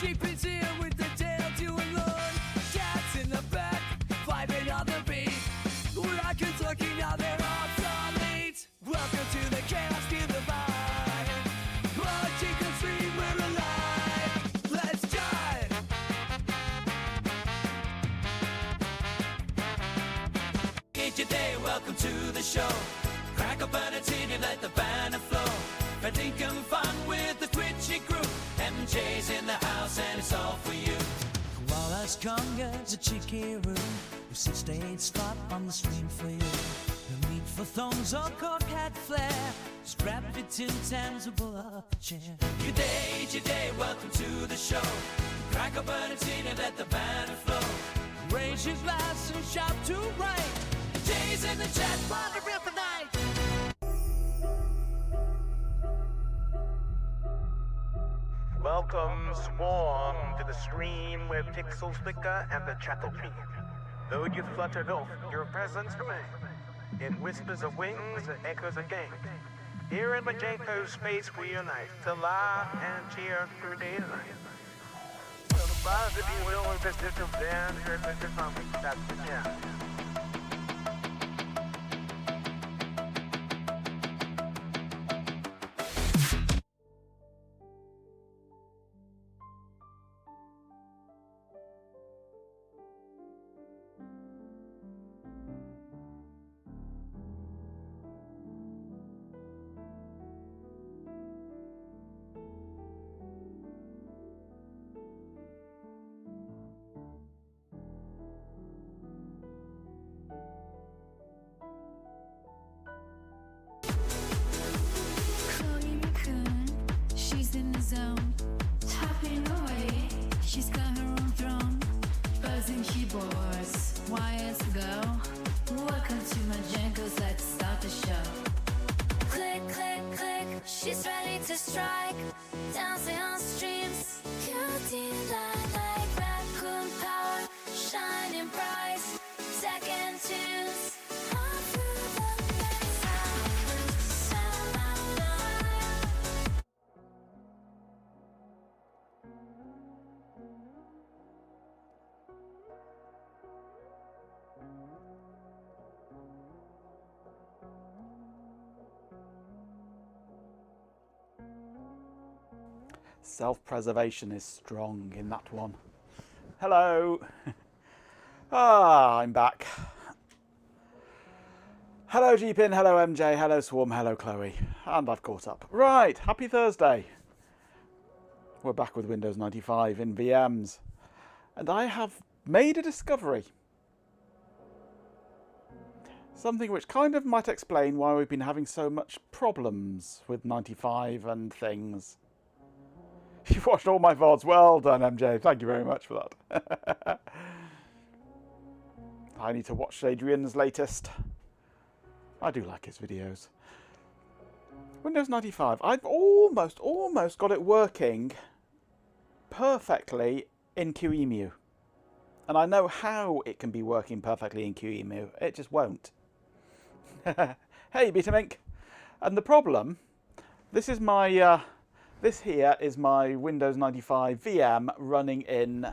Jeepers here with the tail to unload. Cats in the back, vibing on the beat. Rockets looking out their obsolete. Welcome to the chaos, to the vibe. Watching the stream, we're alive. Let's jive. Each day, welcome to the show. Crack up an and let the banner flow. Thinking fun with the Twitchy crew. MJ's in the house and it's all for you. While as congas a cheeky room, we see stage spot on the stream for you. No need for thongs or court hat flare. Strap your tin tans and pull up a chair. Good day, welcome to the show. Crack up an and let the banner flow. Raise your glass and shout to right. Jay's in the chat, party real tonight. Welcome, Swarm, to the stream where pixels flicker and the chattel beat. Though you fluttered off, your presence remains. In whispers of wings and echoes of game. Here in Majenko's space we unite, to laugh and cheer through day and night. So the buzz, if you will, is this digital band, here at Mr. Comic, that's the jam. In the zone, tapping away. She's got her own throne, buzzing keyboards, wires go. Welcome to Majenko's, let's start the show. Click, click, click, she's ready to strike. Dancing on streams, cutie like raccoon power, shining bright. Second tunes. Self-preservation is strong in that one. Hello. I'm back. Hello G-Pin, hello MJ, hello Swarm, hello Chloe. And I've caught up. Right, happy Thursday. We're back with Windows 95 in VMs. And I have made a discovery. Something which kind of might explain why we've been having so much problems with 95 and things. You've watched all my VODs. Well done, MJ. Thank you very much for that. I need to watch Adrian's latest. I do like his videos. Windows 95. I've almost got it working perfectly in QEMU. And I know how it can be working perfectly in QEMU. It just won't. Hey, Betamink. And the problem, this is my... this here is my Windows 95 VM running in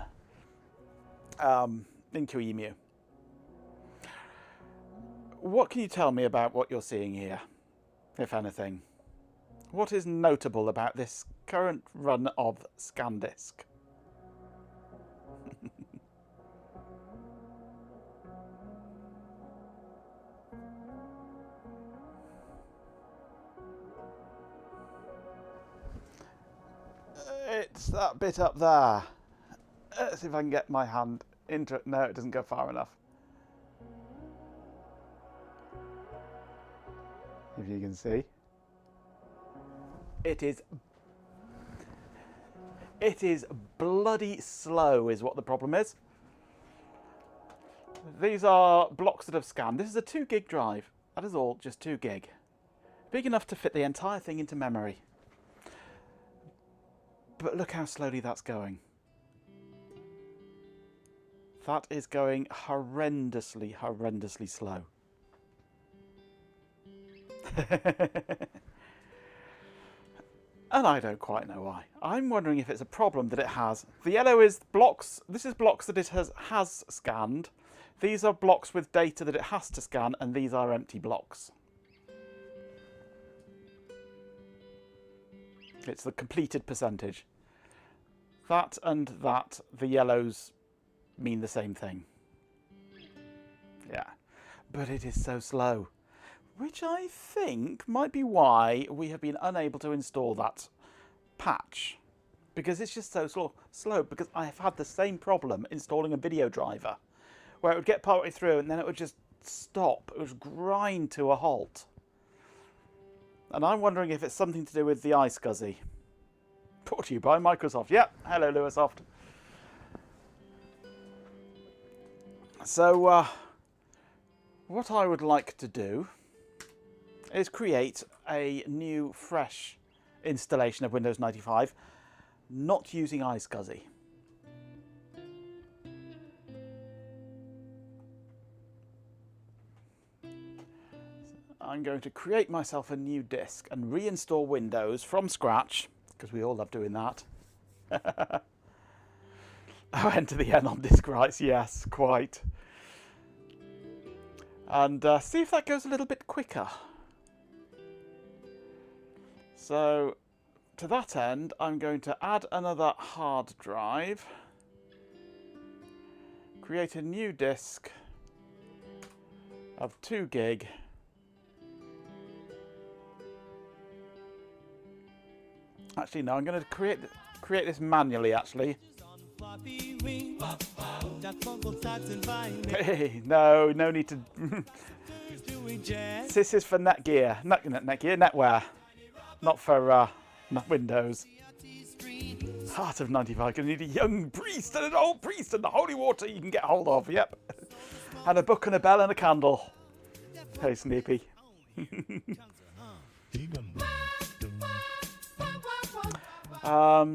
QEMU. What can you tell me about what you're seeing here, if anything? What is notable about this current run of ScanDisk? It's that bit up there. Let's see if I can get my hand into it. No, it doesn't go far enough. If you can see. It is bloody slow is what the problem is. These are blocks that have scanned. This is a 2 gig drive. That is all, just 2 gig. Big enough to fit the entire thing into memory. But look how slowly that's going. That is going horrendously, horrendously slow. And I don't quite know why. I'm wondering if it's a problem that it has. The yellow is blocks. This is blocks that it has scanned. These are blocks with data that it has to scan, and these are empty blocks. It's the completed percentage. That and that, the yellows mean the same thing. Yeah. But it is so slow. Which I think might be why we have been unable to install that patch. Because it's just so slow. Because I have had the same problem installing a video driver. Where it would get partway through and then it would just stop. It would grind to a halt. And I'm wondering if it's something to do with the iSCSI. Brought to you by Microsoft. Yep. Hello, Lewisoft. So, what I would like to do is create a new, fresh installation of Windows 95, not using iSCSI. I'm going to create myself a new disk and reinstall Windows from scratch, because we all love doing that. Oh, enter the N on disk writes, yes, quite. And see if that goes a little bit quicker. So, to that end, I'm going to add another hard drive, create a new disk of 2 gig. Actually, no, I'm going to create this manually, actually. Hey, no need to... This is for Netgear. Netgear, Netware. Not for Windows. Heart of 95. Going to need a young priest and an old priest and the holy water you can get hold of. Yep. And a book and a bell and a candle. Hey, Sneepy.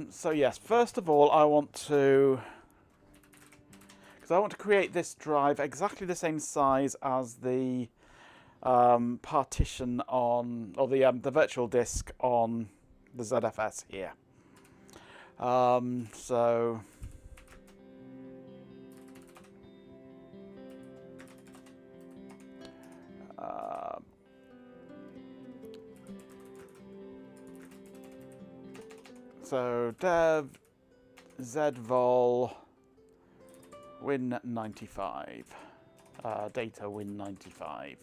So yes, first of all, I want to create this drive exactly the same size as the partition on, or the virtual disk on the ZFS here. So dev zvol win95 data win95.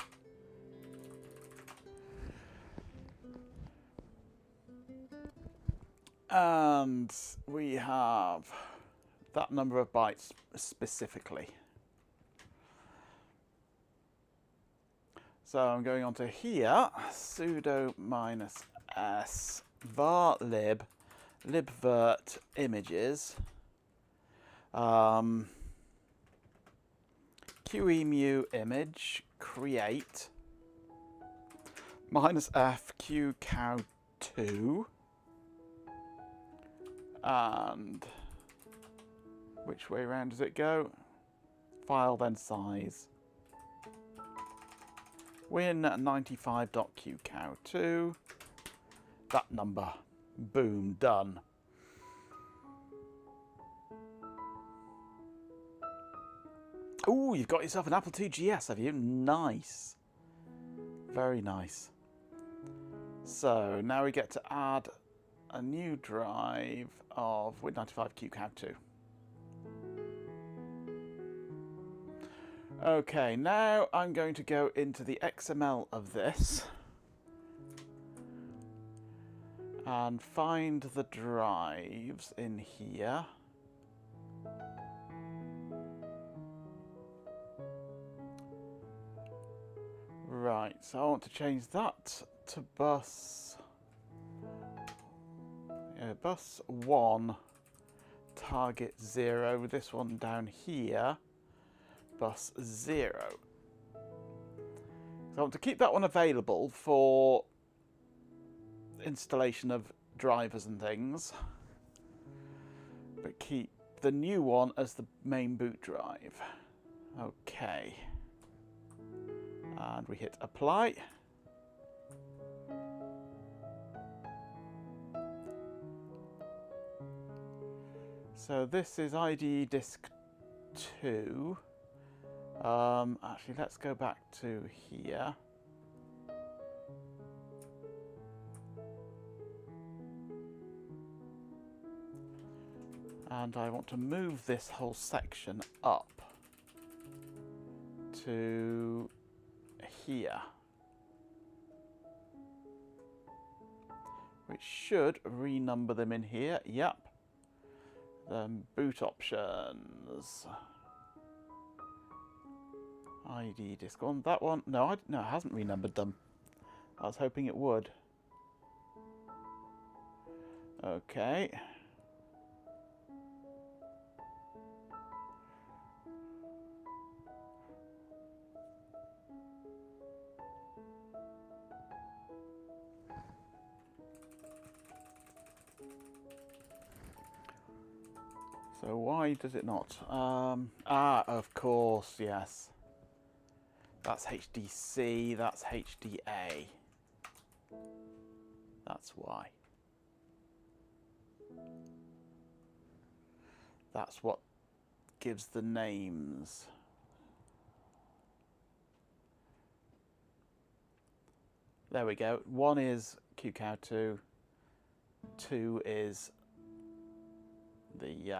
And we have that number of bytes specifically. So I'm going on to here, sudo -s var libvirt images, QEMU image create -f qcow2, and which way around does it go? File then size. win95.qcow2. That number. Boom, done. Ooh, you've got yourself an Apple II GS, have you? Nice. Very nice. So now we get to add a new drive of Win95QCAD2. Okay, now I'm going to go into the XML of this and find the drives in here. Right, so I want to change that to bus 1, target 0, this one down here, bus 0. So I want to keep that one available for installation of drivers and things, but keep the new one as the main boot drive. Okay. And we hit apply. So this is ID disk 2. Actually, let's go back to here. And I want to move this whole section up to here, which should renumber them in here. Yep. Then boot options. ID disk 1. That one. No, no, it hasn't renumbered them. I was hoping it would. Okay. So why does it not? Of course, yes. That's HDC, that's HDA. That's why. That's what gives the names. There we go. 1 is QCOW2. 2 is the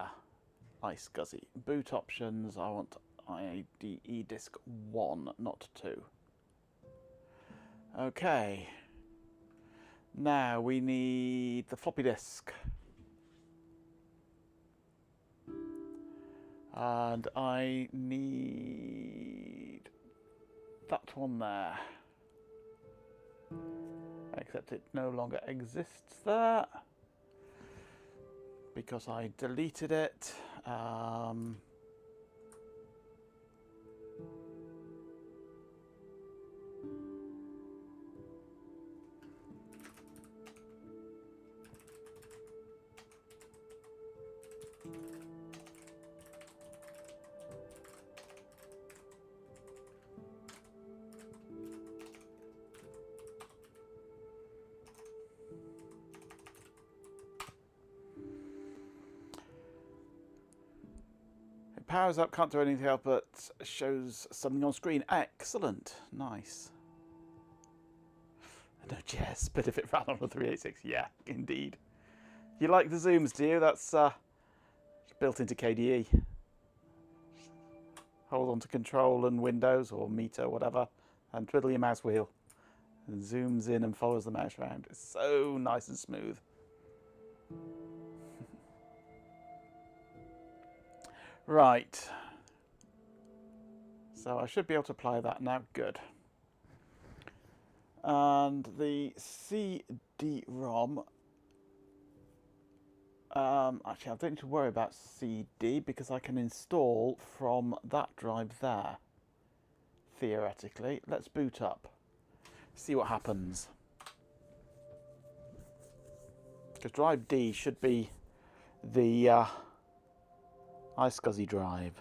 iSCSI. Boot options, I want IDE disk 1, not 2. Okay. Now we need the floppy disk. And I need that one there. Except it no longer exists there because I deleted it. Powers up, can't do anything else but shows something on screen. Excellent. Nice. No chess, but if it ran on a 386, yeah, indeed. You like the zooms, do you? That's built into KDE. Hold on to Control and Windows or Meter, whatever, and twiddle your mouse wheel. And zooms in and follows the mouse around. It's so nice and smooth. Right, so I should be able to apply that now. Good. And the CD-ROM, actually I don't need to worry about CD because I can install from that drive there, theoretically. Let's boot up, see what happens. Because drive D should be the iSCSI drive.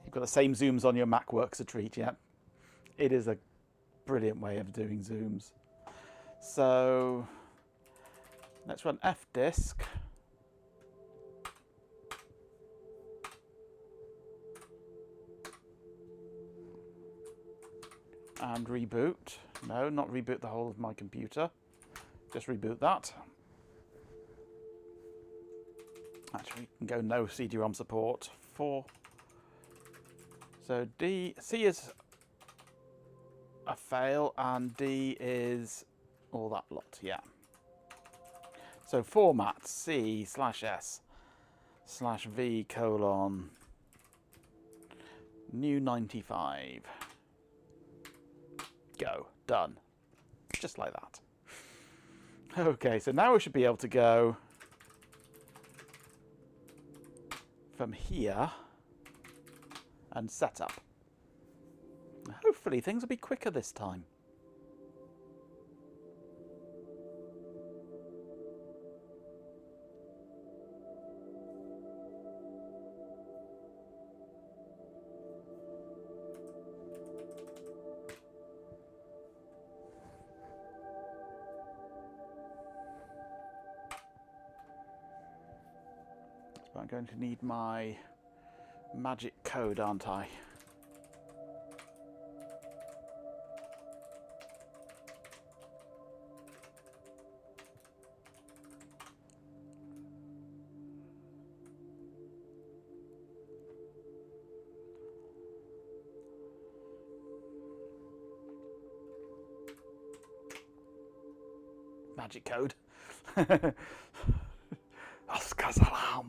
You've got the same zooms on your Mac, works a treat, yeah. It is a brilliant way of doing zooms. So let's run fdisk. And reboot. No, not reboot the whole of my computer. Just reboot that. Actually, you can go no CD-ROM support for. So C is a fail and D is all that lot, yeah. So format C/S/V : new 95. Go. Done. Just like that. Okay, so now we should be able to go from here and set up. Hopefully things will be quicker this time. But I'm going to need my magic code, aren't I? Magic code. Askasalam.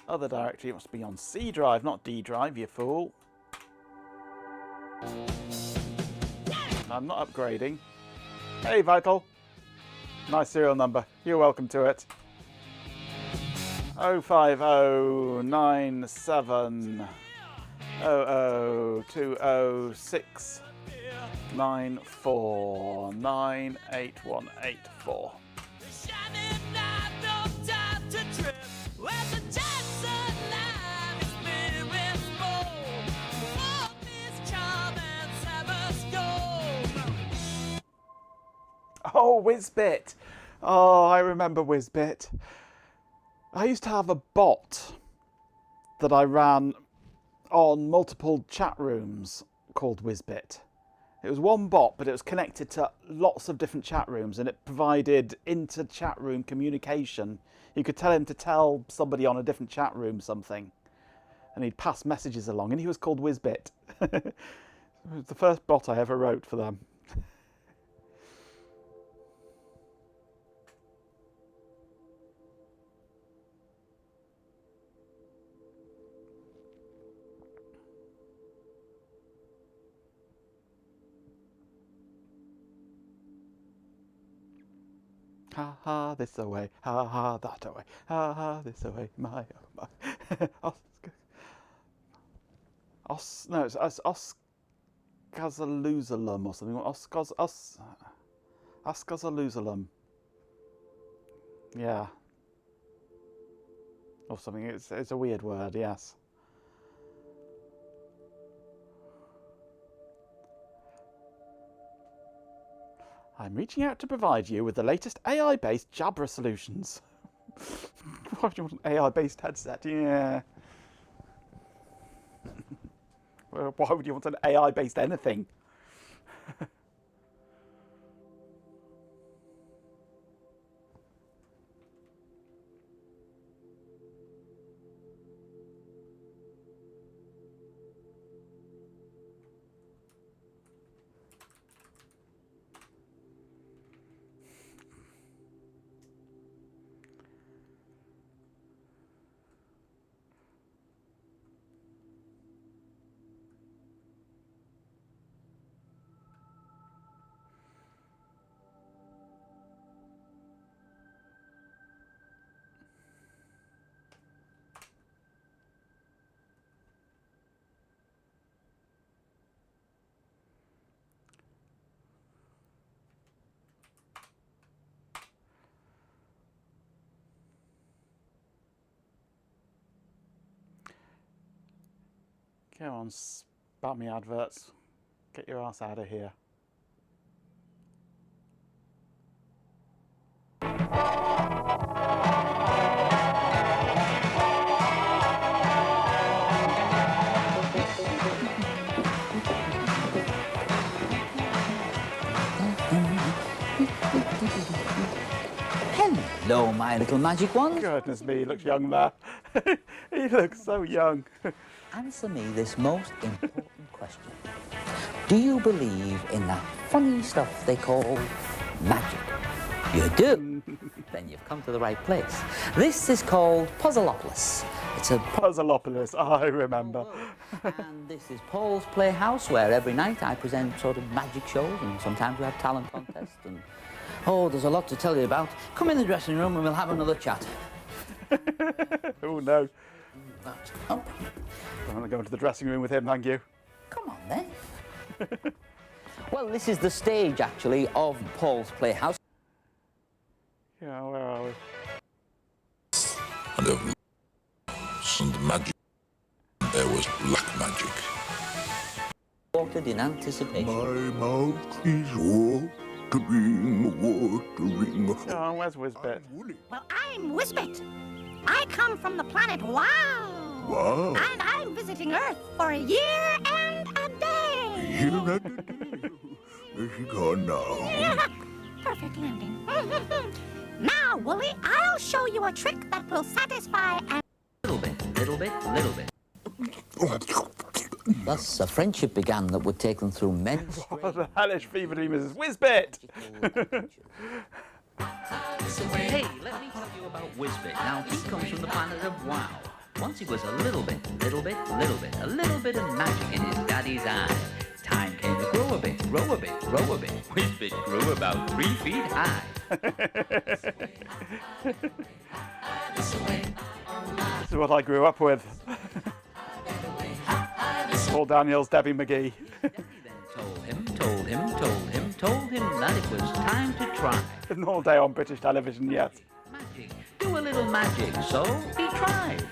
Other directory must be on C drive, not D drive, you fool. I'm not upgrading. Hey, Vital. Nice serial number. You're welcome to it. 05097 00206 949884. Oh, Whizbit. Oh, I remember Whizbit. I used to have a bot that I ran on multiple chat rooms called Whizbit. It was one bot, but it was connected to lots of different chat rooms, and it provided inter-chat room communication. You could tell him to tell somebody on a different chat room something, and he'd pass messages along, and he was called Whizbit. It was the first bot I ever wrote for them. Ha ha, this away, ha ha, that away, ha ha, this away, my oh my. No, it's Oskazaluzalum or something. Oskazaluzalum. Yeah. Or something. It's a weird word, yes. I'm reaching out to provide you with the latest AI-based Jabra solutions. Why would you want an AI-based headset? Yeah. Well, why would you want an AI-based anything? Come on, spam me adverts. Get your ass out of here. Hello, my little magic wand. Goodness me, he looks young there. He looks so young. Answer me this most important question. Do you believe in that funny stuff they call magic? You do? Then you've come to the right place. This is called Puzzleopolis. It's a Puzzleopolis, I remember. And this is Paul's Playhouse, where every night I present sort of magic shows, and sometimes we have talent contests, and oh, there's a lot to tell you about. Come in the dressing room and we'll have another chat. Oh no. That's up. I want to go into the dressing room with him, thank you. Come on then. Well, this is the stage, actually, of Paul's Playhouse. Yeah, where are we? And of and magic, there was black magic. Watered in anticipation. My mouth is all watering. Oh, where's Whizbit? Well, I'm Whizbit. I come from the planet Wow. Wow. And I'm visiting Earth for a year and a day. Here at the day. Is she gone now? Perfect landing. Now, Wooly, I'll show you a trick that will satisfy and... Little bit, little bit, little bit. Thus, a friendship began that would take them through many What a hellish fever dream is Whizbit! Hey, let me tell you about Whizbit. Now, he comes from the planet of Wow. Once he was a little bit of magic in his daddy's eye. Time came to grow a bit. Whizbit grew about 3 feet high. This is what I grew up with. Paul Daniels, Debbie McGee. Debbie then told him that it was time to try. An all day on British television, yes. Magic, do a little magic, so he tried.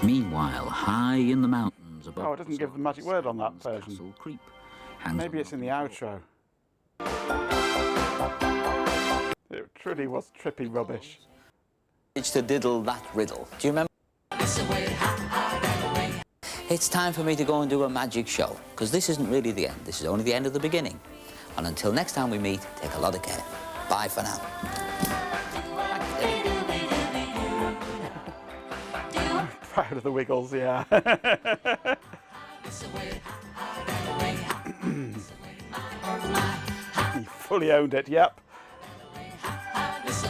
Meanwhile, high in the mountains above... Oh, it doesn't give the magic word on that version. Castle Creep. Maybe it's in the outro. It truly was trippy rubbish. It's to diddle that riddle. Do you remember? It's time for me to go and do a magic show, because this isn't really the end. This is only the end of the beginning. And until next time we meet, take a lot of care. Bye for now. Proud of the Wiggles, yeah. He fully owned it, yep.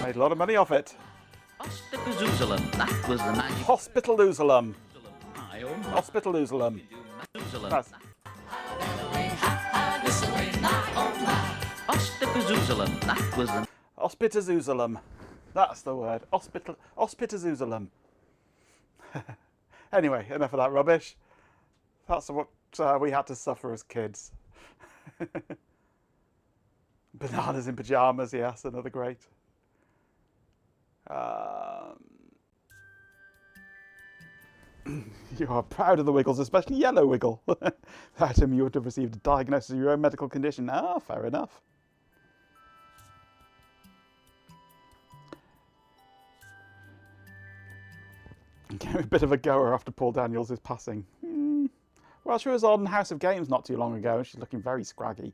Made a lot of money off it. Hospital-Jerusalem, that was the magic. Hospital-Jerusalem. Hospital-Jerusalem. Hospital-Jerusalem. That's Hospital-Jerusalem, that was the... Hospital-Jerusalem. That's the word. Hospital-Jerusalem. Anyway, enough of that rubbish. That's what we had to suffer as kids. Bananas in pyjamas, yes, another great. You are proud of the Wiggles, especially Yellow Wiggle. Without him, you would have received a diagnosis of your own medical condition. Ah, fair enough. Gave a bit of a goer after Paul Daniels is passing. Well, she was on House of Games not too long ago, and she's looking very scraggy.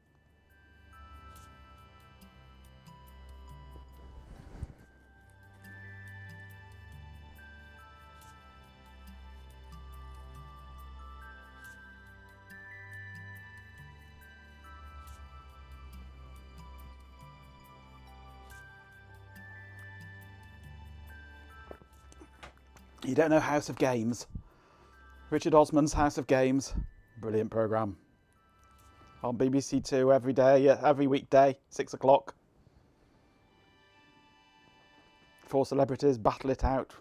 You don't know House of Games? Richard Osman's House of Games. Brilliant programme. On BBC Two every day, every weekday, 6 o'clock. 4 celebrities battle it out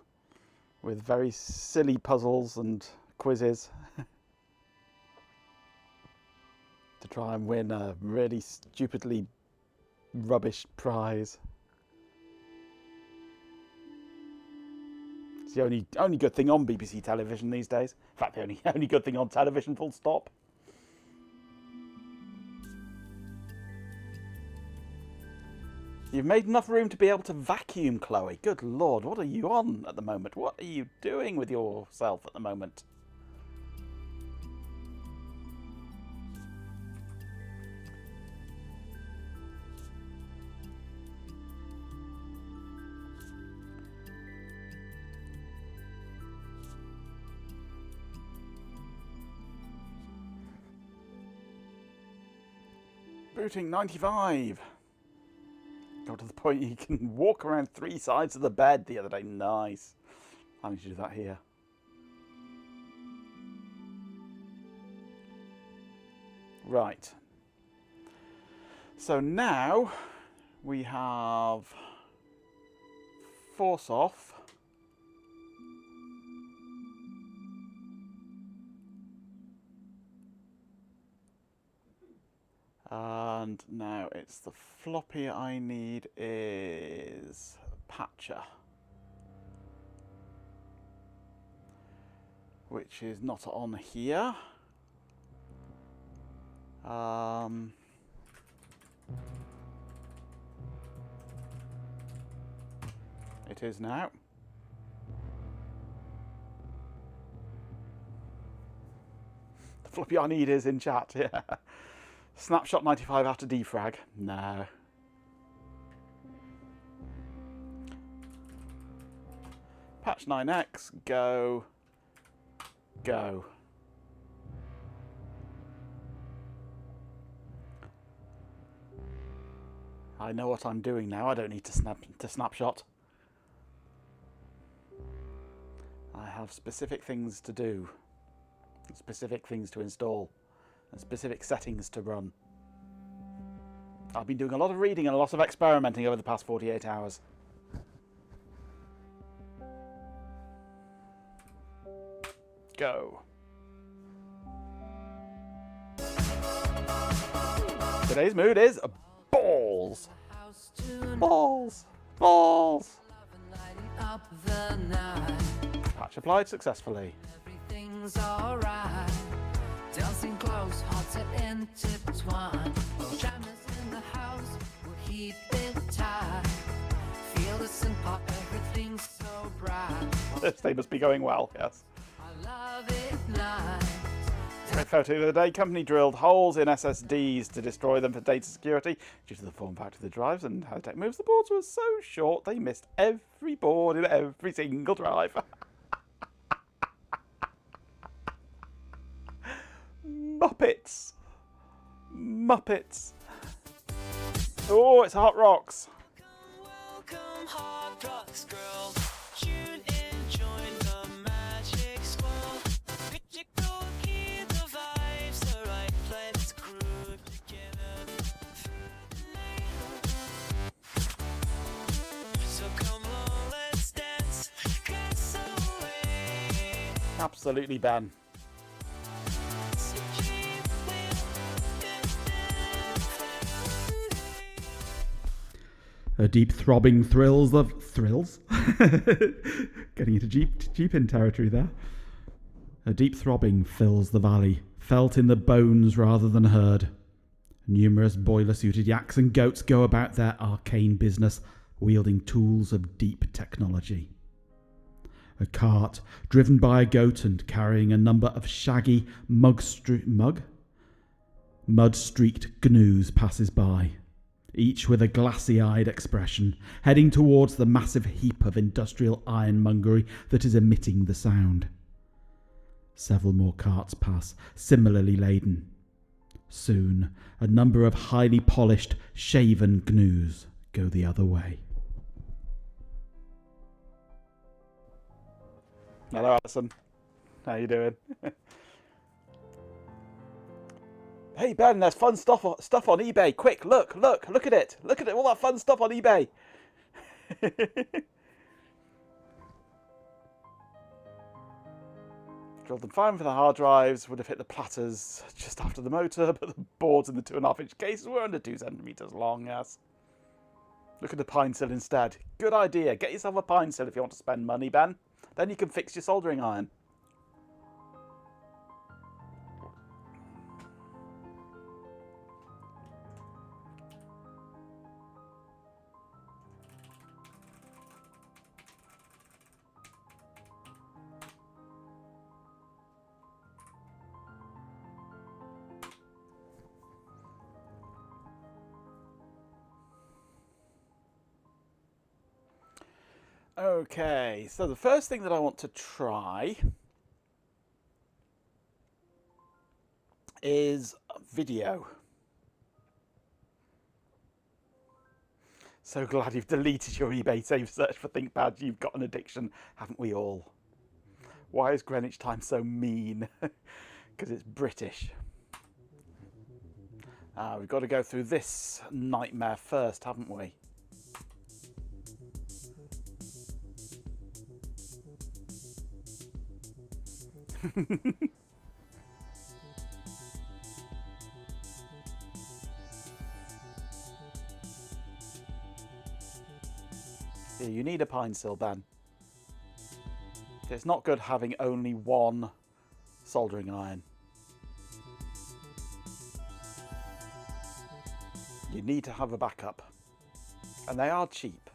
with very silly puzzles and quizzes to try and win a really stupidly rubbish prize. It's the only good thing on BBC television these days. In fact, the only good thing on television, full stop. You've made enough room to be able to vacuum, Chloe. Good Lord, what are you on at the moment? What are you doing with yourself at the moment? Booting 95. Got to the point you can walk around 3 sides of the bed the other day. Nice. I need to do that here. Right. So now we have force off. And now it's the floppy I need is Patcher. which is not on here. It is now. The floppy I need is in chat, yeah. Snapshot 95 after defrag. No. Patch 9x, go. Go. I know what I'm doing now. I don't need to snapshot. I have specific things to do, specific things to install, and specific settings to run. I've been doing a lot of reading and a lot of experimenting over the past 48 hours. Go. Today's mood is balls. Balls. Balls. Patch applied successfully. Everything's alright. Dancing close, hearts are intertwined. Jammers in the house will keep it tight. Feel the synth pop, everything's so bright. This day must be going well, yes. I love it nice. Great photo of the day. Company drilled holes in SSDs to destroy them for data security. Due to the form factor of the drives and how tech moves, the boards were so short they missed every board in every single drive. Muppets. Muppets. Oh, it's Hot Rocks. Welcome, Hot Rocks girl. Tune in, join the magic swirl. Picture go, hear the vibes, the right planets groove together through the night. So come on, let's dance, dance away. Absolutely, Ben. A deep throbbing thrills of thrills. Getting into Jeepin territory there. A deep throbbing fills the valley, felt in the bones rather than heard. Numerous boiler-suited yaks and goats go about their arcane business, wielding tools of deep technology. A cart, driven by a goat and carrying a number of shaggy, mud-streaked gnus passes by, each with a glassy-eyed expression, heading towards the massive heap of industrial ironmongery that is emitting the sound. Several more carts pass, similarly laden. Soon, a number of highly polished, shaven gnus go the other way. Hello, Alison. How you doing? Hey Ben, there's fun stuff on eBay. Quick, look at it. Look at it, all that fun stuff on eBay. Drilled them fine for the hard drives, would have hit the platters just after the motor, but the boards in the 2.5-inch cases were under 2 centimetres long, yes. Look at the pine sill instead. Good idea. Get yourself a pine sill if you want to spend money, Ben. Then you can fix your soldering iron. Okay, so the first thing that I want to try is video. So glad you've deleted your eBay save search for ThinkPad. You've got an addiction, haven't we all? Why is Greenwich time so mean? Because it's British. We've got to go through this nightmare first, haven't we? Yeah, you need a pine sill, Ben. It's not good having only one soldering iron. You need to have a backup. And they are cheap.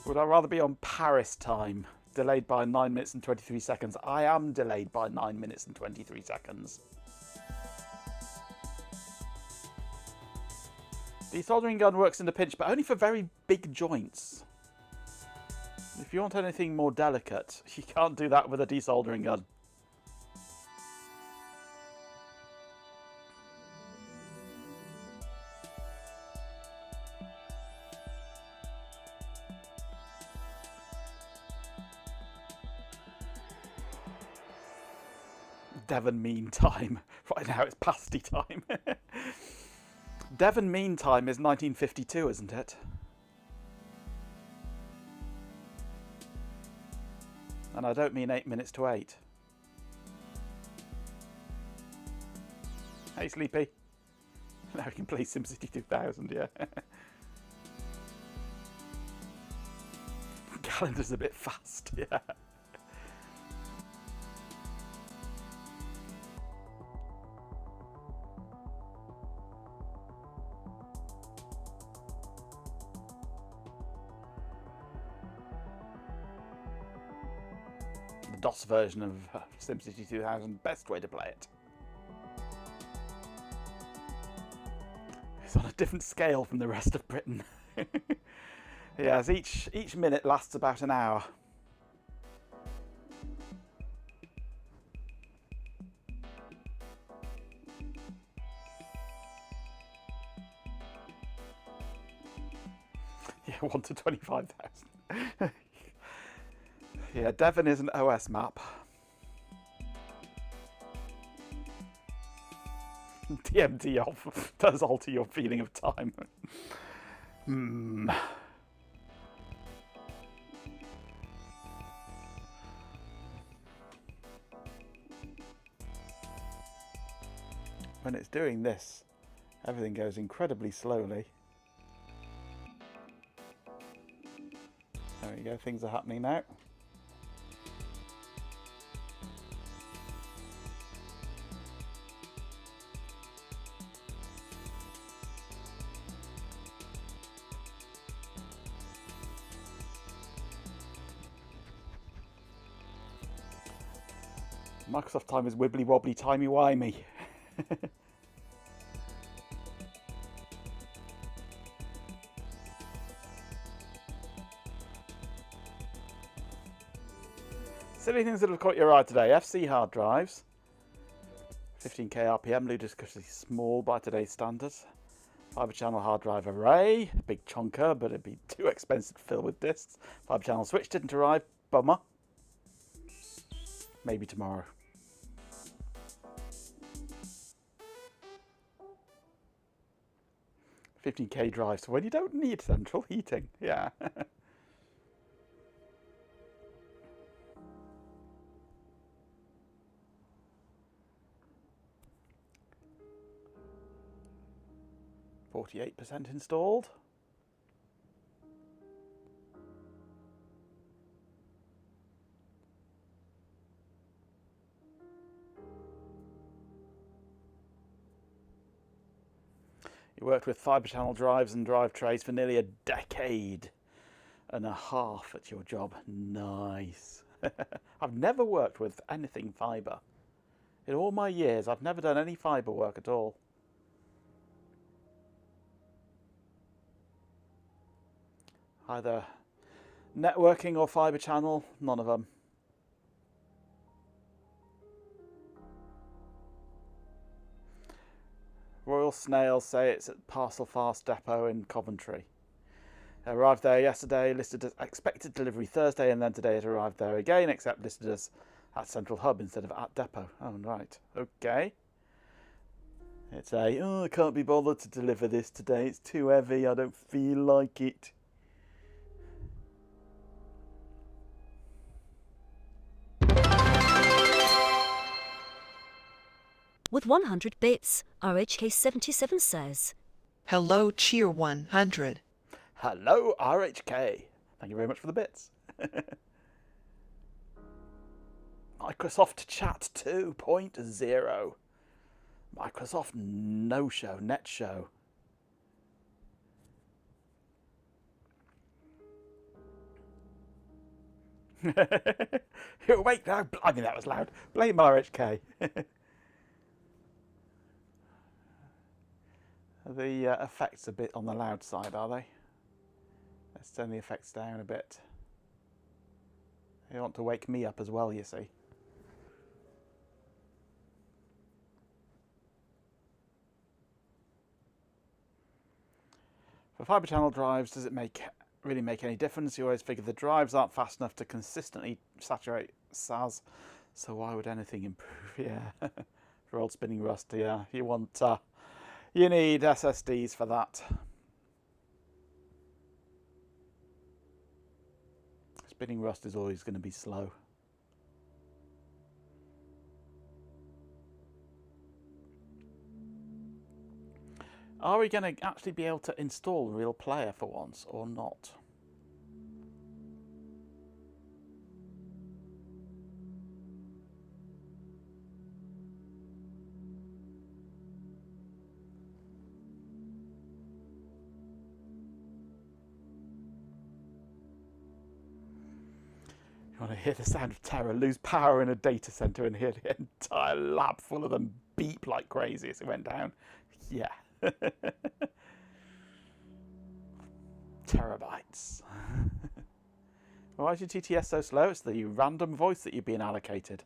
Would I rather be on Paris time, delayed by 9 minutes and 23 seconds? I am delayed by 9 minutes and 23 seconds. The soldering gun works in a pinch, but only for very big joints. If you want anything more delicate, you can't do that with a desoldering gun. Devon Mean Time. Right now it's pasty time. Devon Mean Time is 1952, isn't it? And I don't mean 8 minutes to 8. Hey, Sleepy. Now we can play SimCity 2000, yeah. Calendar's a bit fast, yeah. DOS version of SimCity 2000, best way to play it. It's on a different scale from the rest of Britain. Yes, each minute lasts about an hour. Yeah, 1 to 25,000. Yeah, Devon is an OS map. TMT off does alter your feeling of time. When it's doing this, everything goes incredibly slowly. There we go, things are happening now. Microsoft time is wibbly wobbly timey wimey. Silly things that have caught your eye today. FC hard drives, 15k RPM, ludicrously small by today's standards. Fibre channel hard drive array, big chunker, but it'd be too expensive to fill with disks. Fibre channel switch didn't arrive, bummer. Maybe tomorrow. $15k drive, so when you don't need central heating, yeah. %48 installed. You worked with fibre channel drives and drive trays for nearly a decade and a half at your job. Nice. I've never worked with anything fibre. In all my years, I've never done any fibre work at all. Either networking or fibre channel, none of them. Royal Snails say it's at Parcel Fast Depot in Coventry. It arrived there yesterday, listed as expected delivery Thursday, and then today it arrived there again, except listed as at Central Hub instead of at Depot. Oh, right. Okay. It's I can't be bothered to deliver this today. It's too heavy. I don't feel like it. With 100 bits, RHK77 says. Hello, Cheer 100. Hello, RHK. Thank you very much for the bits. Microsoft Chat 2.0. Microsoft No Show, Net Show. You're awake now? I mean, that was loud. Blame RHK. The effects a bit on the loud side, are they? Let's turn the effects down a bit. They want to wake me up as well, you see. For fibre channel drives, does it really make any difference? You always figure the drives aren't fast enough to consistently saturate SAS, so why would anything improve? Yeah, for old spinning rust, yeah. You need SSDs for that. Spinning rust is always going to be slow. Are we going to actually be able to install Real Player for once, or not? You want to hear the sound of terror, lose power in a data center and hear the entire lab full of them beep like crazy as it went down? Yeah. Terabytes. Why is your TTS so slow? It's the random voice that you're being allocated.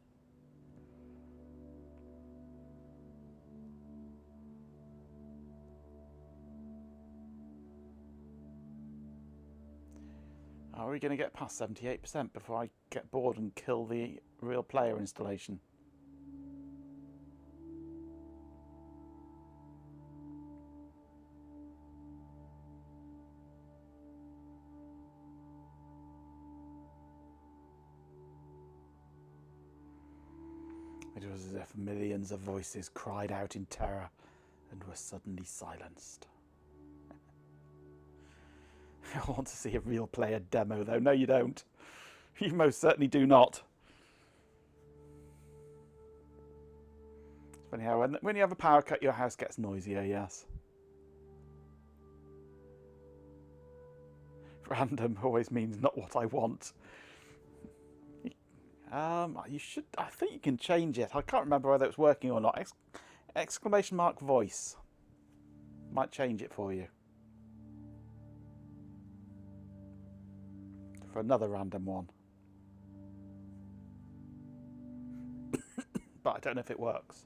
Are we going to get past 78% before I get bored and kill the Real Player installation? It was as if millions of voices cried out in terror and were suddenly silenced. I want to see a Real Player demo, though. No, you don't. You most certainly do not. It's funny how when you have a power cut, your house gets noisier, yes. Random always means not what I want. You should. I think you can change it. I can't remember whether it's working or not. Exclamation mark voice might change it for you. For another random one. But I don't know if it works.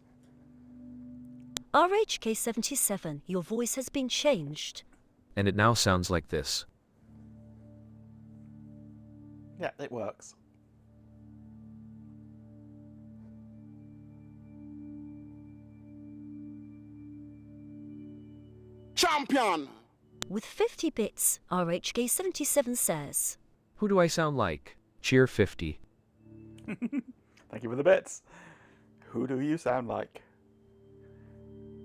RHK77, your voice has been changed. And it now sounds like this. Yeah, it works. Champion! With 50 bits, RHK77 says. Who do I sound like? Cheer 50. Thank you for the bits. Who do you sound like?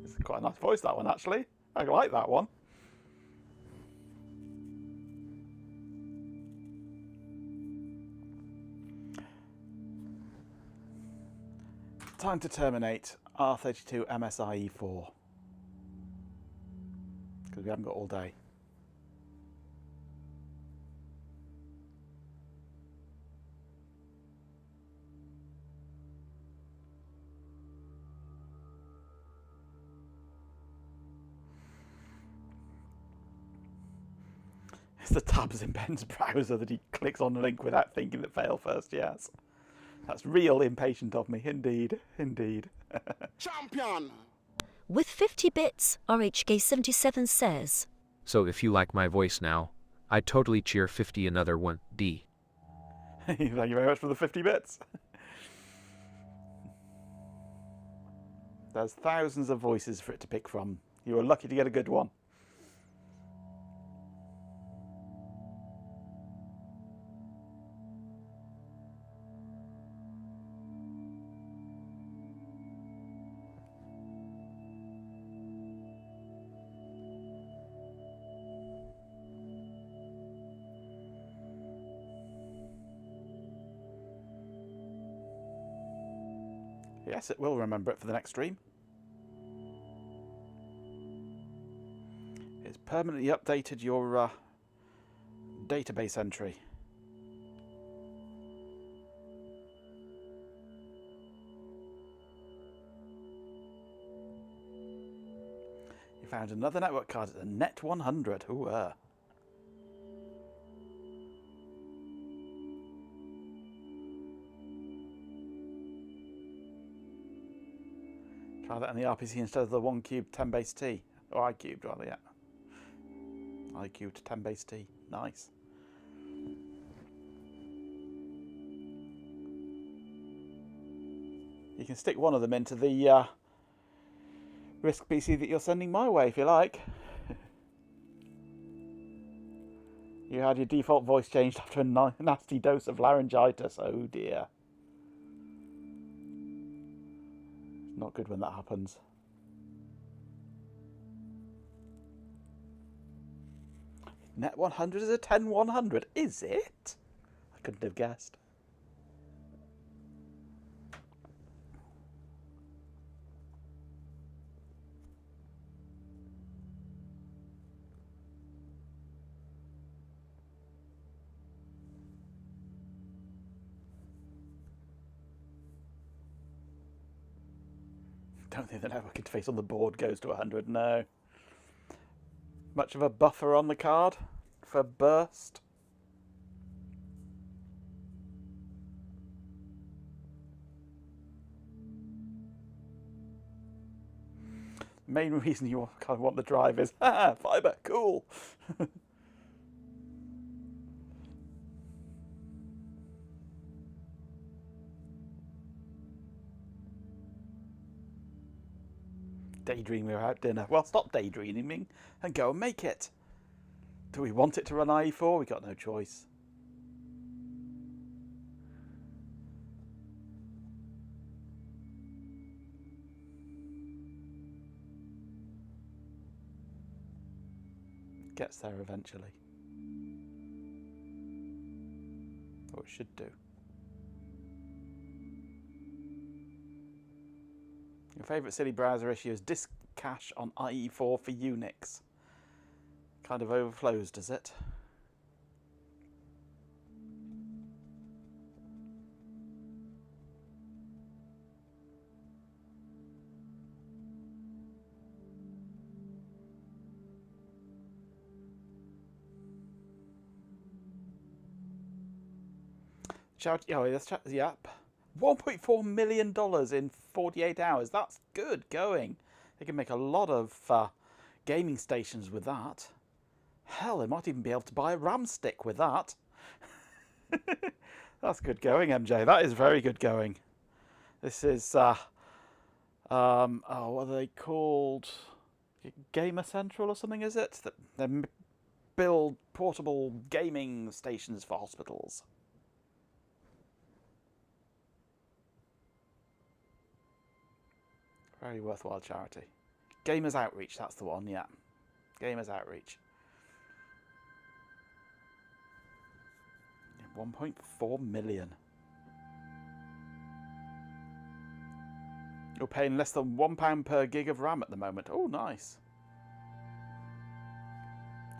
It's quite a nice voice, that one, actually. I like that one. Time to terminate R32 MSIE4. Because we haven't got all day. It's the tabs in Ben's browser that he clicks on the link without thinking that fail first, yes. That's real impatient of me, indeed, indeed. Champion! With 50 bits, RHK77 says. So if you like my voice now, I'd totally cheer 50 another one, D. Thank you very much for the 50 bits. There's thousands of voices for it to pick from. You were lucky to get a good one. Yes, it will remember it for the next stream. It's permanently updated your database entry. You found another network card. It's a Net 100. Ooh, Try that on the RPC instead of the 1 cube 10 base T. Or I cubed, rather, yeah. I cubed 10 base T. Nice. You can stick one of them into the RISC PC that you're sending my way if you like. You had your default voice changed after a nasty dose of laryngitis. Oh dear. Not good when that happens. Net 100 is a 10-100, is it? I couldn't have guessed. Don't think the network interface on the board goes to 100, no. Much of a buffer on the card for burst. Main reason you kind of want the drive is, fibre, cool. Daydream we were out dinner. Well, stop daydreaming and go and make it. Do we want it to run IE4? We got no choice. Gets there eventually. Or it should do. Your favourite silly browser issue is disk cache on IE4 for Unix. Kind of overflows, does it? Yep. $1.4 million in 48 hours. That's good going. They can make a lot of gaming stations with that. Hell, they might even be able to buy a RAM stick with that. That's good going, MJ. That is very good going. This is, what are they called? Gamer Central or something, is it? They build portable gaming stations for hospitals. Very worthwhile charity. Gamers Outreach, that's the one, yeah. Gamers Outreach. 1.4 million. You're paying less than £1 per gig of RAM at the moment. Oh, nice.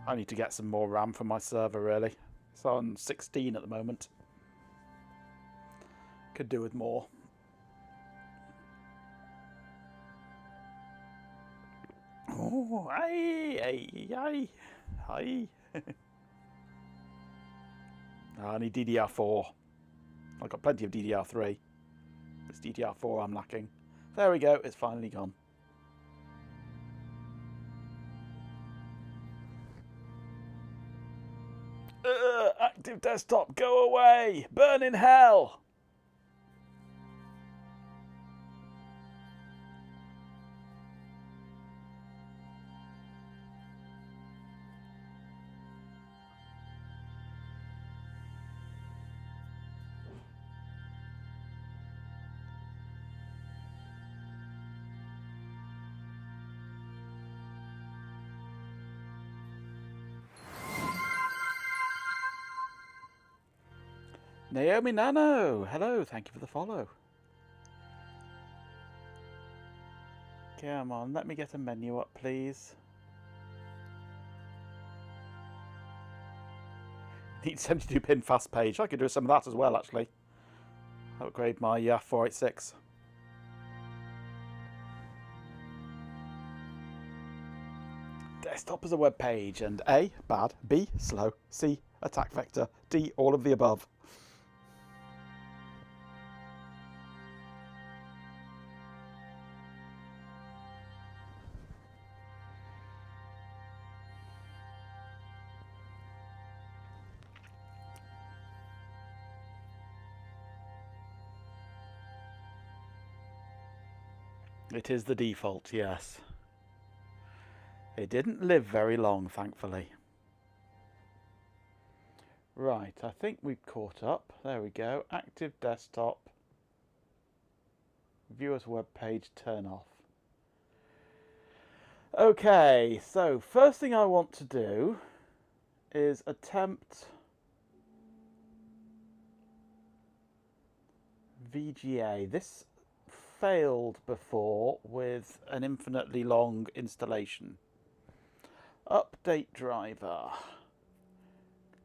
I need to get some more RAM for my server, really. It's on 16 at the moment. Could do with more. Oh, aye. I need DDR4. I've got plenty of DDR3. It's DDR4 I'm lacking. There we go, it's finally gone. Active desktop, go away! Burn in hell! Naomi Nano, hello, thank you for the follow. Come on, let me get a menu up, please. Need 72-pin fast page. I could do some of that as well, actually. Upgrade my 486. Desktop as a web page, and A, bad, B, slow, C, attack vector, D, all of the above. It is the default, yes. It didn't live very long, thankfully. Right, I think we've caught up. There we go. Active desktop. View as web page, turn off. Okay, so first thing I want to do is attempt VGA. This failed before with an infinitely long installation. Update driver,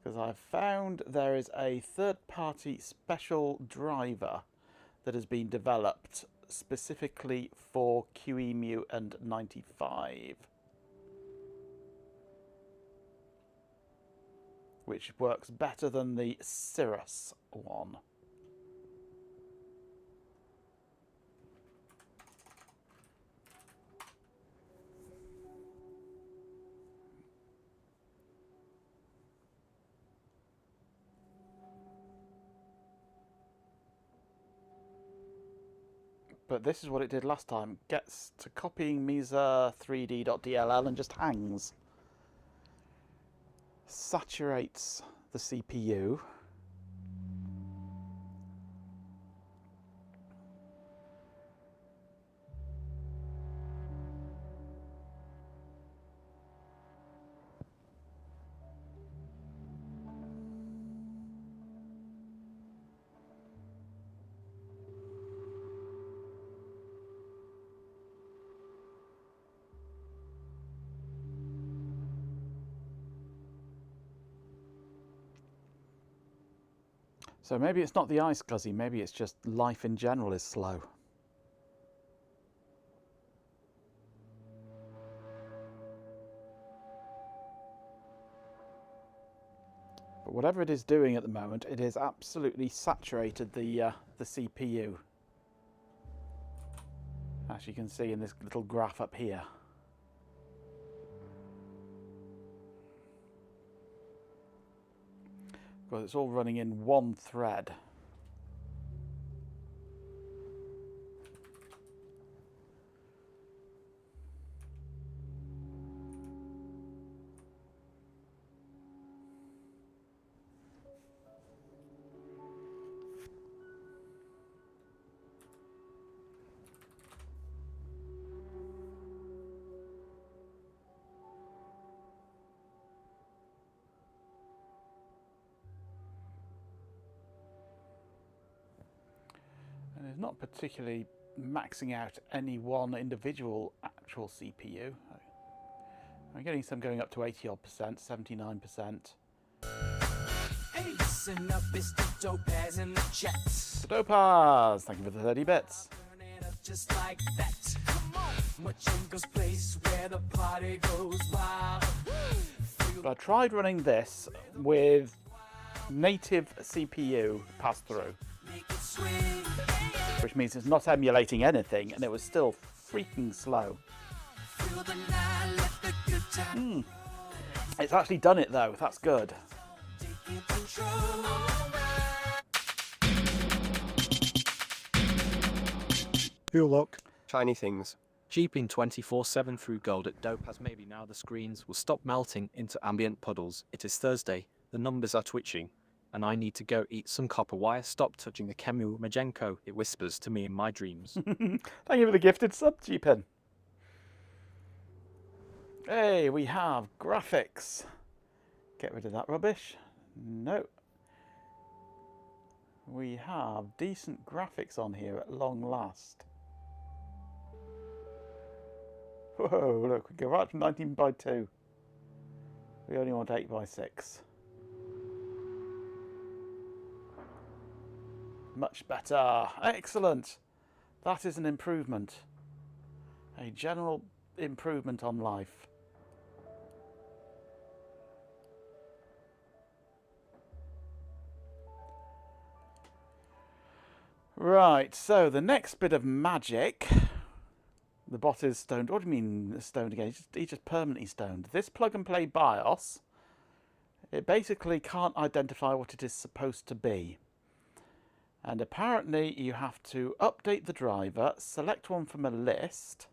because I've found there is a third-party special driver that has been developed specifically for QEMU and 95, which works better than the Cirrus one. But this is what it did last time. Gets to copying Misa 3D.dll and just hangs. Saturates the CPU. So maybe it's not the ice scuzzy, maybe it's just life in general is slow. But whatever it is doing at the moment, it has absolutely saturated the CPU. As you can see in this little graph up here. Because it's all running in one thread. And it's not particularly maxing out any one individual actual CPU. I'm getting some going up to 80-odd%, 79%. Hey, listen up, it's the Topaz in the chat. Topaz, thank you for the 30 bits. Turn it up just like that. Come on, Machenko's place where the party goes wild. But I tried running this with native CPU pass-through, which means it's not emulating anything, and it was still freaking slow. It's actually done it though, that's good. Who look? Shiny things. Jeeping 24/7 through gold at Dope has maybe now the screens will stop melting into ambient puddles. It is Thursday, the numbers are twitching, and I need to go eat some copper wire. Stop touching the QEMU Majenko, it whispers to me in my dreams. Thank you for the gifted sub, G-Pin. Hey, we have graphics. Get rid of that rubbish. No. We have decent graphics on here at long last. Whoa, look, we go right from 19 by 2. We only want 8 by 6. Much better. Excellent. That is an improvement. A general improvement on life. Right, so the next bit of magic. The bot is stoned. What do you mean stoned again? He's just permanently stoned. This plug and play BIOS, it basically can't identify what it is supposed to be. And apparently you have to update the driver, select one from a list,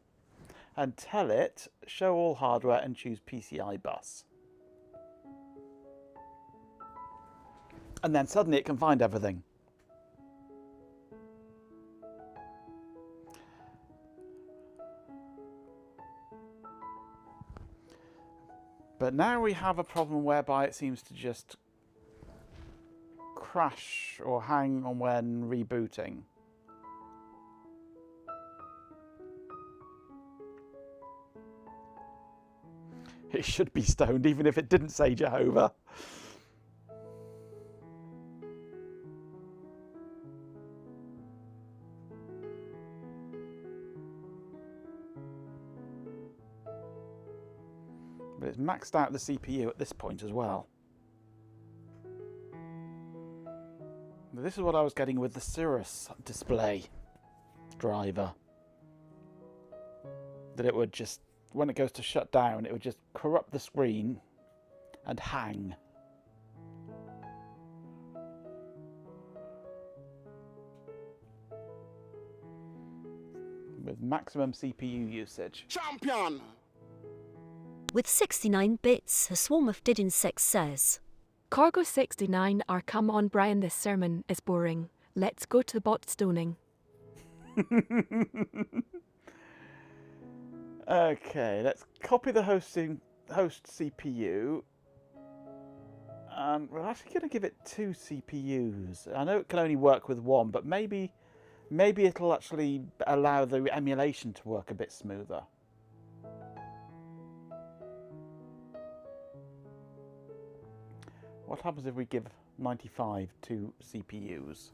and tell it, show all hardware and choose PCI bus. And then suddenly it can find everything. But now we have a problem whereby it seems to just crash or hang on when rebooting. It should be stoned even if it didn't say Jehovah. But it's maxed out the CPU at this point as well. This is what I was getting with the Cirrus display driver. That it would just, when it goes to shut down, it would just corrupt the screen and hang. With maximum CPU usage. Champion! With 69 bits, a swarm of dead insects says, Cargo 69, or come on Brian, this sermon is boring. Let's go to the bot stoning. Okay, let's copy the host CPU. And we're actually going to give it 2 CPUs. I know it can only work with 1, but maybe it'll actually allow the emulation to work a bit smoother. What happens if we give 95 2 CPUs?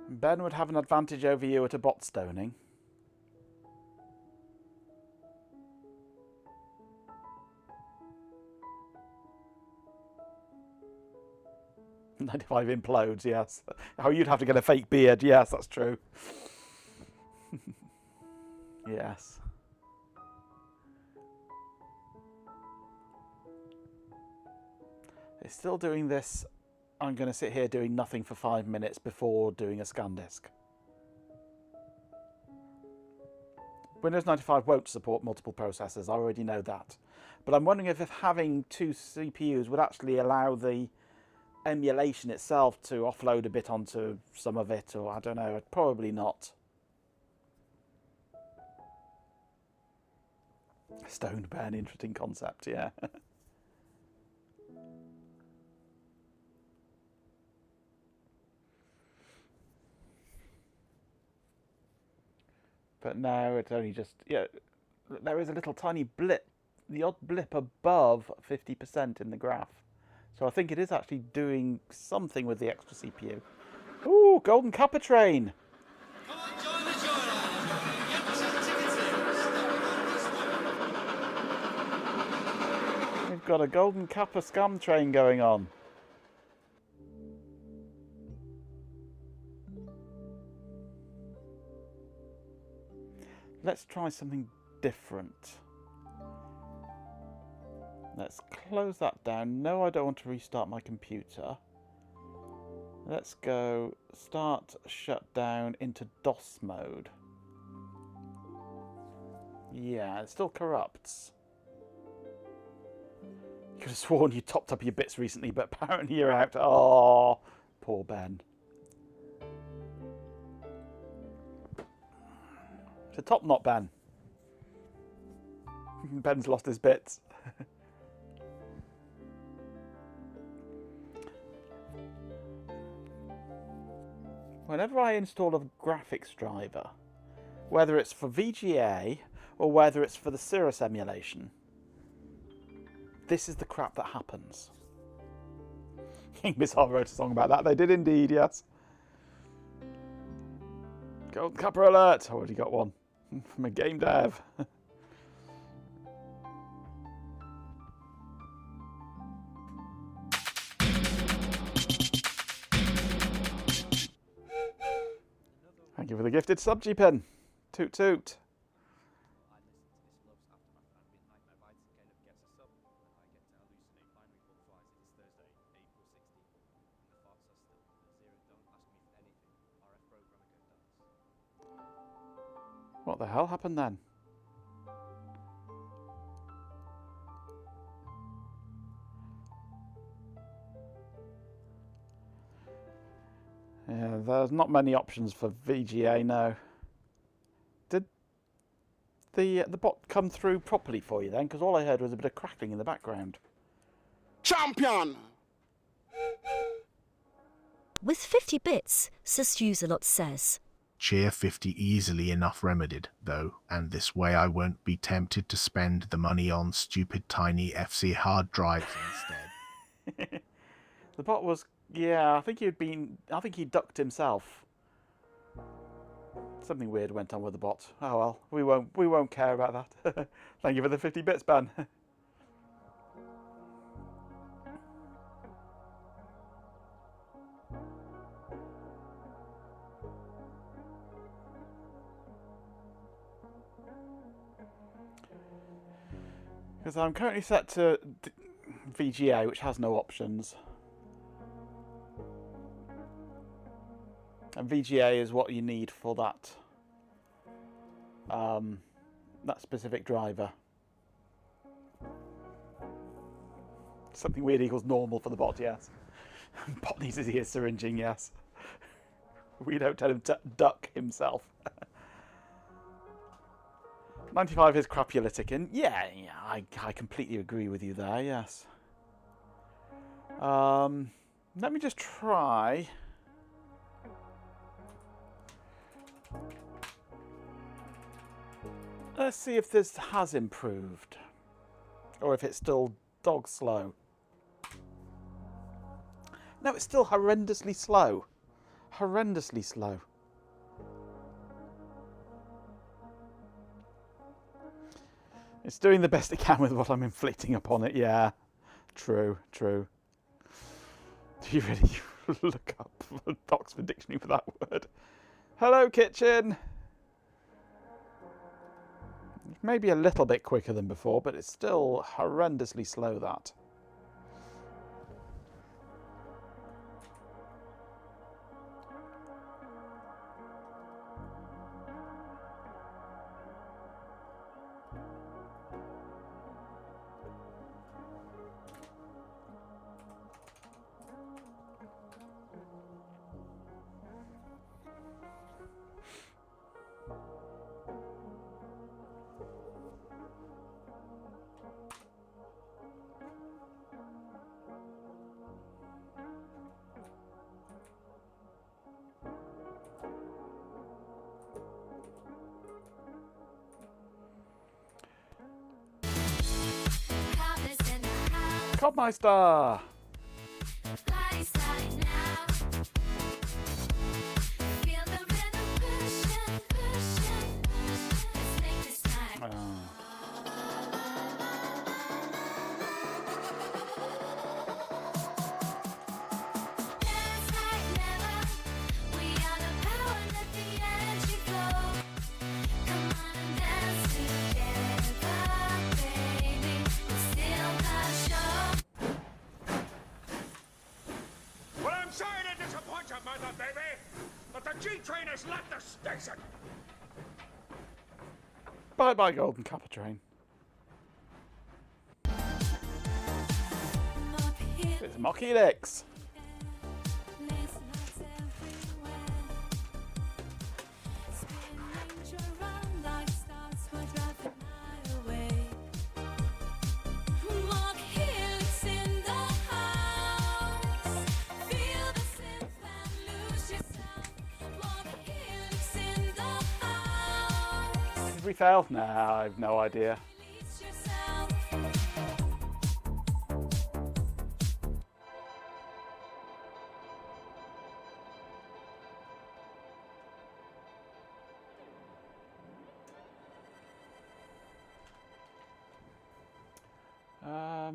Ben would have an advantage over you at a bot stoning. "95 implodes," yes. Oh, you'd have to get a fake beard. Yes, that's true. Yes. It's still doing this. I'm going to sit here doing nothing for 5 minutes before doing a scan disk. Windows 95 won't support multiple processors, I already know that. But I'm wondering if having 2 CPUs would actually allow the emulation itself to offload a bit onto some of it, or I don't know, probably not. Stoned bear, an interesting concept, yeah. But now it's only just, yeah, there is a little tiny blip, the odd blip above 50% in the graph. So I think it is actually doing something with the extra CPU. Ooh, Golden Kappa train! We've got a Golden Kappa scam train going on. Let's try something different. Let's close that down. No, I don't want to restart my computer. Let's go start shutdown into DOS mode. Yeah, it still corrupts. You could have sworn you topped up your bits recently, but apparently you're out. Oh, poor Ben. It's a top knot, Ben. Ben's lost his bits. Whenever I install a graphics driver, whether it's for VGA or whether it's for the Cirrus emulation, this is the crap that happens. King Bizarre wrote a song about that. They did indeed, yes. Golden Copper alert! I already got one from a game dev. Thank you for the gifted sub, G-Pen. Toot toot. What the hell happened then? Yeah, there's not many options for VGA now. Did the bot come through properly for you then? Because all I heard was a bit of crackling in the background. Champion! With 50 bits, SysUserLot says. Cheer 50 easily enough remedied, though, and this way I won't be tempted to spend the money on stupid tiny FC hard drives instead. The bot was, yeah, I think he ducked himself. Something weird went on with the bot. Oh well, we won't care about that. Thank you for the 50 bits, Ben. Because I'm currently set to VGA, which has no options. And VGA is what you need for that that specific driver. Something weird equals normal for the bot, yes. Bot needs his ear syringing, yes. We don't tell him to duck himself. 95 is crapulitic, and yeah, I completely agree with you there, yes. Let me just try. Let's see if this has improved, or if it's still dog slow. No, it's still horrendously slow. Horrendously slow. It's doing the best it can with what I'm inflicting upon it, yeah. True, true. Do you really look up the Oxford Dictionary for that word? Hello, kitchen! Maybe a little bit quicker than before, but it's still horrendously slow, that. Codmeister! Bye-bye, Golden Copper Train. It's Mock Helix. we fail? Nah, I have no idea.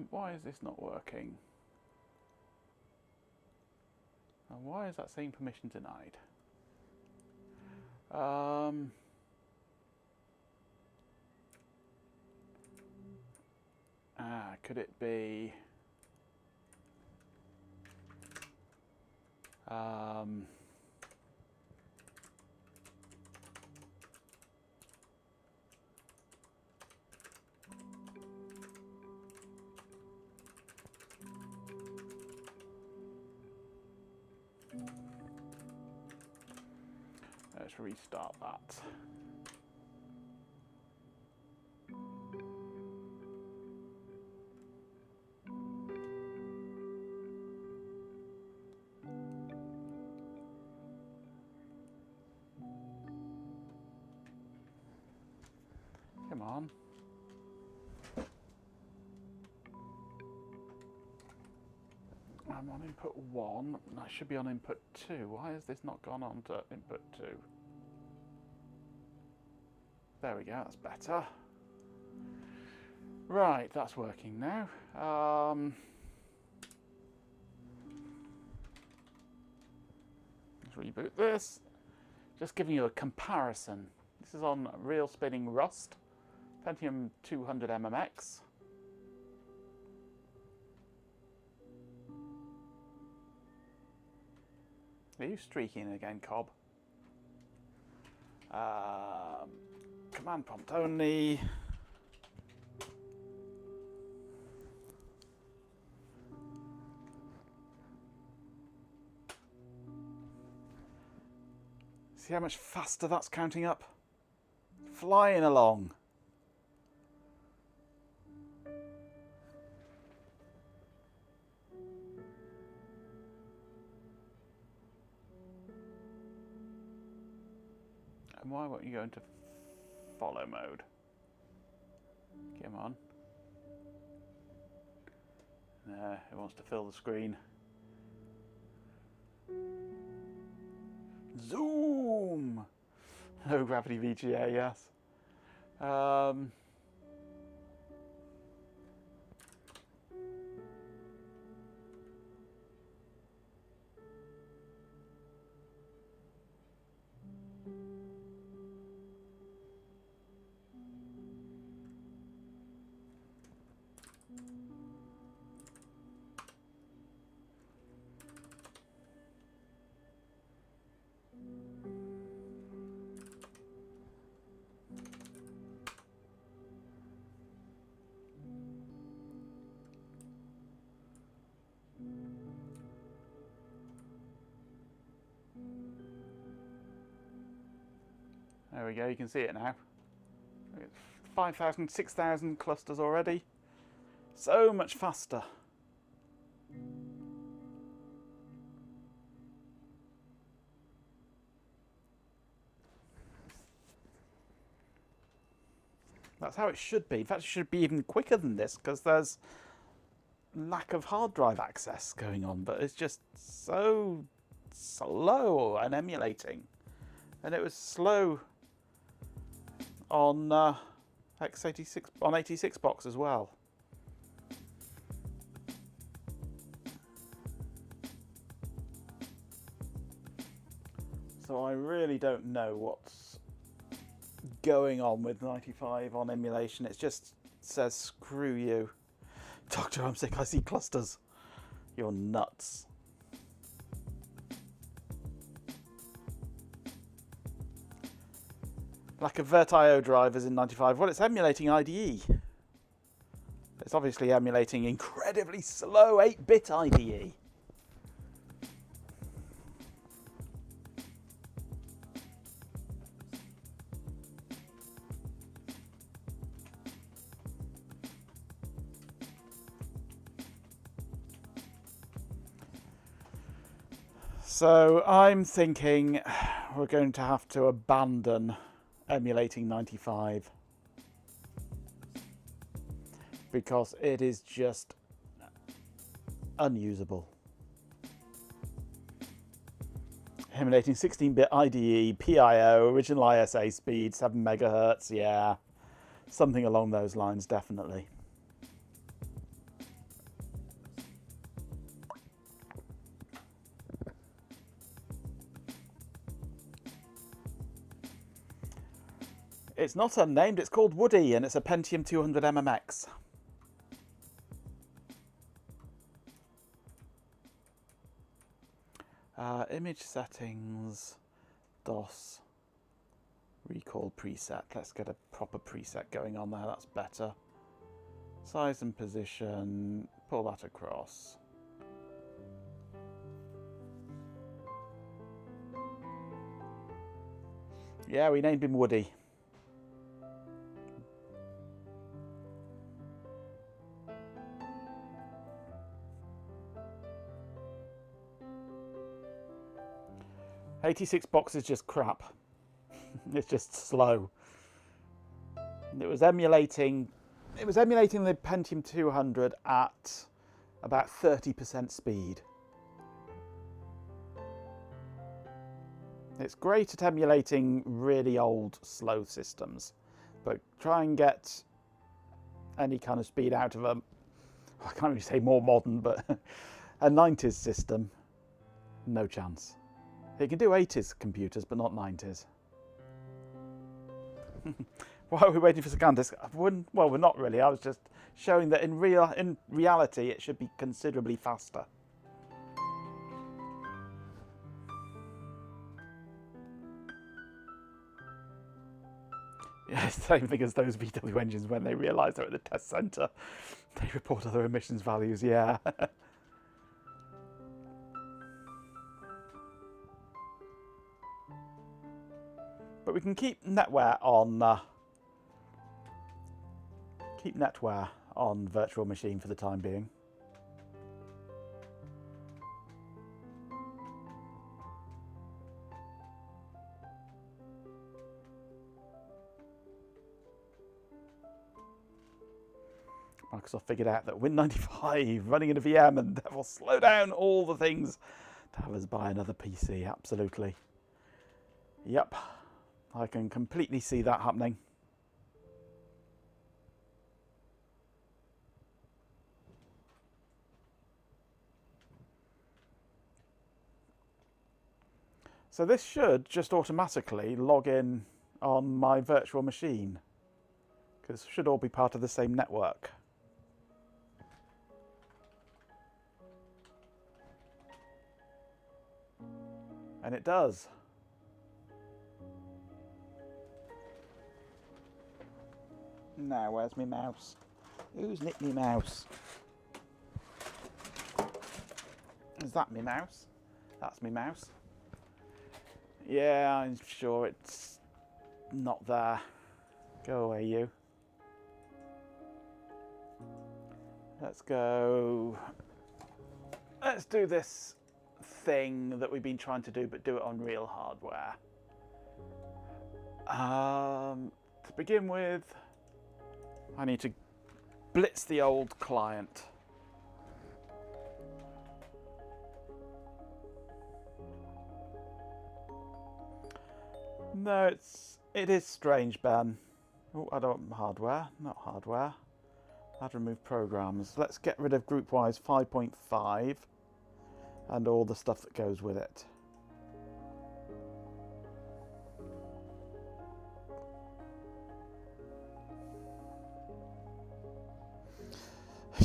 Why is this not working? And why is that saying permission denied? Could it be? Let's restart that. Come on. I'm on input 1, and I should be on input 2. Why has this not gone on to input 2? There we go, that's better. Right, that's working now. Let's reboot this. Just giving you a comparison. This is on real spinning Rust, Pentium 200 MMX. Are you streaking again, Cobb? Command prompt only. See how much faster that's counting up? Flying along. And why won't you go into follow mode? Come on. It wants to fill the screen. Zoom! Low gravity VGA, yes. There we go, you can see it now. 5,000, 6,000 clusters already. So much faster. That's how it should be. In fact, it should be even quicker than this because there's lack of hard drive access going on, but it's just so slow and emulating. And it was slow on x86 on 86 box as well. So I really don't know what's going on with 95 on emulation. It just says screw you. Doctor, I'm sick, I see clusters. You're nuts. Lack of VirtIO drivers in 95. Well, it's emulating IDE. It's obviously emulating incredibly slow 8-bit IDE. So I'm thinking we're going to have to abandon emulating 95 because it is just unusable. Emulating 16-bit IDE, PIO, original ISA speed, 7 megahertz, yeah. Something along those lines, definitely. It's not unnamed, it's called Woody, and it's a Pentium 200 MMX. Image settings, DOS, recall preset. Let's get a proper preset going on there, that's better. Size and position, pull that across. Yeah, we named him Woody. '86 box is just crap. It's just slow. It was emulating the Pentium 200 at about 30% speed. It's great at emulating really old, slow systems, but try and get any kind of speed out of a, I can't really say more modern, but a 90s system, no chance. It can do 80s computers, but not 90s. Why are we waiting for ScanDisk? Well, we're not really. I was just showing that in reality, it should be considerably faster. Yeah, it's the same thing as those VW engines when they realise they're at the test centre. They report other emissions values, yeah. But we can keep NetWare on virtual machine for the time being. Microsoft figured out that Win95 running in a VM and that will slow down all the things to have us buy another PC, absolutely. Yep, I can completely see that happening. So this should just automatically log in on my virtual machine, because it should all be part of the same network. And it does. Now, where's my mouse? Who's nicked me mouse? Is that me mouse? That's me mouse. Yeah, I'm sure it's not there. Go away, you. Let's go. Let's do this thing that we've been trying to do, but do it on real hardware. To begin with, I need to blitz the old client. No, it is strange, Ben. Oh, I don't hardware, not hardware. Add remove programs. Let's get rid of GroupWise 5.5 and all the stuff that goes with it.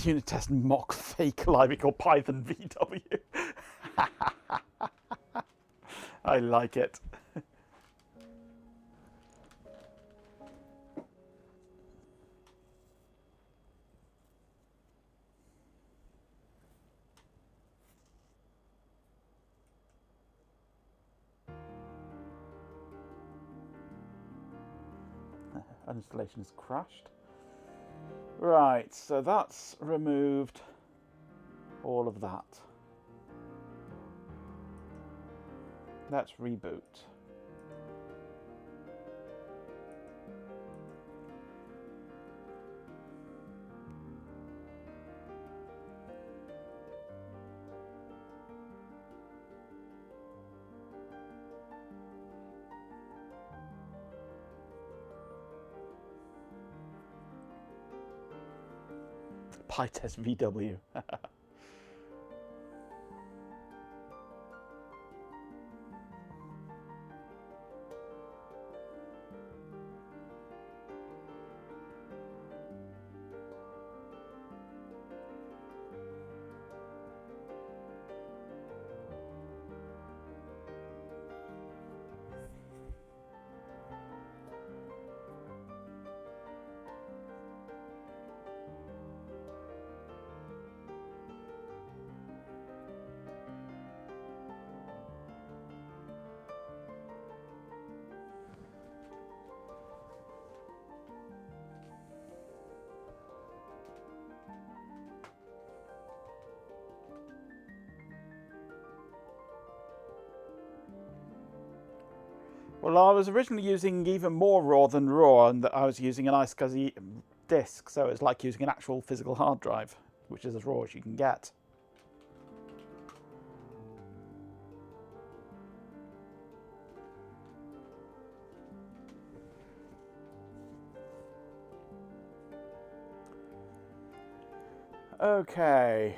Unit test mock fake library called Python VW. I like it. Installation has crashed. Right, so that's removed all of that. Let's reboot. PyTest VW. Well, I was originally using even more raw than raw, and I was using an iSCSI disk, so it's like using an actual physical hard drive, which is as raw as you can get. Okay.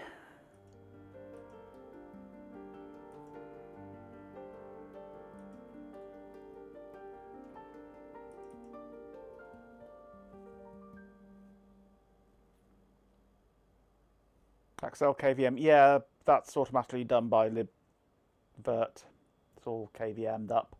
Excel KVM, yeah, that's automatically done by libvirt. It's all KVM'd up.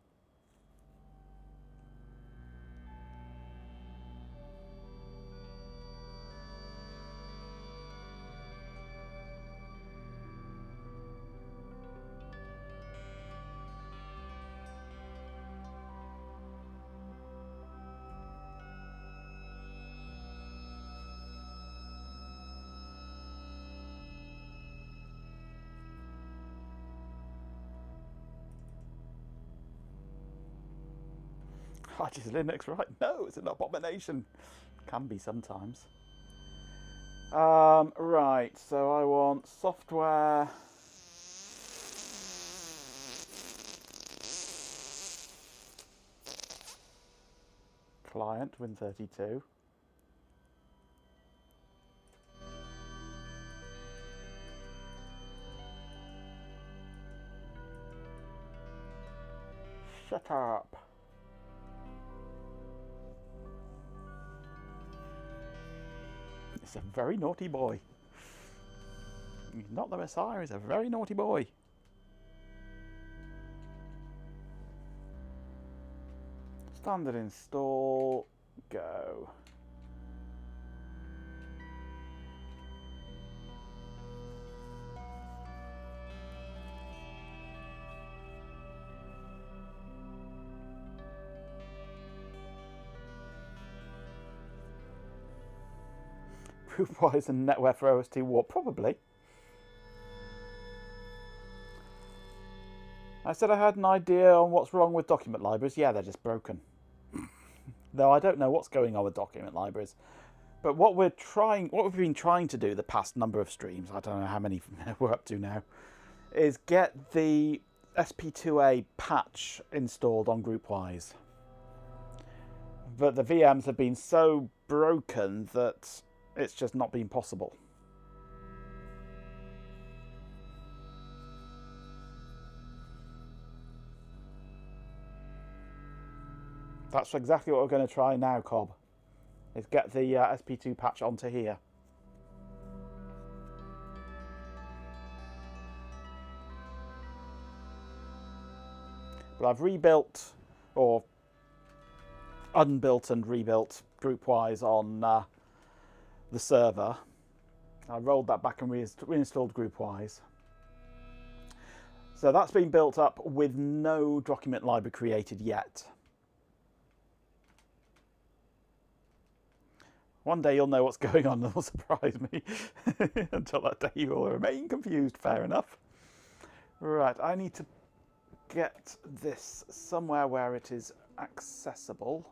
Is Linux right? No, it's an abomination. Can be sometimes. Right, so I want software. Client, Win32. Shut up. It's a very naughty boy. He's not the Messiah, he's a very naughty boy. Standard install, go. Proofwise and NetWare for OST Warp, probably. I said I had an idea on what's wrong with document libraries. Yeah, they're just broken. Though I don't know what's going on with document libraries. But what we've been trying to do the past number of streams, I don't know how many we're up to now, is get the SP2A patch installed on Groupwise. But the VMs have been so broken that it's just not been possible. That's exactly what we're going to try now, Cobb. Is get the SP2 patch onto here. But I've rebuilt, or unbuilt and rebuilt Groupwise on the server. I rolled that back and reinstalled Groupwise. So that's been built up with no document library created yet. One day you'll know what's going on and it'll surprise me. Until that day you will remain confused, fair enough. Right, I need to get this somewhere where it is accessible.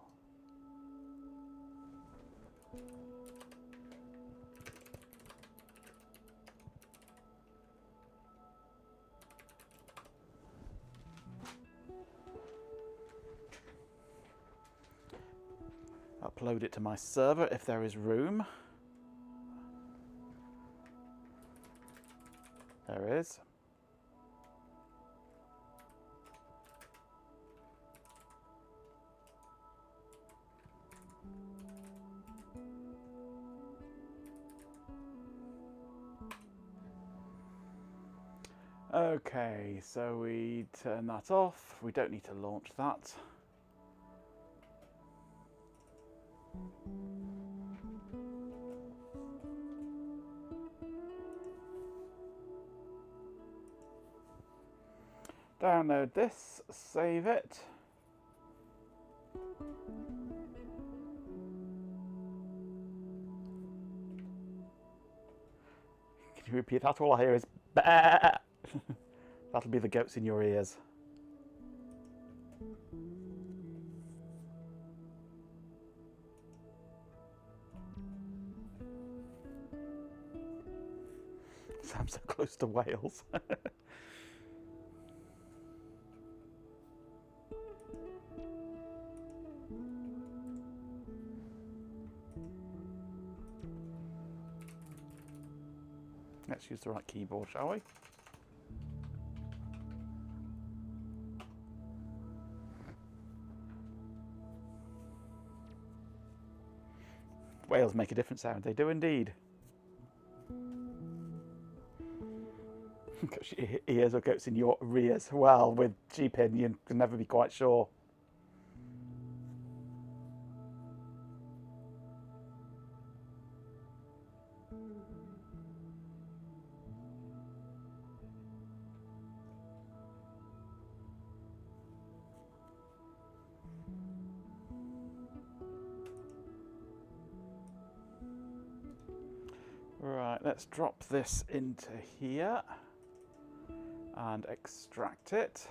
Upload it to my server if there is room. There is. Okay, so we turn that off. We don't need to launch that. Download this, save it. Can you repeat that? All I hear is bah! That'll be the goats in your ears. I'm so close to Wales. Let's use the right keyboard, shall we? Whales make a different sound. They do indeed. Gosh, ears or goats in your rears. Well, with G-pin, you can never be quite sure. Right, let's drop this into here and extract it.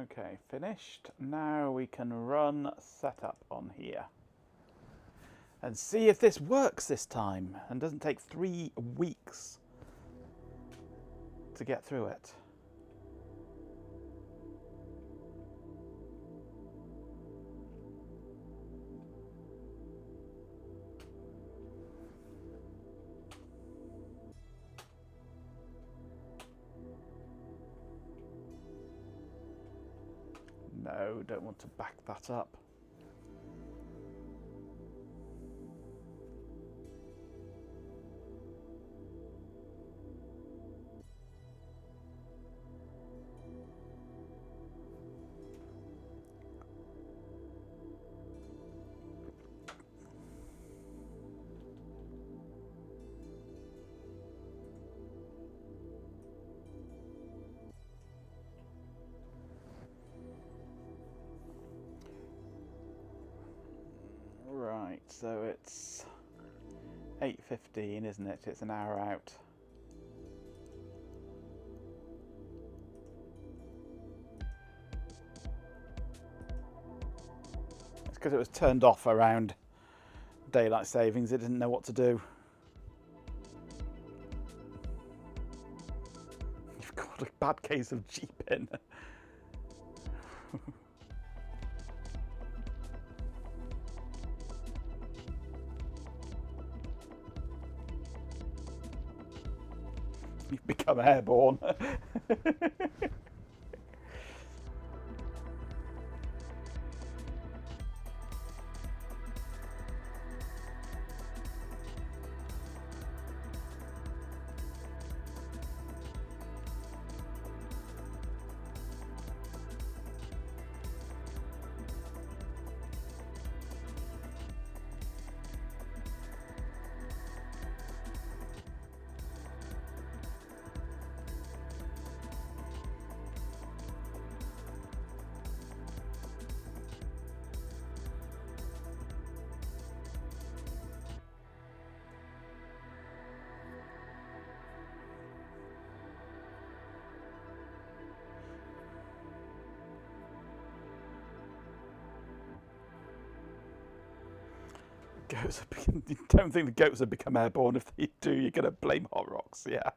Okay, finished. Now we can run setup on here and see if this works this time and doesn't take 3 weeks to get through it. No, don't want to back that up. Right, so it's 8:15, isn't it? It's an hour out. It's because it was turned off around daylight savings. It didn't know what to do. You've got a bad case of G-pin. You've become airborne. Goats don't think the goats have become airborne. If they do, you're going to blame Hot Rocks. Yeah.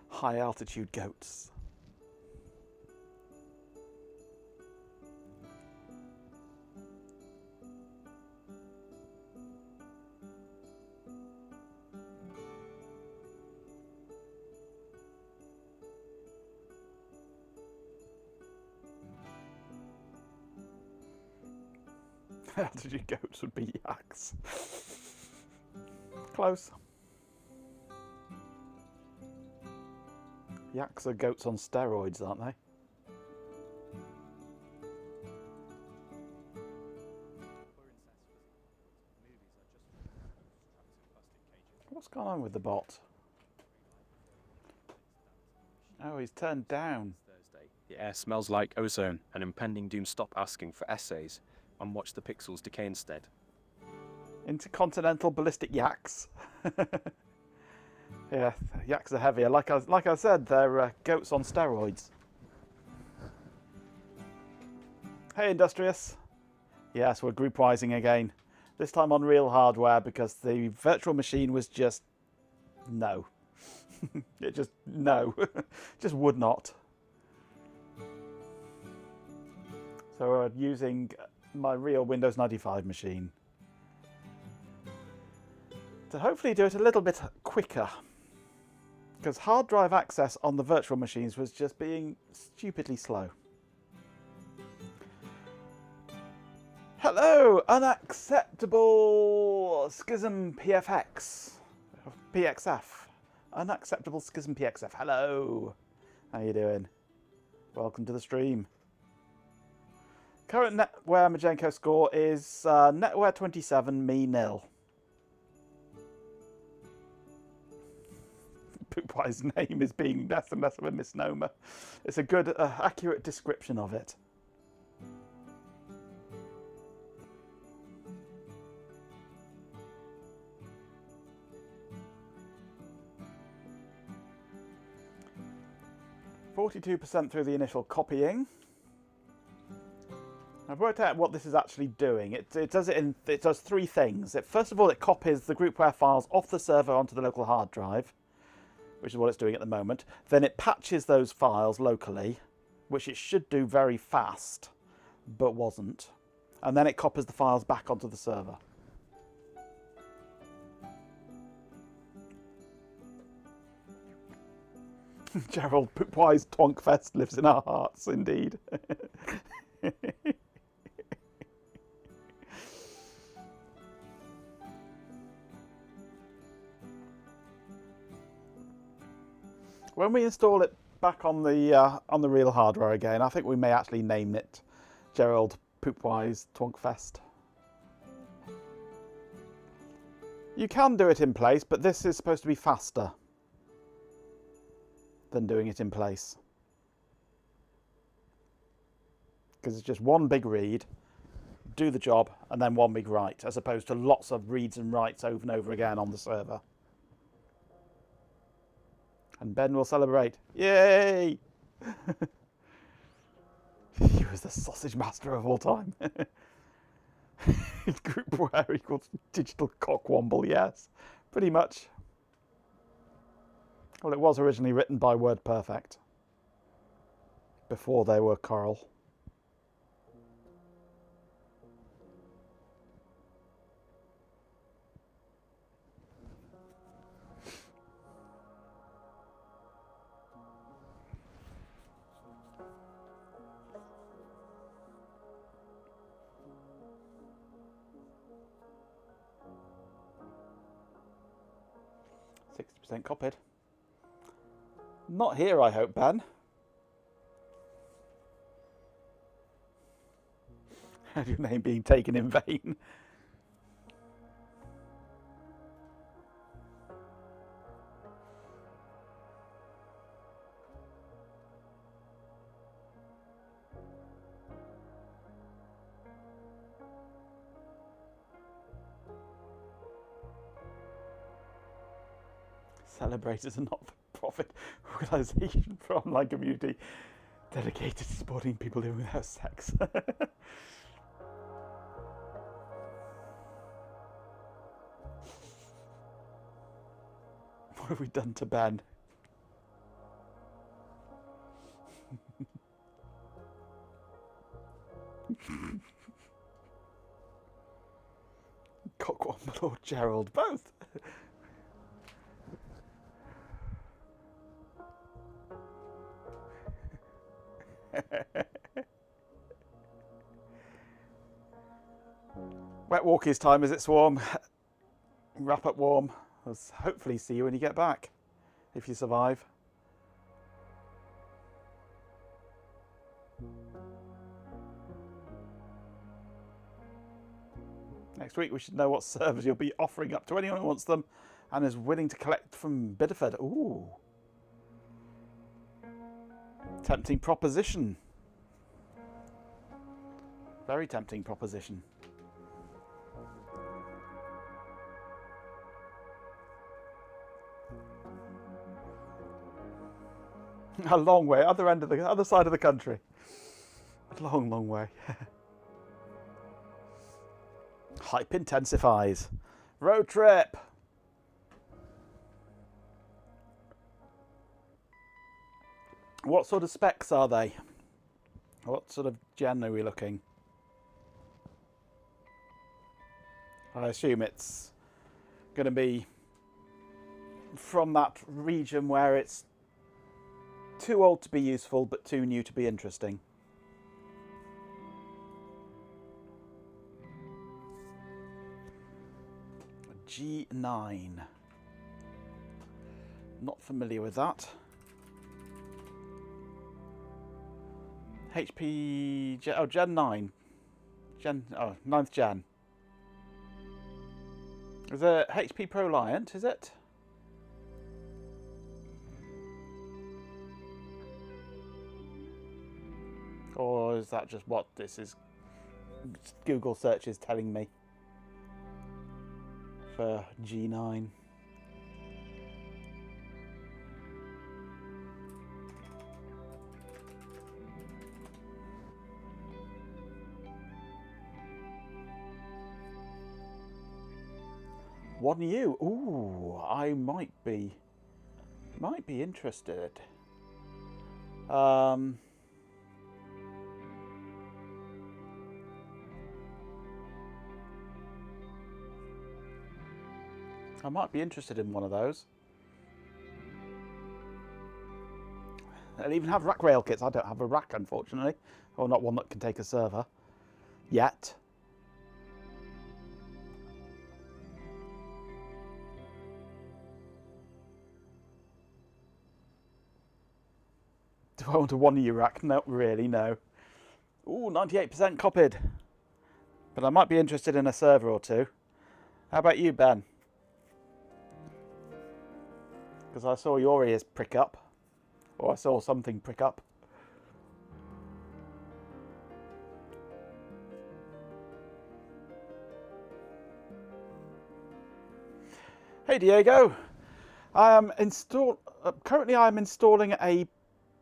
High altitude goats. Altitude goats would be yaks. Close. Yaks are goats on steroids, aren't they? What's going on with the bot? Oh, he's turned down. The air smells like ozone and impending doom. Stop asking for essays and watch the pixels decay instead. Intercontinental ballistic yaks. Yeah, yaks are heavier. Like I said, they're goats on steroids. Hey, Industrious. Yes, we're group-wising again. This time on real hardware because the virtual machine was just... no. It just... no. Just would not. So we're using my real Windows 95 machine to hopefully do it a little bit quicker, because hard drive access on the virtual machines was just being stupidly slow. Hello, unacceptable schism PXF. Unacceptable schism PXF. Hello. How you doing? Welcome to the stream. Current Netware Majenko score is Netware 27, me 0. Poopwise name is being less and less of a misnomer. It's a good, accurate description of it. %42% through the initial copying. I've worked out what this is actually doing. It does three things. First of all, it copies the groupware files off the server onto the local hard drive, which is what it's doing at the moment. Then it patches those files locally, which it should do very fast, but wasn't. And then it copies the files back onto the server. Gerald Poopwise Tonkfest lives in our hearts, indeed. When we install it back on the real hardware again, I think we may actually name it Gerald Poopwise Twonkfest. You can do it in place, but this is supposed to be faster than doing it in place, because it's just one big read, do the job, and then one big write, as opposed to lots of reads and writes over and over again on the server. And Ben will celebrate. Yay! He was the sausage master of all time. Groupware equals digital cockwomble, yes. Pretty much. Well, it was originally written by WordPerfect. Before they were Coral. %60 copied. Not here, I hope, Ben. Your name being taken in vain. Celebrate as a not-for-profit organisation for online community. Dedicated to supporting people living without sex. What have we done to Ben? Cockwomble or Gerald? Both. Wet walkies time, is it, Swarm? Wrap up warm. I'll hopefully see you when you get back, if you survive. Next week we should know what servers you'll be offering up to anyone who wants them and is willing to collect from Biddeford. Ooh. Tempting proposition. Very tempting proposition. A long way, other side of the country. A long, long way. Hype intensifies. Road trip. What sort of specs are they? What sort of gen are we looking? I assume it's going to be from that region where it's too old to be useful but too new to be interesting. G9. Not familiar with that. HP... Oh, Gen 9. Oh, 9th Gen. Is it HP ProLiant, is it? Or is that just what this is? Google search is telling me for G9. One U. Ooh, I might be interested. I might be interested in one of those. They'll even have rack rail kits. I don't have a rack, unfortunately. Or not one that can take a server. Yet. Do I want a 1U rack? Not really, no. Ooh, 98% copied. But I might be interested in a server or two. How about you, Ben? Because I saw your ears prick up. Or I saw something prick up. Hey Diego. Currently I am installing a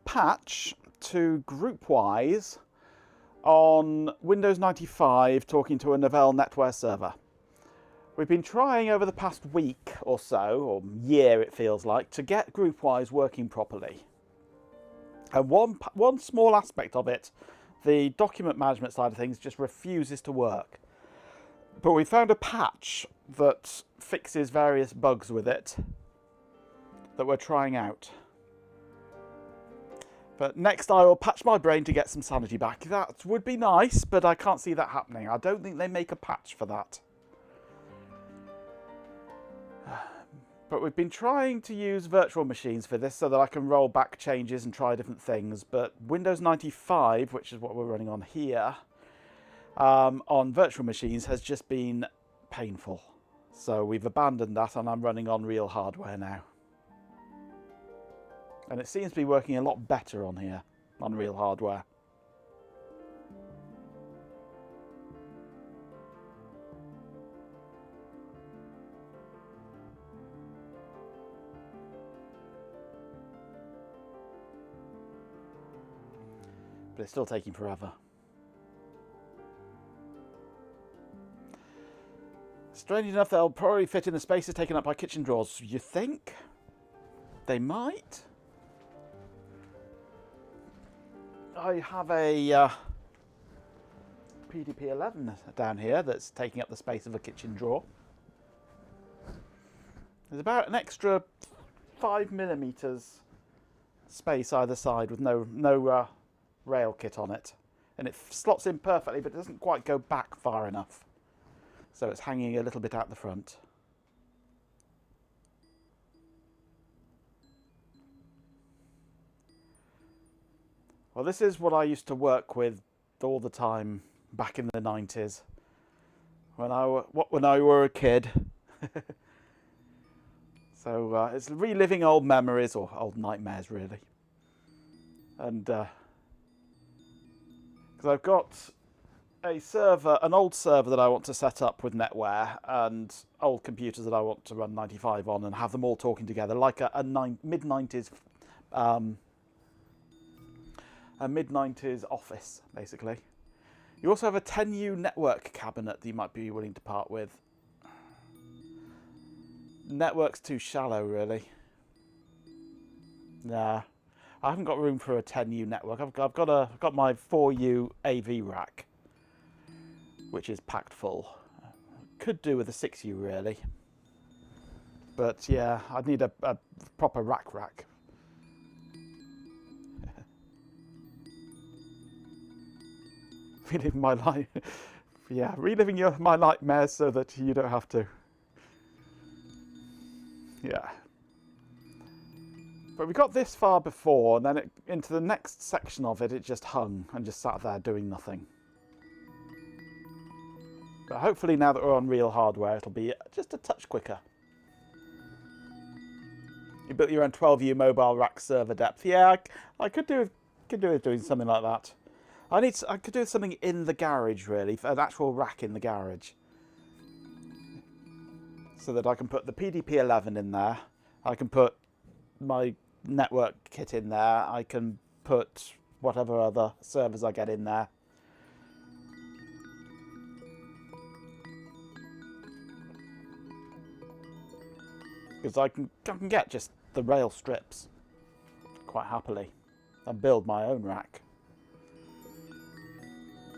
patch to GroupWise on Windows 95 talking to a Novell NetWare server. We've been trying over the past week or so, or year it feels like, to get GroupWise working properly. And one small aspect of it, the document management side of things, just refuses to work. But we found a patch that fixes various bugs with it that we're trying out. But next I will patch my brain to get some sanity back. That would be nice, but I can't see that happening. I don't think they make a patch for that. But we've been trying to use virtual machines for this so that I can roll back changes and try different things. But Windows 95, which is what we're running on here, on virtual machines has just been painful. So we've abandoned that and I'm running on real hardware now. And it seems to be working a lot better on here, on real hardware. But it's still taking forever. Strange enough, they'll probably fit in the spaces taken up by kitchen drawers. You think? They might? I have a PDP-11 down here that's taking up the space of a kitchen drawer. There's about an extra 5mm space either side with no rail kit on it. And it slots in perfectly, but it doesn't quite go back far enough. So it's hanging a little bit out the front. Well, this is what I used to work with all the time back in the 90s. When I were a kid. So it's reliving old memories, or old nightmares really. And because I've got a server, an old server that I want to set up with NetWare, and old computers that I want to run 95 on and have them all talking together like a mid-90s office, basically. You also have a 10U network cabinet that you might be willing to part with. Network's too shallow, really. Nah, I haven't got room for a 10U network. I've got my 4U AV rack, which is packed full. Could do with a 6U, really. But yeah, I'd need a proper rack. Reliving my life. Yeah, reliving my nightmares so that you don't have to. Yeah. But we got this far before, and then into the next section of it, it just hung and just sat there doing nothing. But hopefully now that we're on real hardware, it'll be just a touch quicker. You built your own 12U mobile rack server depth. Yeah, I could do with doing something like that. I could do something in the garage, really, an actual rack in the garage. So that I can put the PDP-11 in there, I can put my network kit in there, I can put whatever other servers I get in there. Because I can get just the rail strips quite happily and build my own rack.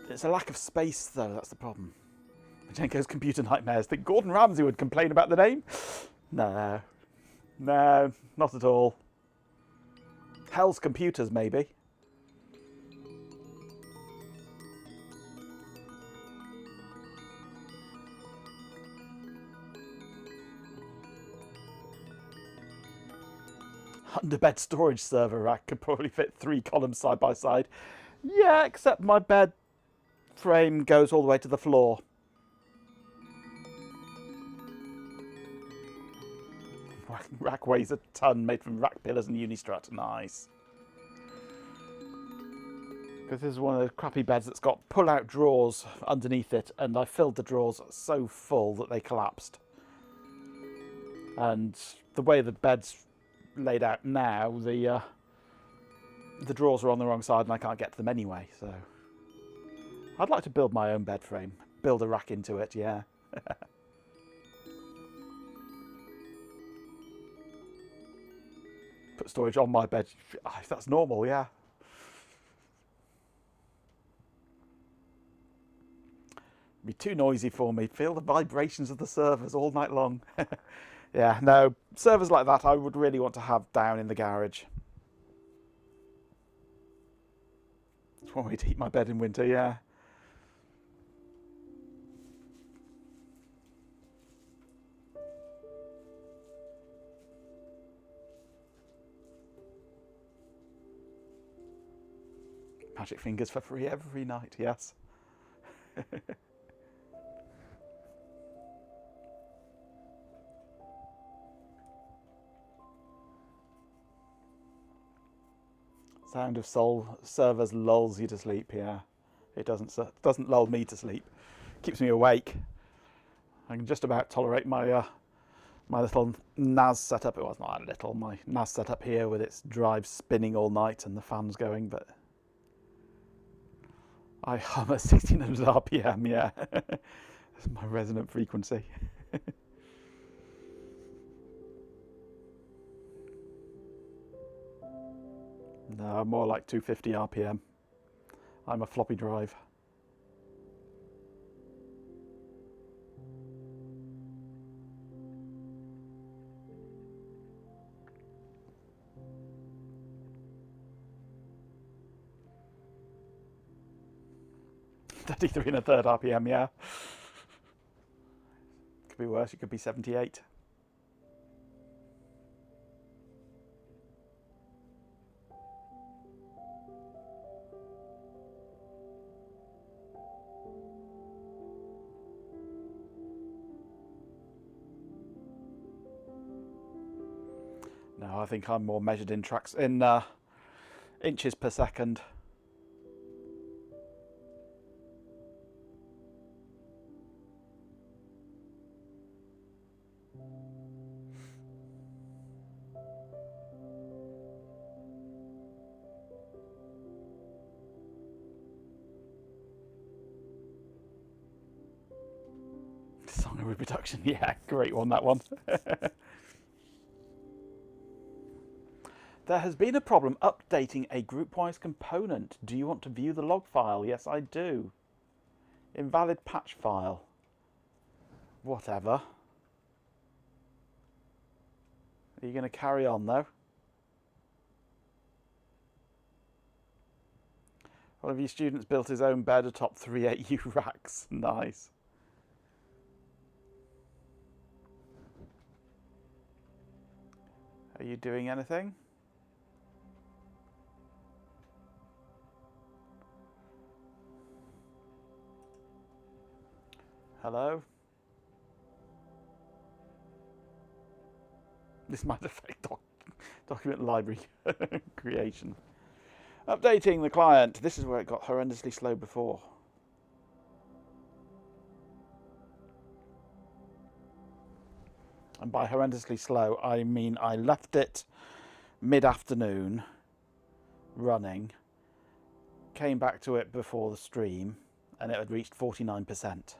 It's a lack of space, though, that's the problem. Majenko's computer nightmares. Think Gordon Ramsay would complain about the name? No. No, not at all. Hell's Computers, maybe. Underbed storage server rack could probably fit 3 columns side by side. Yeah, except my bed frame goes all the way to the floor. Rack weighs a ton, made from rack pillars and unistrut. Nice. Because this is one of those crappy beds that's got pull-out drawers underneath it, and I filled the drawers so full that they collapsed. And the way the bed's laid out now, the drawers are on the wrong side, and I can't get to them anyway. So I'd like to build my own bed frame, build a rack into it. Yeah. Put storage on my bed. If that's normal, yeah. It'd be too noisy for me. Feel the vibrations of the servers all night long. Yeah, no, servers like that I would really want to have down in the garage. It's one way to heat my bed in winter, yeah. Magic fingers for free every night, yes. Sound of soul servers lulls you to sleep, yeah. It doesn't lull me to sleep. Keeps me awake. I can just about tolerate my my little NAS setup. It was not a little, my NAS setup here with its drive spinning all night and the fans going, but I hum at 1600 RPM, yeah. That's my resonant frequency. No, more like 250 RPM. I'm a floppy drive. $33 1/3 RPM, yeah. Could be worse, it could be 78. No, I think I'm more measured in inches per second. Song of reproduction, yeah, great one, that one. There has been a problem updating a group-wise component. Do you want to view the log file? Yes, I do. Invalid patch file. Whatever. Are you going to carry on, though? One of your students built his own bed atop 3 8U racks. Nice. Are you doing anything? Hello? This might affect document library creation. Updating the client. This is where it got horrendously slow before. And by horrendously slow, I mean I left it mid-afternoon running, came back to it before the stream, and it had reached 49%.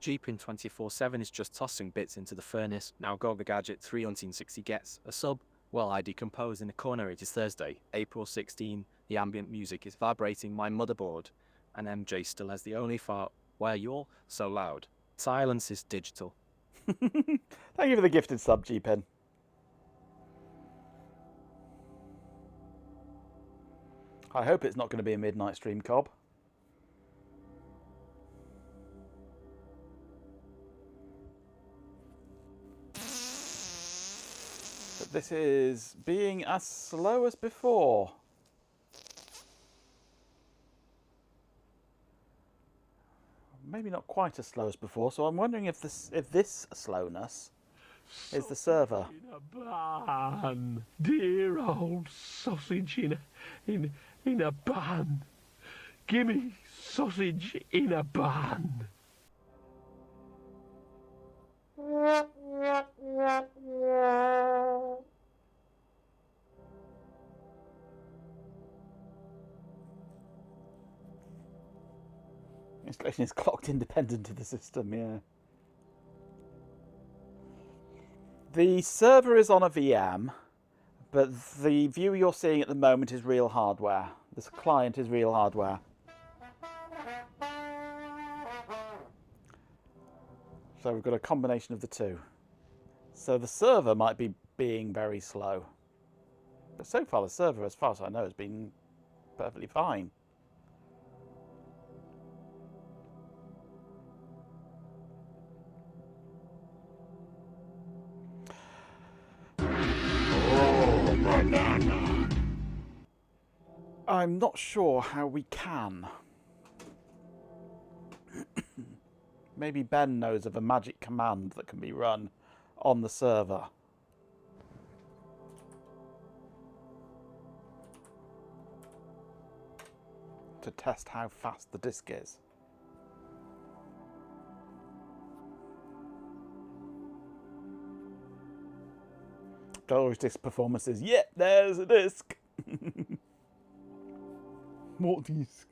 Jeepin 24/7 is just tossing bits into the furnace. Now go the gadget 360 gets a sub. Well, I decompose in the corner. It is Thursday, April 16. The ambient music is vibrating my motherboard, and MJ still has the only fart. Why are you all so loud? Silence is digital. Thank you for the gifted sub, G-Pin. I hope it's not going to be a midnight stream, Cobb. But this is being as slow as before. Maybe not quite as slow as before, so I'm wondering if this slowness is the server. In a bun, dear old sausage in a bun. Gimme sausage in a bun. Installation is clocked independent of the system, yeah. The server is on a VM, but the view you're seeing at the moment is real hardware. This client is real hardware. So we've got a combination of the two. So the server might be being very slow. But so far the server, as far as I know, has been perfectly fine. Banana. I'm not sure how we can. Maybe Ben knows of a magic command that can be run on the server. To test how fast the disk is. Dolores Disc performances. Yep, there's a disc. More disc.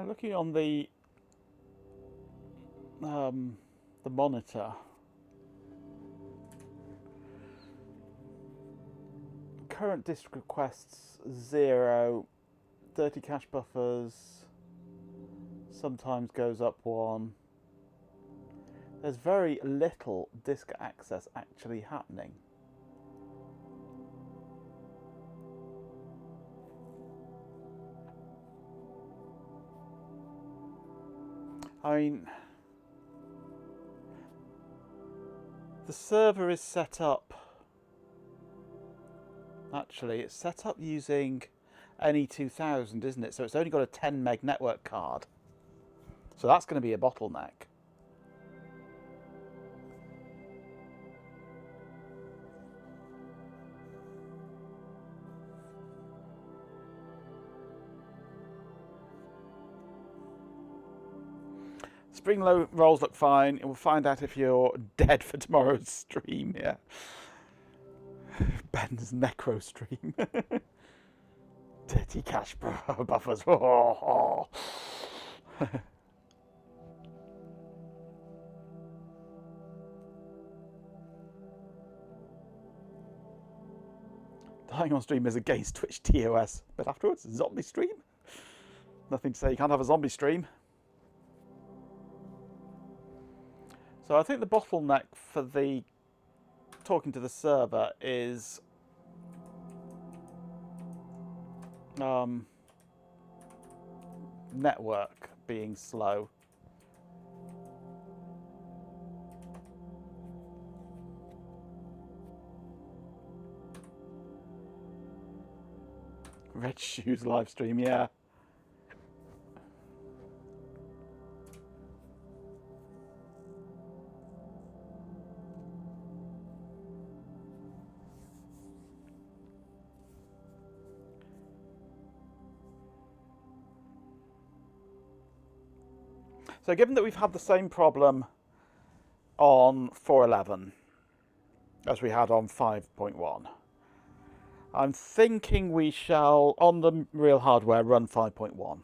Looking on the monitor, current disk requests 0, 30 cache buffers, sometimes goes up 1. There's very little disk access actually happening. I mean, the server is set up, actually, it's set up using NE2000, isn't it? So it's only got a 10 meg network card. So that's going to be a bottleneck. Spring rolls look fine. We'll find out if you're dead for tomorrow's stream, yeah. Ben's necro stream. Dirty cache buffers. Oh. Dying on stream is against Twitch TOS. But afterwards, zombie stream? Nothing to say you can't have a zombie stream. So I think the bottleneck for the talking to the server is network being slow. Red Shoes live stream, yeah. So given that we've had the same problem on 4.11 as we had on 5.1, I'm thinking we shall, on the real hardware, run 5.1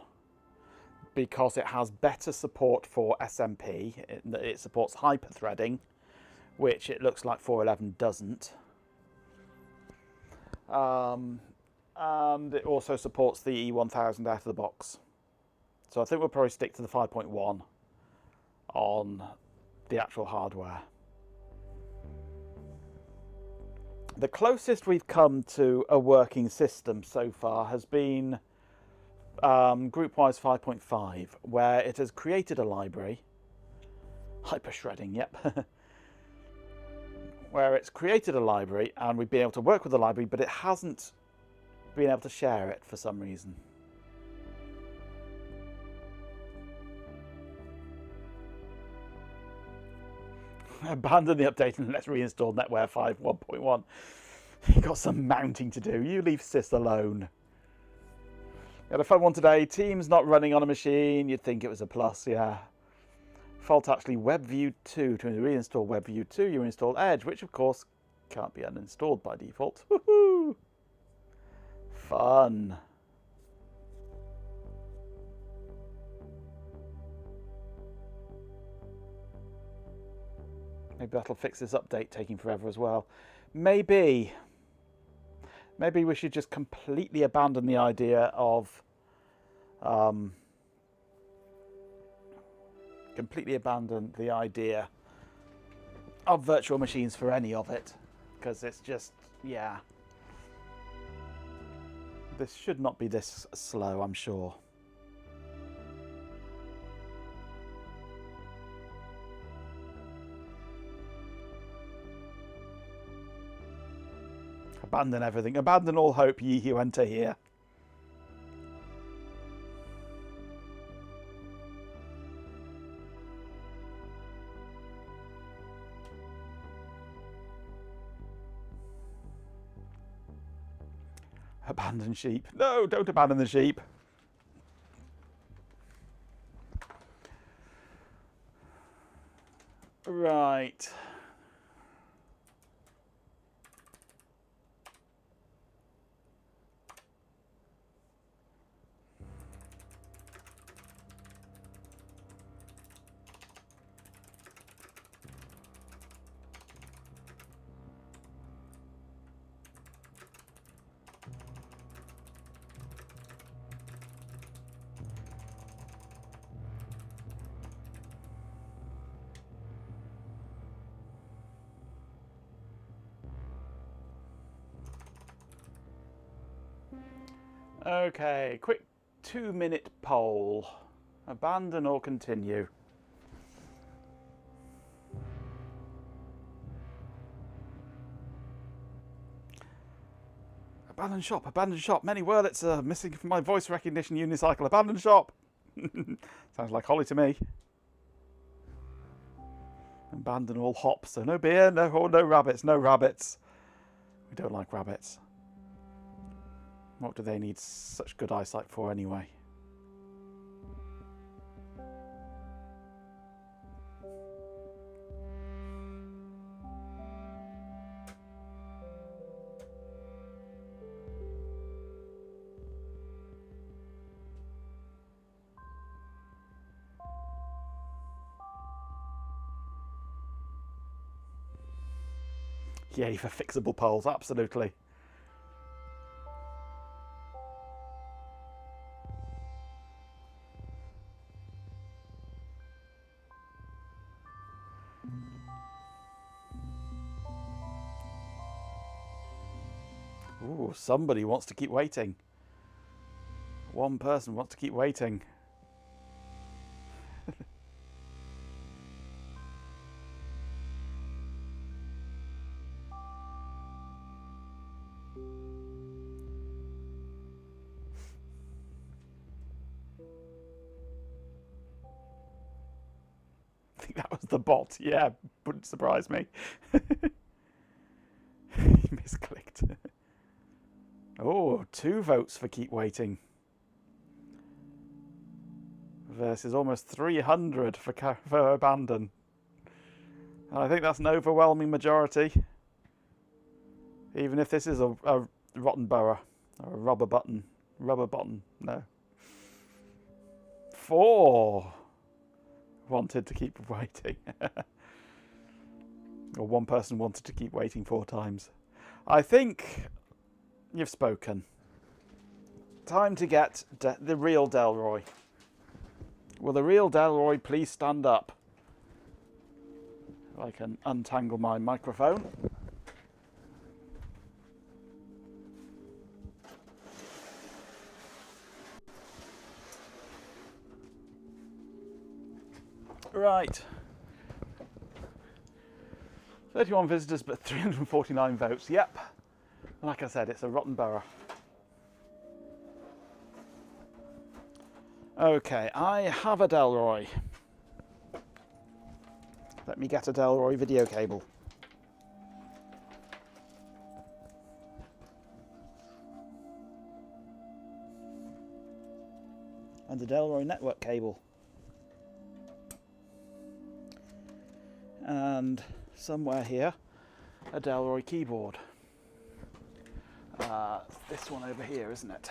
because it has better support for SMP. It supports hyperthreading, which it looks like 4.11 doesn't. And it also supports the E1000 out of the box. So I think we'll probably stick to the 5.1 on the actual hardware. The closest we've come to a working system so far has been GroupWise 5.5, where it has created a library, hyper-shredding, yep, where it's created a library and we've been able to work with the library, but it hasn't been able to share it for some reason. Abandon the update and let's reinstall NetWare 5 1.1. You've got some mounting to do. You leave Sis alone. Had a fun one today. Teams not running on a machine. You'd think it was a plus, yeah. Fault actually WebView 2. To reinstall WebView 2, you install Edge, which of course can't be uninstalled by default. Woohoo! Fun. Maybe that'll fix this update taking forever as well. Maybe. Maybe we should just completely abandon the idea of virtual machines for any of it, because it's just, yeah. This should not be this slow, I'm sure. Abandon everything. Abandon all hope, ye who enter here. Abandon sheep. No, don't abandon the sheep. Right. Okay, quick 2-minute poll. Abandon or continue? Abandon shop, abandon shop. Many wordlets are missing from my voice recognition unicycle. Abandon shop. Sounds like Holly to me. Abandon all hops. So no beer, no rabbits, no rabbits. We don't like rabbits. What do they need such good eyesight for anyway? Yay for fixable polls, absolutely. Ooh, somebody wants to keep waiting. One person wants to keep waiting. I think that was the bot. Yeah, wouldn't surprise me. He misclicked. Oh, 2 votes for keep waiting. Versus almost 300 for abandon. And I think that's an overwhelming majority. Even if this is a rotten borough. Or a rubber button. Rubber button, no. 4 wanted to keep waiting. Or one person wanted to keep waiting 4 times. I think you've spoken. Time to get the real Delroy. Will the real Delroy please stand up? If I can untangle my microphone. Right. 31 visitors, but 349 votes. Yep. Like I said, it's a rotten borough. Okay, I have a Delroy. Let me get a Delroy video cable. And a Delroy network cable. And somewhere here, a Delroy keyboard. This one over here, isn't it?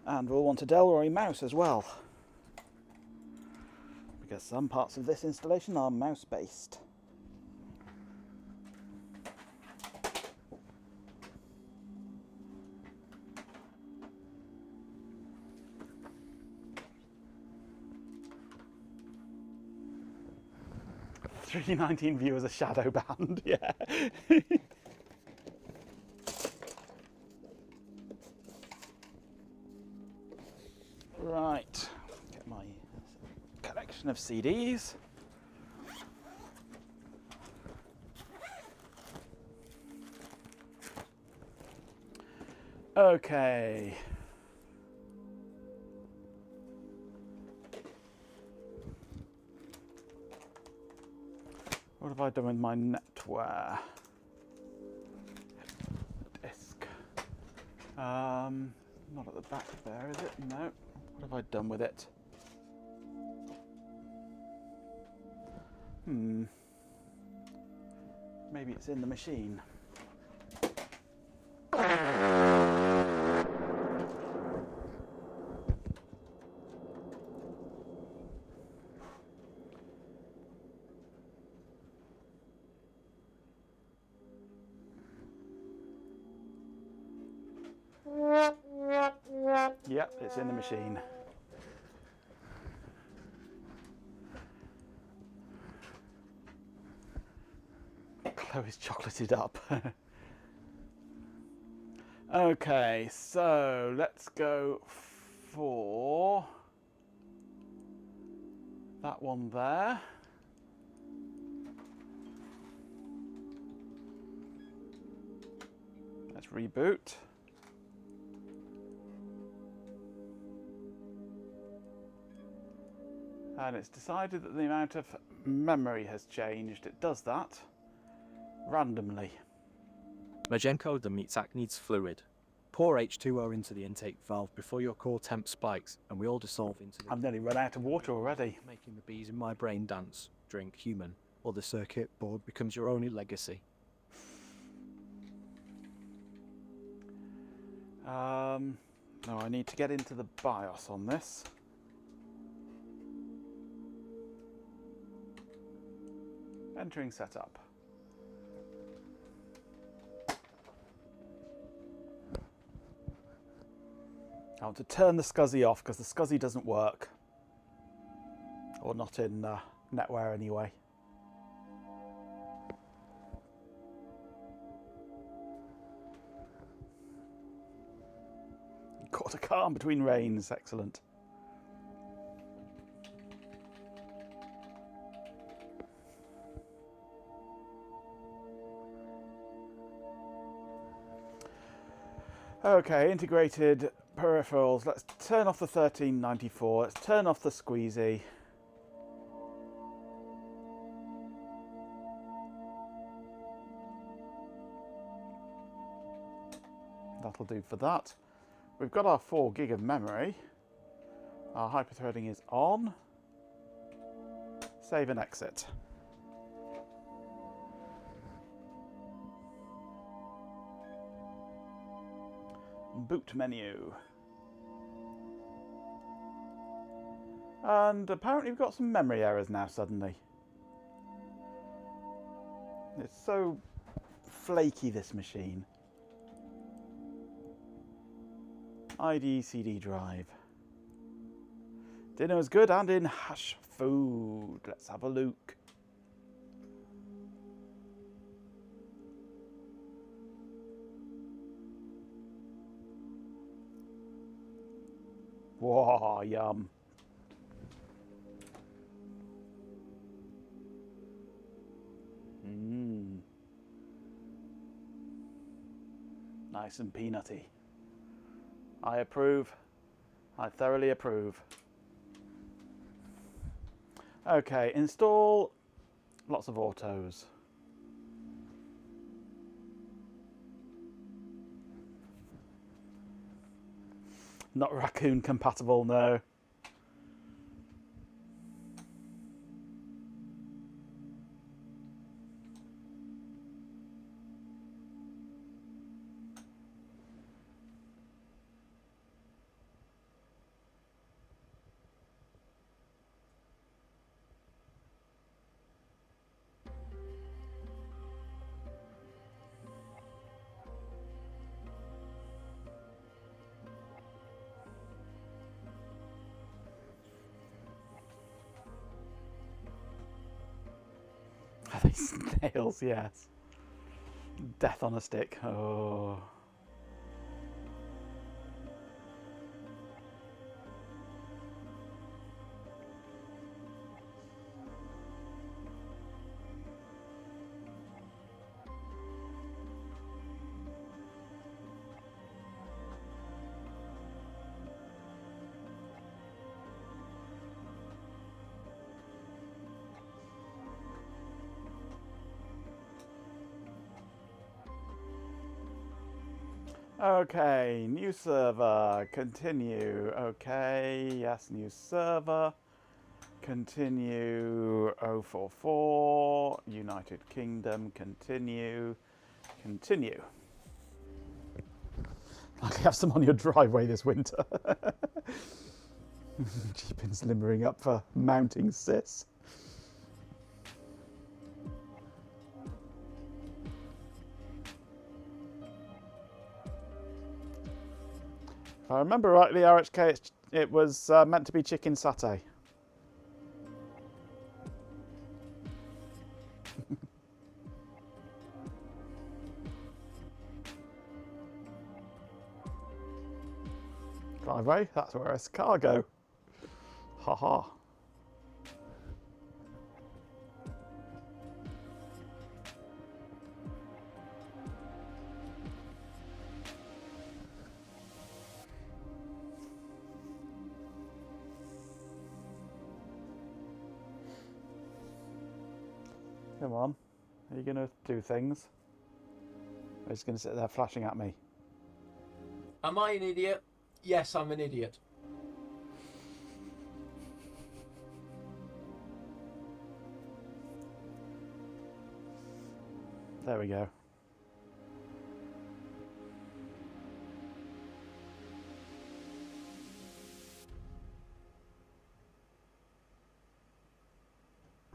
And we'll want a Delroy mouse as well, because some parts of this installation are mouse based. $3.19 viewers a shadow band, yeah. Right, get my collection of CDs. Okay. What have I done with my netware? Disk. Not at the back there, is it? No. What have I done with it? Maybe it's in the machine. Yep, it's in the machine. Chloe's chocolated up. Okay, so let's go for that one there. Let's reboot. And it's decided that the amount of memory has changed. It does that randomly. Magenco, the meat sack, needs fluid. Pour H2O into the intake valve before your core temp spikes and we all dissolve into the... I've nearly run out of water already. Making the bees in my brain dance, drink human, or the circuit board becomes your only legacy. No, I need to get into the BIOS on this. Entering setup. I want to turn the SCSI off because the SCSI doesn't work. Or not in NetWare anyway. Caught a calm between rains, excellent. Okay, integrated peripherals. Let's turn off the 1394. Let's turn off the squeezy. That'll do for that. We've got our 4 gig of memory. Our hyperthreading is on. Save and exit. Boot menu. And apparently we've got some memory errors now suddenly. It's so flaky, this machine. ID CD drive. Dinner was good and in hash food. Let's have a look. Whoa, yum. Nice and peanutty. I approve. I thoroughly approve. Okay, install lots of autos. Not raccoon compatible, no. Are they snails? Yes. Death on a stick. Oh. Okay, new server, continue. Okay, yes, new server. Continue 044, United Kingdom, continue. Continue. Like have some on your driveway this winter. Jeepins limbering up for mounting sis. If I remember rightly, RHK, it was meant to be chicken satay. Driveway, that's where it's cargo. Haha. Come on, are you going to do things? Or are you just going to sit there flashing at me? Am I an idiot? Yes, I'm an idiot. There we go.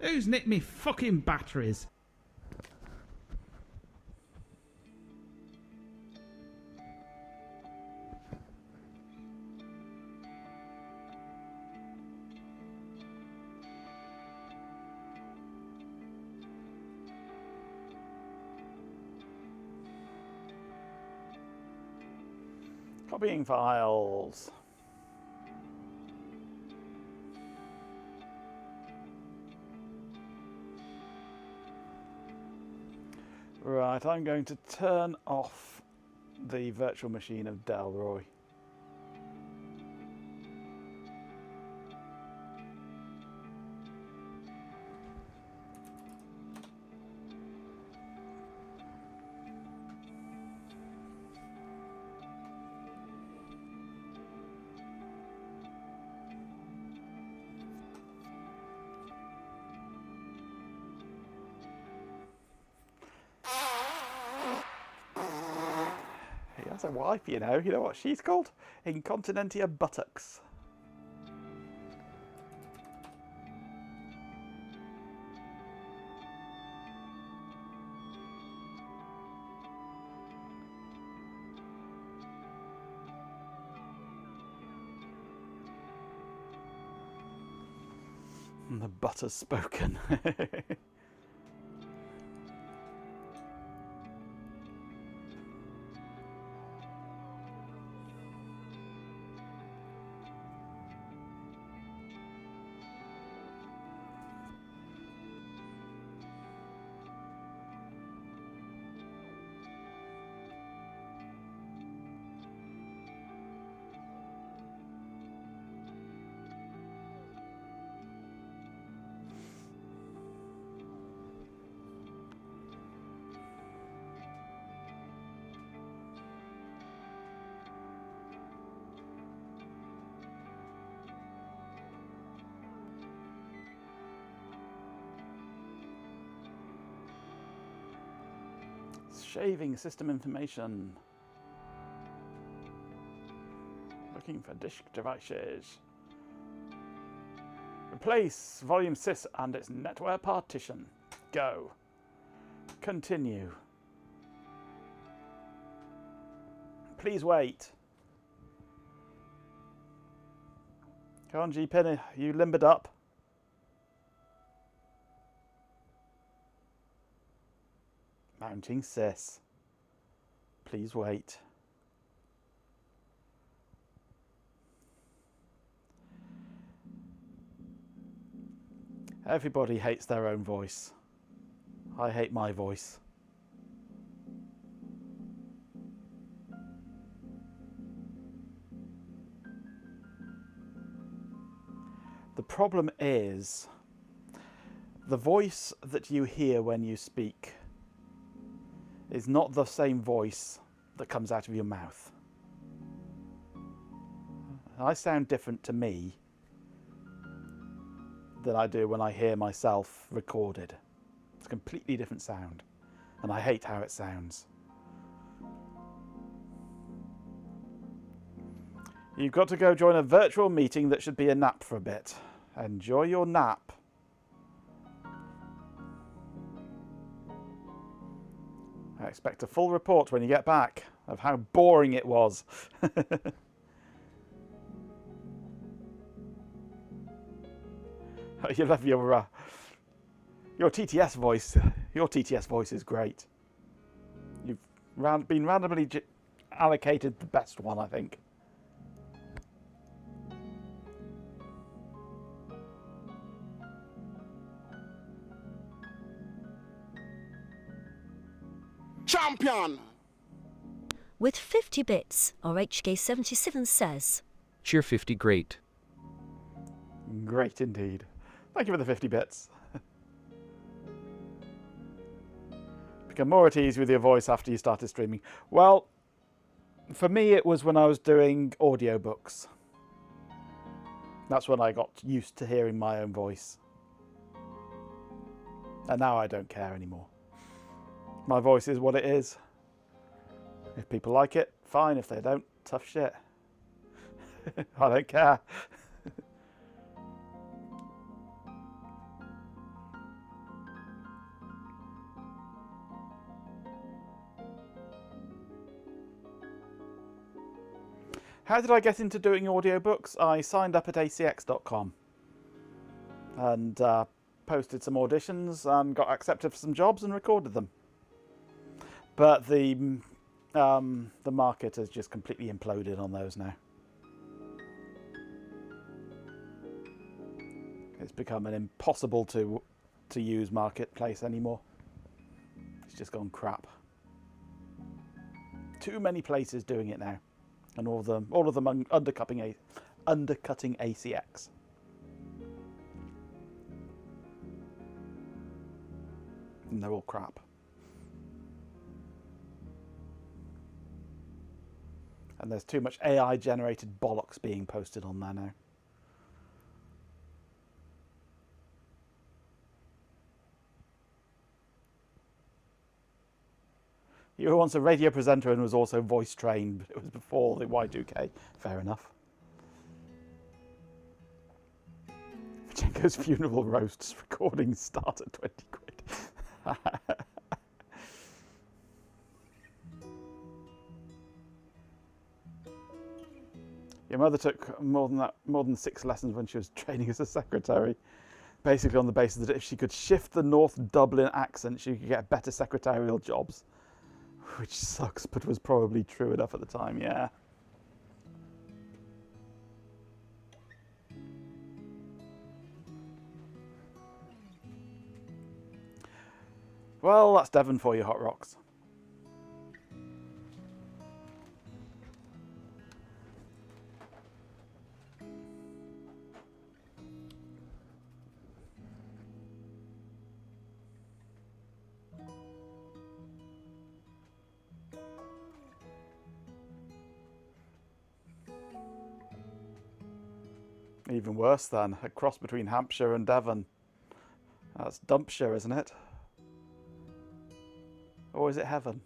Who's nicked me fucking batteries? Copying files. Right, I'm going to turn off the virtual machine of Delroy. He has a wife, you know. You know what she's called? Incontinentia buttocks. And the butter's spoken. Shaving system information. Looking for disk devices. Replace volume sys and its network partition. Go. Continue. Please wait. Come on, G-Pin, you limbered up. Mounting sys. Please wait. Everybody hates their own voice. I hate my voice. The problem is the voice that you hear when you speak is not the same voice that comes out of your mouth. I sound different to me than I do when I hear myself recorded. It's a completely different sound, and I hate how it sounds. You've got to go join a virtual meeting that should be a nap for a bit. Enjoy your nap. I expect a full report when you get back of how boring it was. You love your TTS voice. Your TTS voice is great. You've been randomly allocated the best one, I think. Champion! With 50 bits, our HK77 says, Cheer 50 great. Great indeed. Thank you for the 50 bits. Become more at ease with your voice after you started streaming. Well, for me it was when I was doing audiobooks. That's when I got used to hearing my own voice. And now I don't care anymore. My voice is what it is. If people like it, fine. If they don't, tough shit. I don't care. How did I get into doing audiobooks? I signed up at acx.com and posted some auditions and got accepted for some jobs and recorded them. But the market has just completely imploded on those now. It's become an impossible to use marketplace anymore. It's just gone crap. Too many places doing it now. And all of them undercutting ACX. And they're all crap. And there's too much AI generated bollocks being posted on there now. You were once a radio presenter and was also voice trained, but it was before the Y2K. Fair enough. Jenko's funeral roasts recordings start at 20 quid. Your mother took more than 6 lessons when she was training as a secretary. Basically on the basis that if she could shift the North Dublin accent, she could get better secretarial jobs. Which sucks, but was probably true enough at the time, yeah. Well, that's Devon for you, Hot Rocks. Even worse than a cross between Hampshire and Devon. That's Dumpshire, isn't it? Or is it Heaven?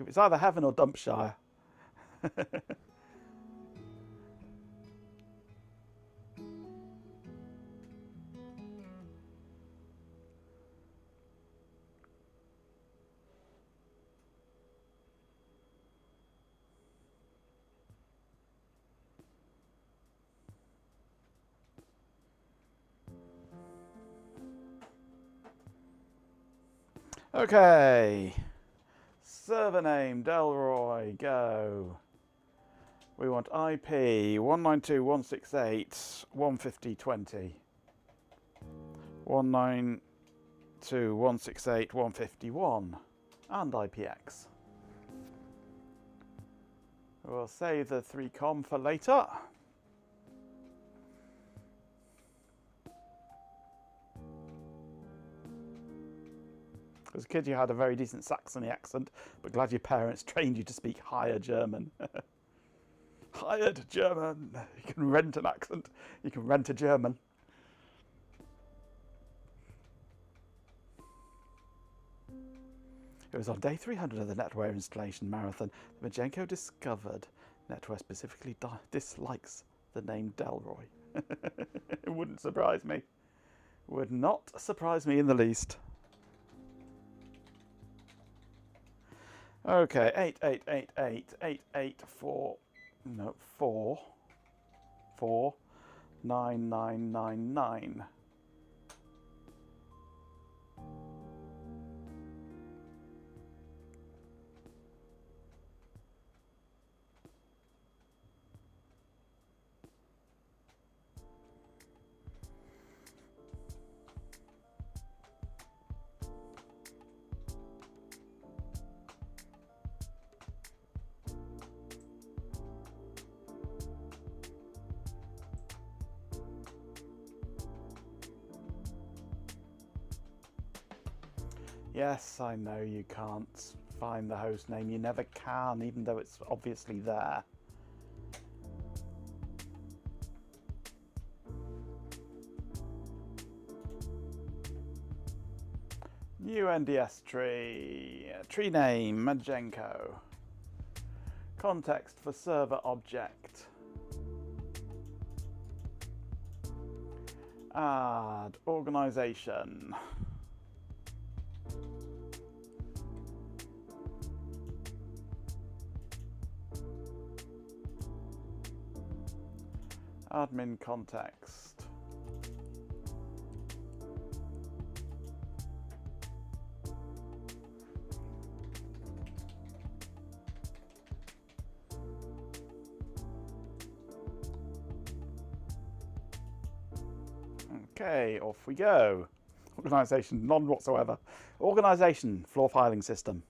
It's either heaven or Dumpshire. Okay. Server name, Delroy, go. We want IP 192.168.150.20. 192.168.151 and IPX. We'll save the 3com for later. As a kid you had a very decent Saxony accent, but glad your parents trained you to speak higher German. Hired German. You can rent an accent. You can rent a German. It was on day 300 of the NetWare installation marathon that Majenko discovered NetWare specifically dislikes the name Delroy. It wouldn't surprise me. Would not surprise me in the least. Okay, 88888884. No, 49999. Yes, I know you can't find the host name. You never can, even though it's obviously there. New NDS tree. Tree name, Majenko. Context for server object. Add organization. Admin context. Okay, off we go. Organisation, none whatsoever. Organisation, floor filing system.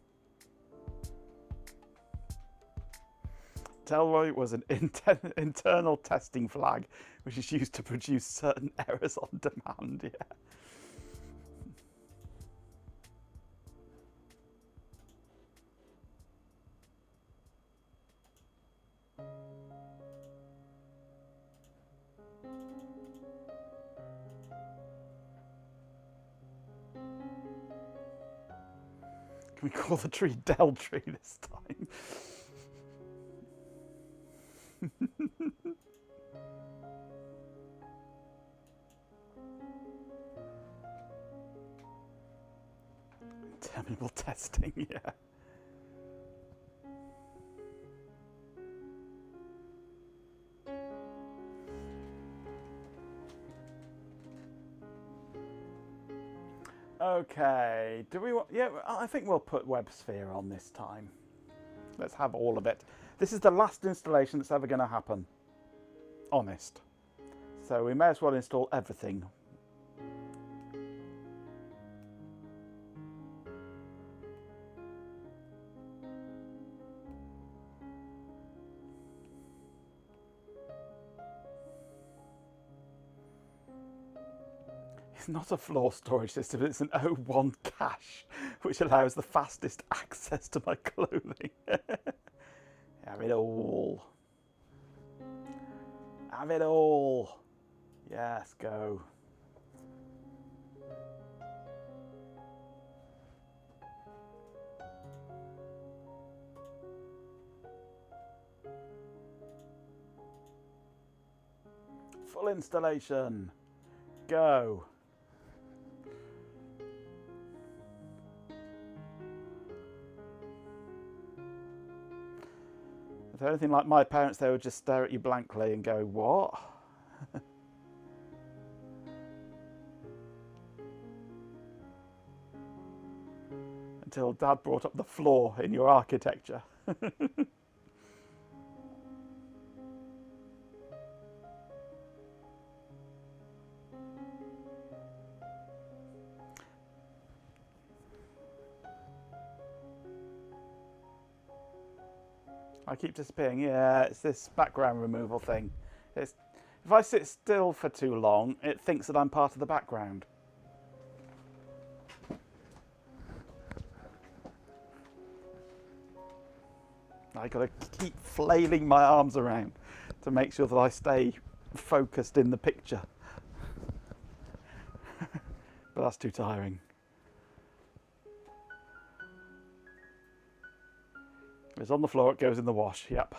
Delroy was an internal testing flag which is used to produce certain errors on demand. Yeah. Can we call the tree Del Tree this time? Terminal testing, yeah. Okay, do we want... Yeah, I think we'll put WebSphere on this time. Let's have all of it. This is the last installation that's ever going to happen. Honest. So we may as well install everything. It's not a floor storage system, it's an O1 cache, which allows the fastest access to my clothing. Have it all. Have it all. Yes, go. Full installation. Go. If they're anything like my parents, they would just stare at you blankly and go, what? Until Dad brought up the flaw in your architecture. I keep disappearing. Yeah, it's this background removal thing. If I sit still for too long, it thinks that I'm part of the background. I gotta keep flailing my arms around to make sure that I stay focused in the picture. But that's too tiring. It's on the floor, it goes in the wash, yep.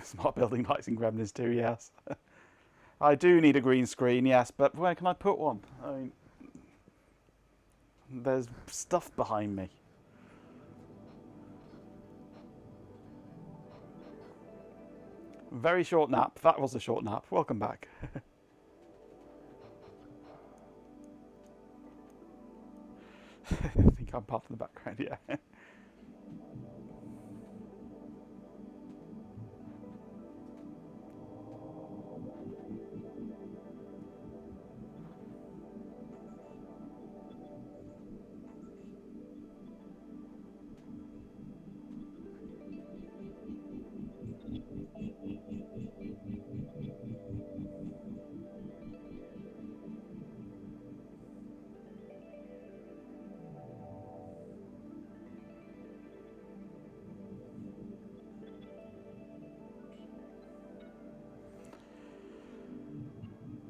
Smart building lights in Gremlins too, yes. I do need a green screen, yes, but where can I put one? I mean, there's stuff behind me. Very short nap. That was a short nap. Welcome back. I think I'm part of the background, yeah.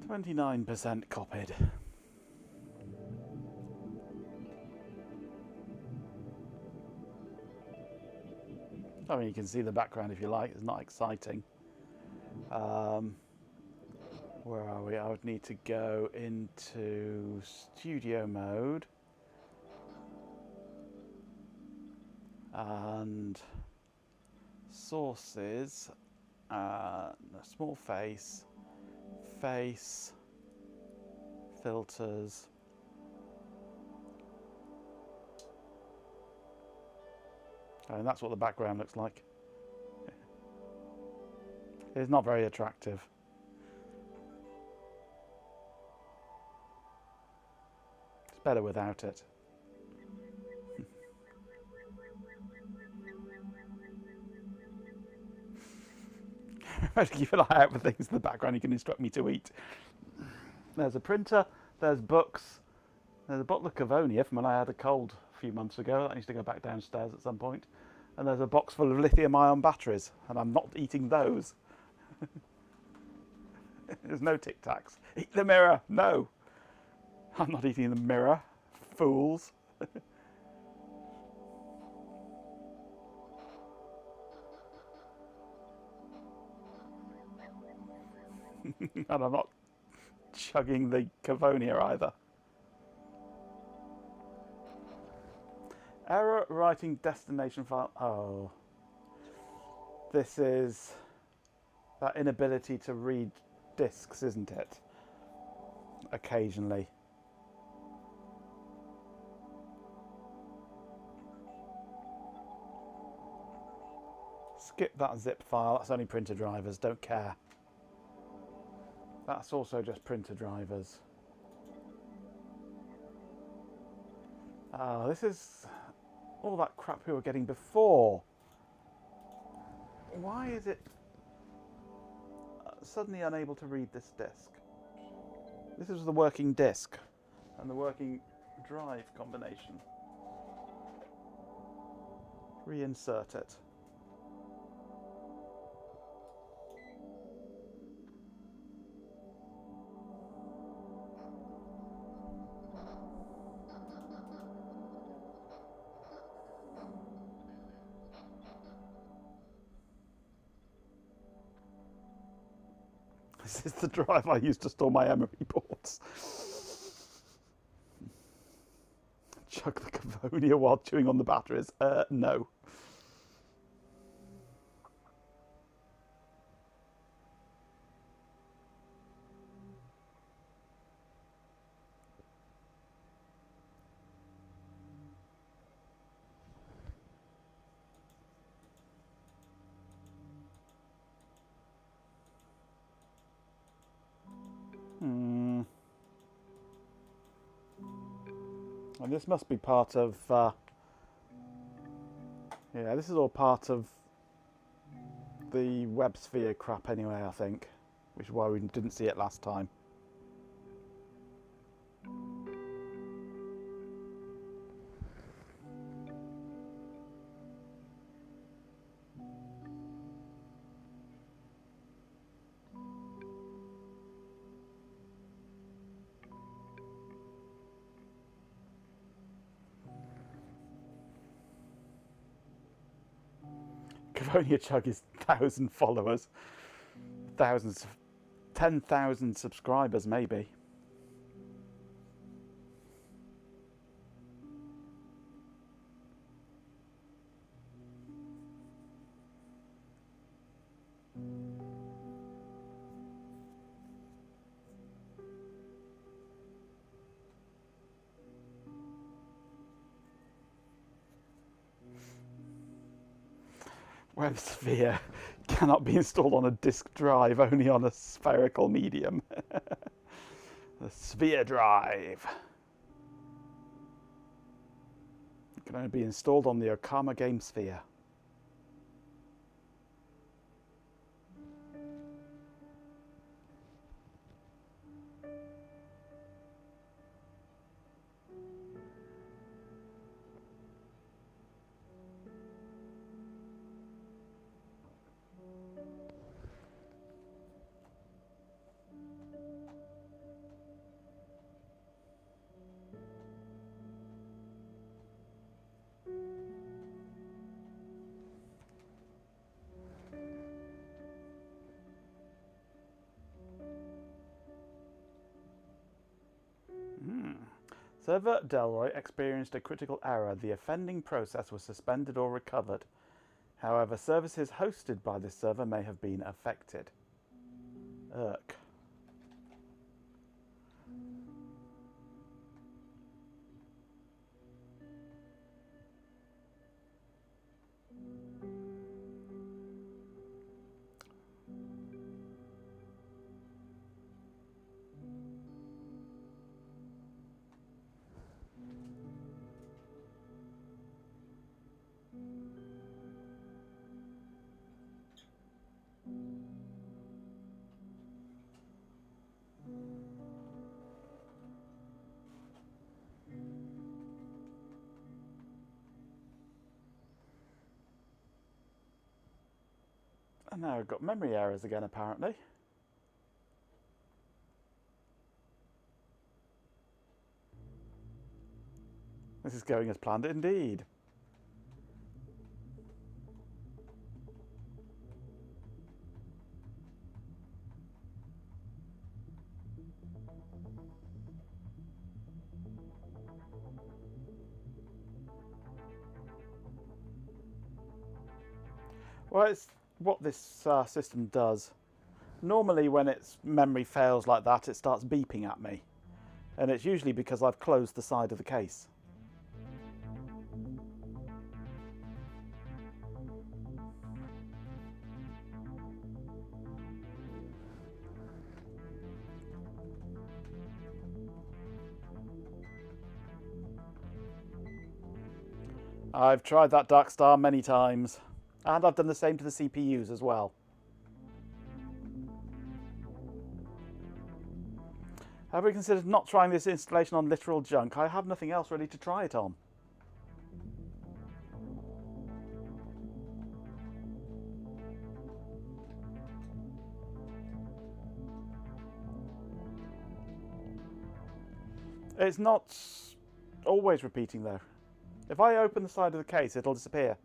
%29 copied. I mean, you can see the background if you like. It's not exciting. Where are we? I would need to go into studio mode and sources, a small face, filters, and that's what the background looks like. It's not very attractive. It's better without it. I have to keep an eye out for things in the background you can instruct me to eat. There's a printer, there's books, there's a bottle of Cavonia from when I had a cold a few months ago. That needs to go back downstairs at some point. And there's a box full of lithium-ion batteries, and I'm not eating those. There's no Tic Tacs. Eat the mirror! No! I'm not eating the mirror. Fools. And I'm not chugging the Cavonia either. Error writing destination file. Oh. This is that inability to read discs, isn't it? Occasionally. Skip that zip file. That's only printer drivers. Don't care. That's also just printer drivers. This is all that crap we were getting before. Why is it suddenly unable to read this disk? This is the working disk and the working drive combination. Reinsert it. This is the drive I used to store my emery boards. Chug the Cavonia while chewing on the batteries. No. And this must be part of... yeah, this is all part of the web sphere crap anyway, I think. Which is why we didn't see it last time. Cavonia Chug is 1,000 followers. Thousands. 10,000 subscribers, maybe. Web sphere cannot be installed on a disk drive, only on a spherical medium. The sphere drive can only be installed on the Okama Game Sphere. Server Delroy experienced a critical error. The offending process was suspended or recovered. However, services hosted by this server may have been affected. Irk. And now we've got memory errors again, apparently. This is going as planned indeed. Well, it's what this system does. Normally when its memory fails like that, it starts beeping at me. And it's usually because I've closed the side of the case. I've tried that Dark Star many times. And I've done the same to the CPUs as well. Have we considered not trying this installation on literal junk? I have nothing else ready to try it on. It's not always repeating though. If I open the side of the case, it'll disappear.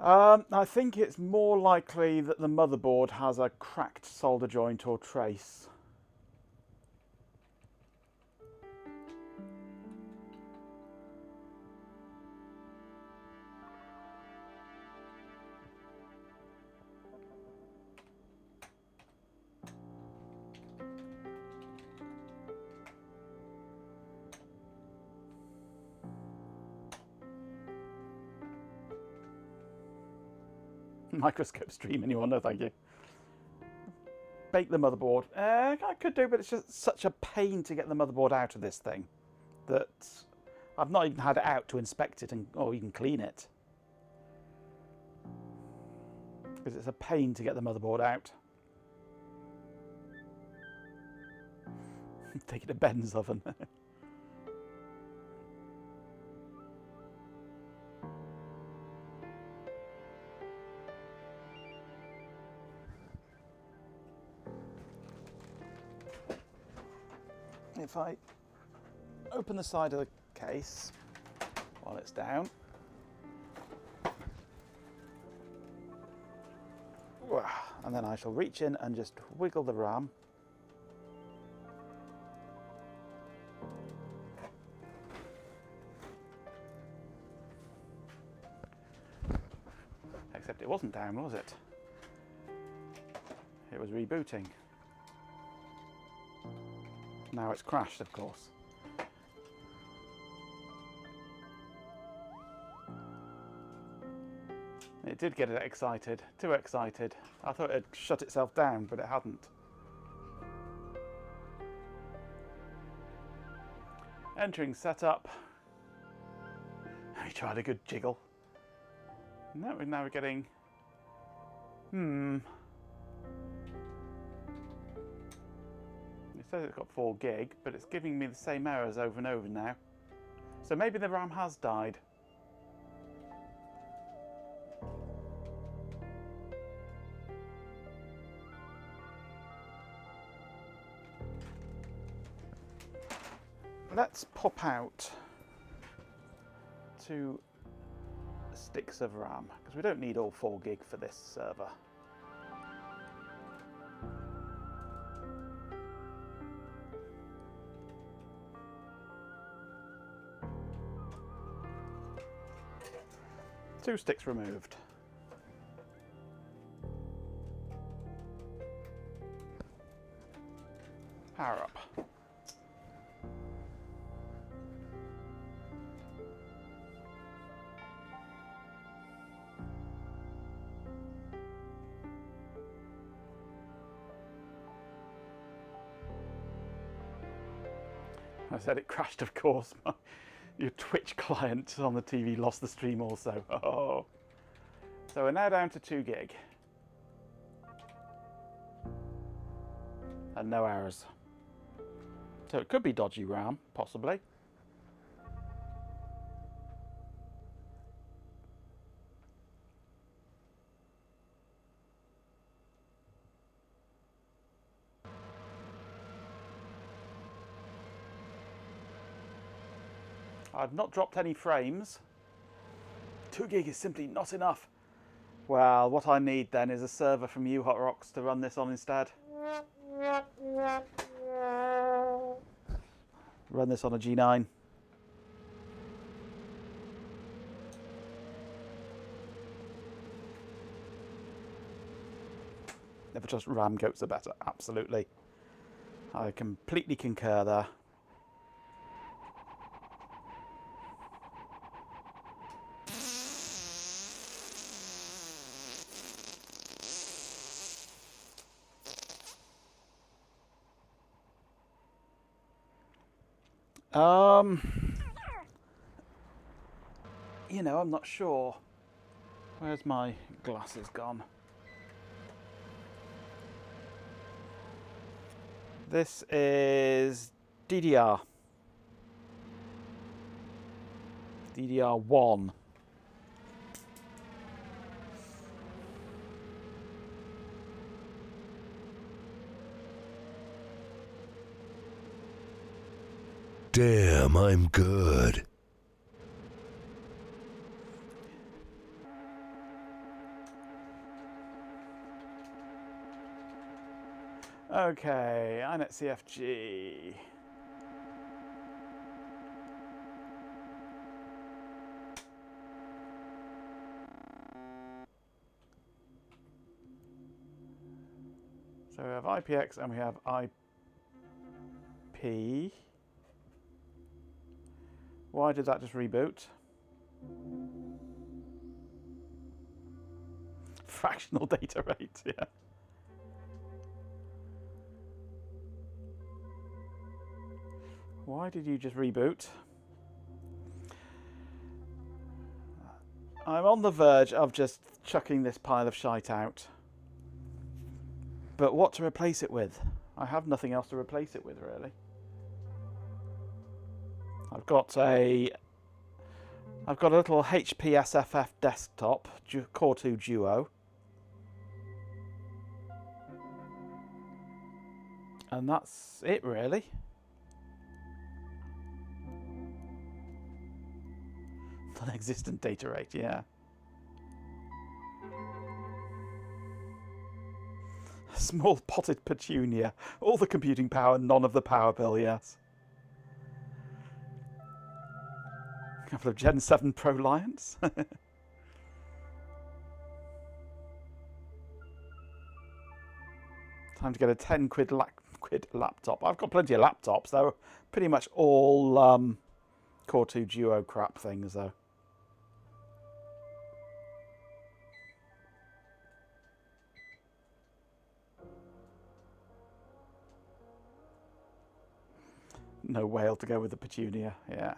I think it's more likely that the motherboard has a cracked solder joint or trace. Microscope stream, anyone? No, thank you. Bake the motherboard. I could do, but it's just such a pain to get the motherboard out of this thing that I've not even had it out to inspect it or even clean it. Because it's a pain to get the motherboard out. Take it to Ben's oven. If I open the side of the case while it's down, and then I shall reach in and just wiggle the RAM. Except it wasn't down, was it? It was rebooting. Now it's crashed, of course. It did get excited, too excited. I thought it had shut itself down, but it hadn't. Entering setup. We tried a good jiggle. Now we're getting... It says it's got 4 gig, but it's giving me the same errors over and over now. So maybe the RAM has died. Let's pop out 2 sticks of RAM, because we don't need all 4 gig for this server. Two sticks removed. Power up. I said it crashed, of course. Your Twitch client on the TV lost the stream also. Oh. So we're now down to 2 gig. And no errors. So it could be dodgy RAM, possibly. I've not dropped any frames. 2 gig is simply not enough. Well, what I need then is a server from you, Hot Rocks, to run this on instead. Run this on a G9. Never trust RAM goats are better, absolutely. I completely concur there. You know, I'm not sure. Where's my glasses gone? This is DDR. DDR1. Damn, I'm good. Okay, iNet CFG. So we have IPX and we have IP. Why did that just reboot? Fractional data rate, yeah. Why did you just reboot? I'm on the verge of just chucking this pile of shite out. But what to replace it with? I have nothing else to replace it with, really. I've got a little HP SFF desktop, Core 2 Duo. And that's it, really. Non-existent data rate, yeah. Small potted petunia. All the computing power, none of the power bill, yes. A couple of Gen 7 Pro Lions. Time to get a 10 quid laptop. I've got plenty of laptops. They're pretty much all Core 2 Duo crap things, though. No whale to go with the petunia, yeah.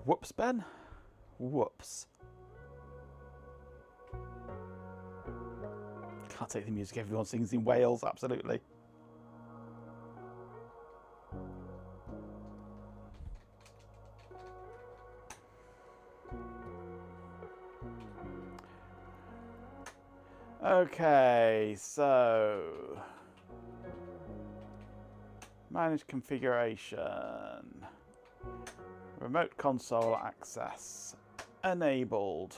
Whoops, Ben. Whoops. Can't take the music everyone sings in Wales, absolutely. Okay, so manage configuration, remote console access enabled,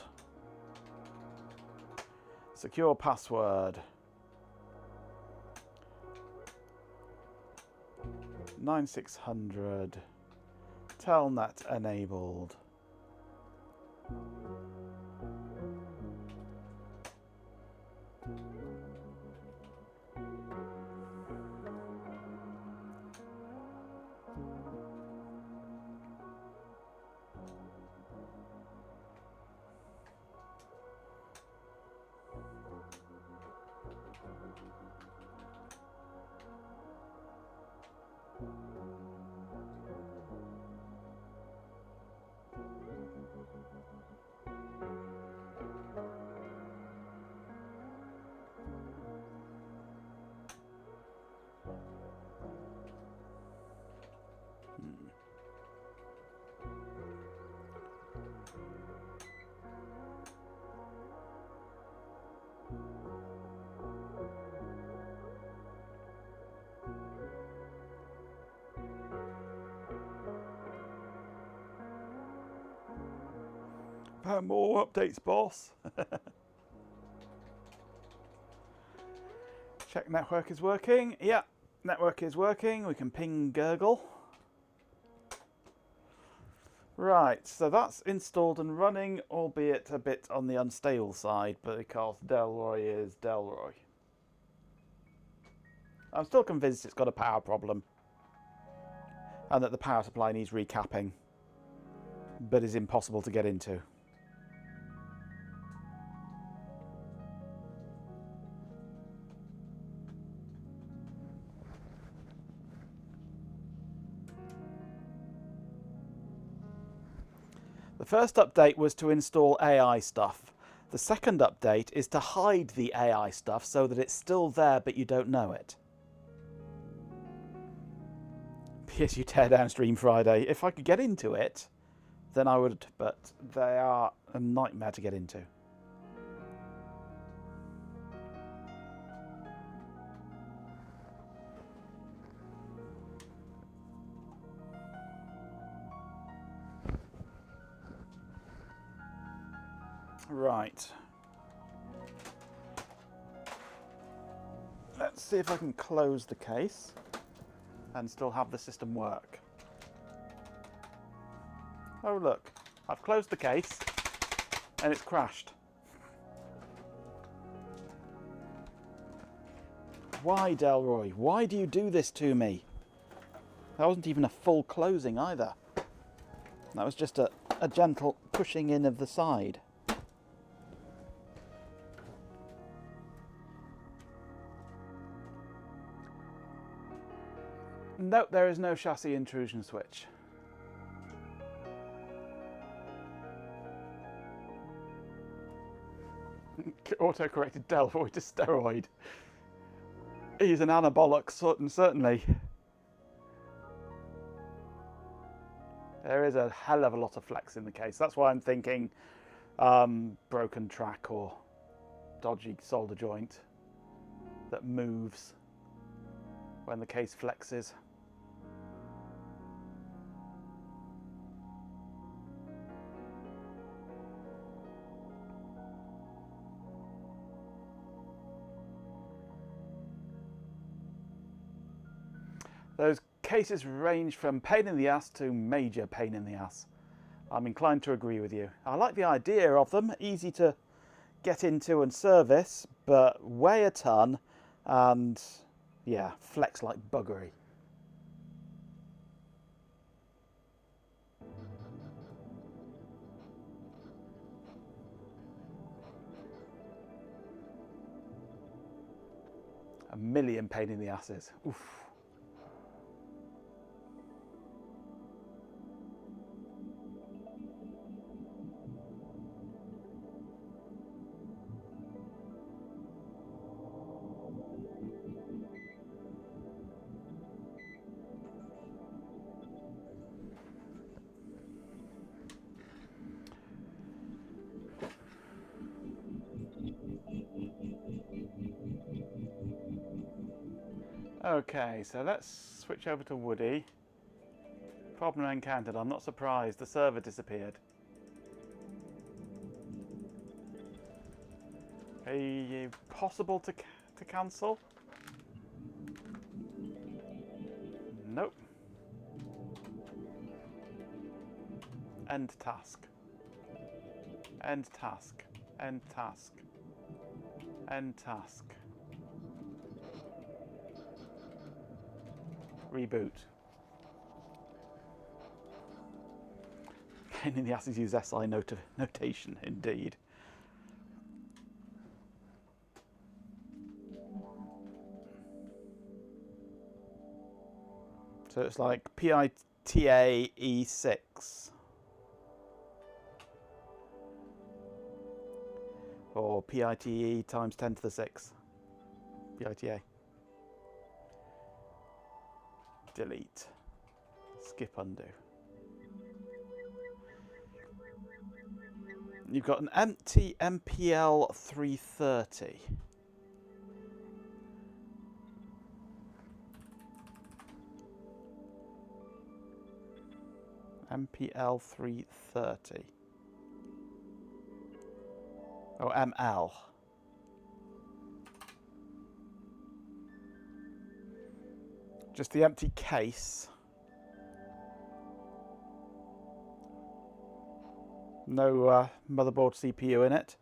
secure password, 9600, telnet enabled. More updates, boss. Check network is working. Yeah, network is working. We can ping Gurgle. Right, so that's installed and running, albeit a bit on the unstable side, because Delroy is Delroy. I'm still convinced it's got a power problem, and that the power supply needs recapping, but is impossible to get into. The first update was to install AI stuff. The second update is to hide the AI stuff so that it's still there but you don't know it. P.S. You tear down Stream Friday. If I could get into it, than I would, but they are a nightmare to get into. Right. Let's see if I can close the case and still have the system work. Oh look, I've closed the case and it's crashed. Why, Delroy? Why do you do this to me? That wasn't even a full closing either. That was just a gentle pushing in of the side. Nope, there is no chassis intrusion switch. Auto-corrected Delroy to steroid. He's an anabolic, certainly. There is a hell of a lot of flex in the case. That's why I'm thinking broken track or dodgy solder joint that moves when the case flexes. Those cases range from pain in the ass to major pain in the ass. I'm inclined to agree with you. I like the idea of them, easy to get into and service, but weigh a ton and, yeah, flex like buggery. A million pain in the asses. Oof. Okay, so let's switch over to Woody. Problem encountered. I'm not surprised. The server disappeared. Are you possible to cancel? Nope. End task. End task. End task. End task. Reboot. Pain in the asses use SI notation, indeed. So it's like PITA E6. Or PITE times 10 to the 6. PITA. Delete. Skip undo. You've got an empty MPL 330. MPL 330. Oh, ML. Just the empty case. No motherboard CPU in it.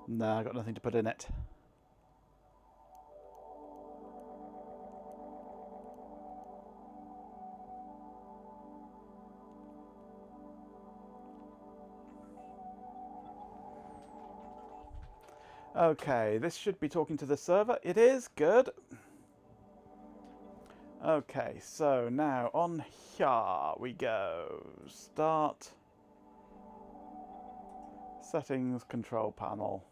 No, I got nothing to put in it. Okay, this should be talking to the server. It is, good. Okay, so now on here we go. Start. Settings, control panel.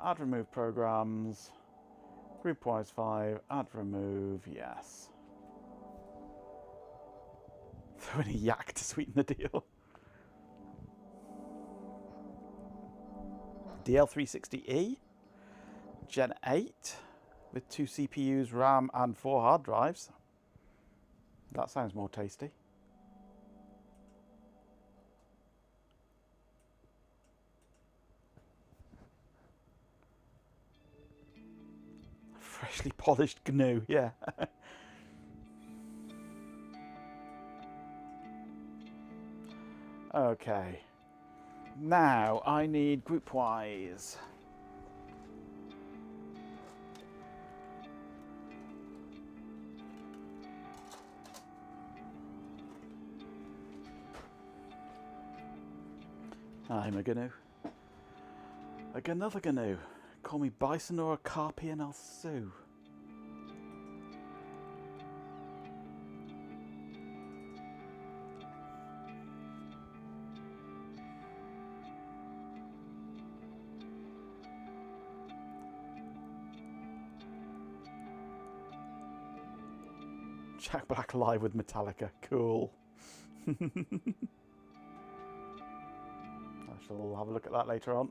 Add remove programs. Groupwise 5. Add remove. Yes. Throw in a yak to sweeten the deal. DL360E. Gen 8. With 2 CPUs, RAM and 4 hard drives. That sounds more tasty. Freshly polished GNU, yeah. Okay. Now I need groupwise. I'm a GNU. Another GNU. Call me Bison or a Carpi and I'll sue. Jack Black live with Metallica. Cool. I shall have a look at that later on.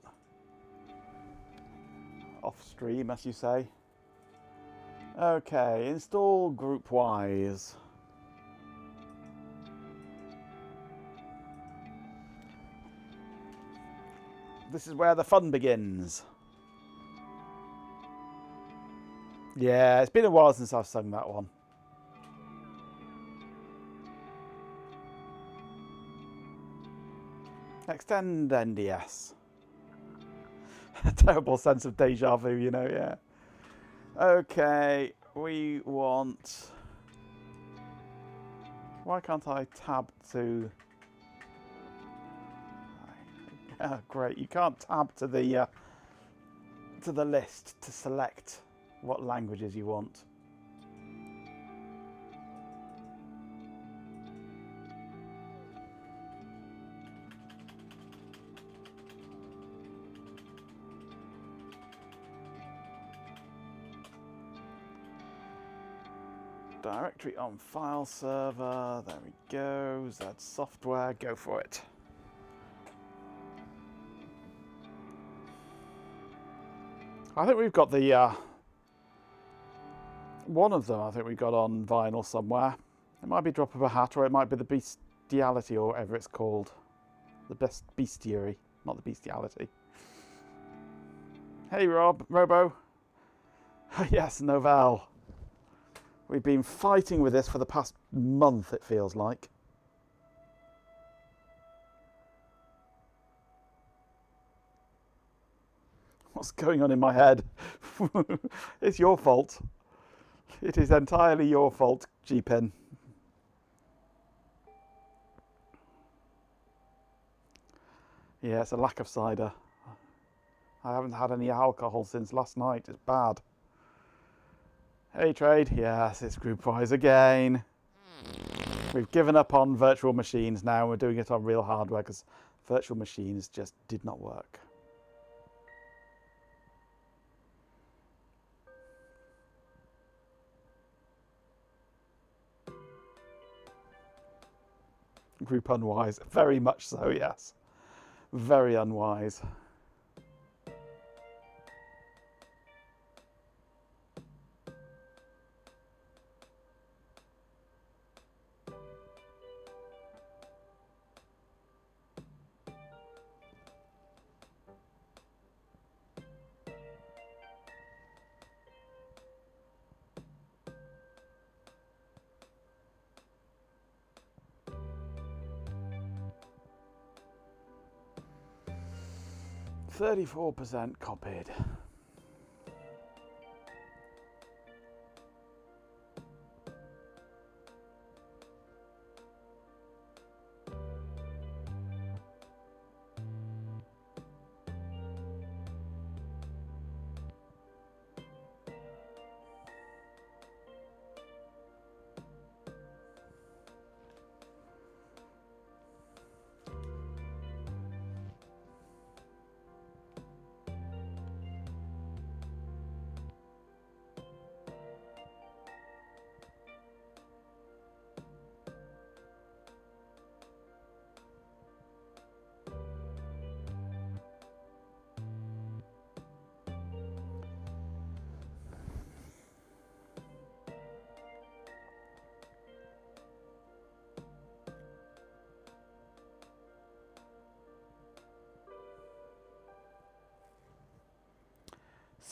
Off stream, as you say. Okay, install groupwise. This is where the fun begins. Yeah, it's been a while since I've sung that one. Extend NDS. A terrible sense of deja vu, you know, yeah. Okay, we want... Why can't I tab to... Oh, great, you can't tab to the list to select what languages you want. Directory on file server, there we go, Z software, go for it. I think we've got the, one of them I think we got on vinyl somewhere. It might be Drop of a Hat or it might be the Bestiality or whatever it's called. The best bestiary, not the bestiality. Hey Robo. Yes, Novell. We've been fighting with this for the past month, it feels like. What's going on in my head? It's your fault. It is entirely your fault, G-Pen. Yeah, it's a lack of cider. I haven't had any alcohol since last night. It's bad. Hey Trade, yes, it's groupwise again. We've given up on virtual machines now. We're doing it on real hardware because virtual machines just did not work. Group unwise, very much so, yes. Very unwise. %, copied.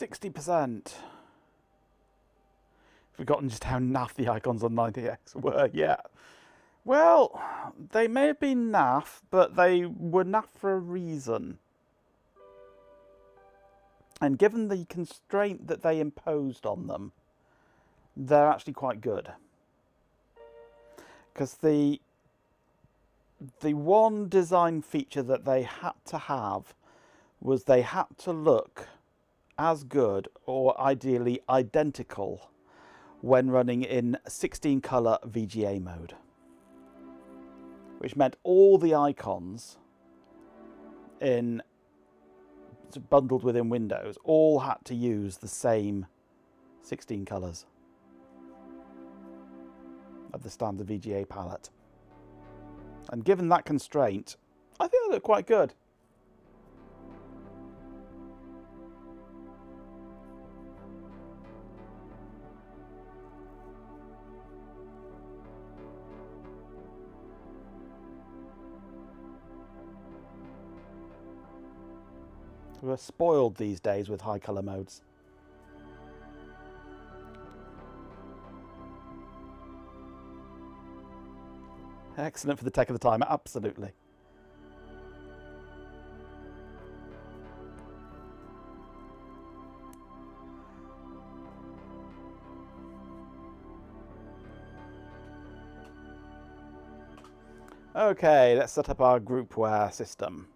60%. Forgotten just how naff the icons on 90X were, yeah. Well, they may have been naff, but they were naff for a reason. And given the constraint that they imposed on them, they're actually quite good. Because the one design feature that they had to have was they had to look as good or ideally identical when running in 16 colour VGA mode, which meant all the icons bundled within Windows all had to use the same 16 colours of the standard VGA palette. And given that constraint, I think they look quite good. We're spoiled these days with high colour modes. Excellent for the tech of the time, absolutely. Okay, let's set up our groupware system.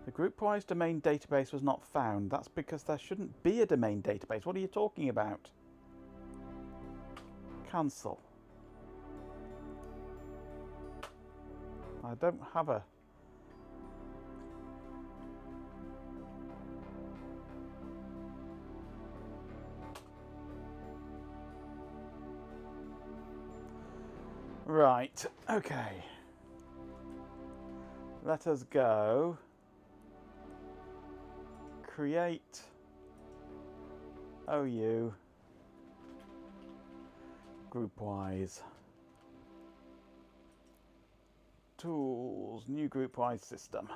The groupwise domain database was not found. That's because there shouldn't be a domain database. What are you talking about? Cancel. I don't have a... Right, okay. Let us go. Create OU groupwise. Tools, new groupwise system.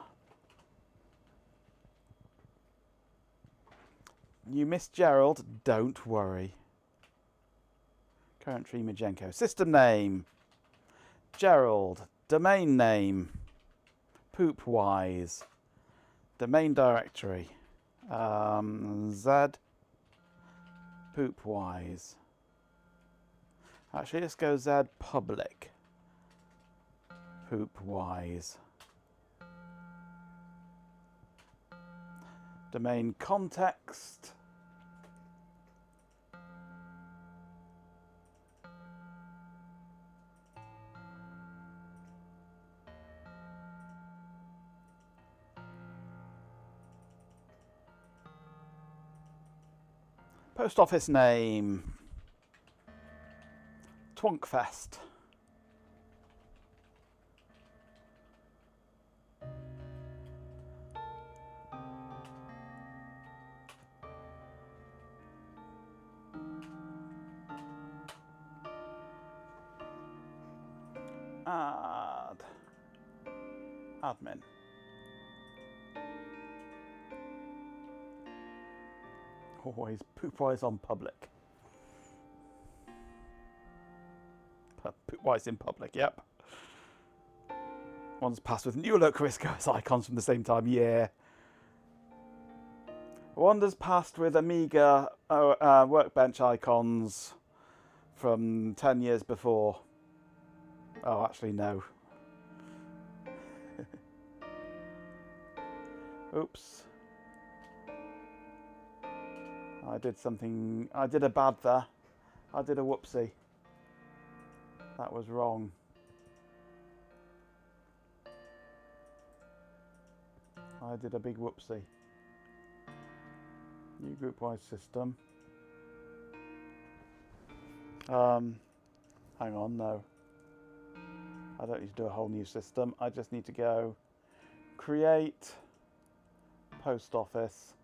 You missed Gerald, don't worry. Current tree Majenko. System name, Gerald. Domain name, Poopwise. Domain directory, Z Poopwise. Actually, let's go Z public Poopwise. Domain context. Post office name, Twonkfest. Add. Admin. Always Poopwise on public. Poopwise in public, yep. One's passed with new look Risco's icons from the same time, yeah. One's passed with Amiga workbench icons from 10 years before. Oh, actually, no. Oops. I did something, I did a bad there. I did a whoopsie. That was wrong. I did a big whoopsie. New groupwise system. Hang on, no. I don't need to do a whole new system. I just need to go create post office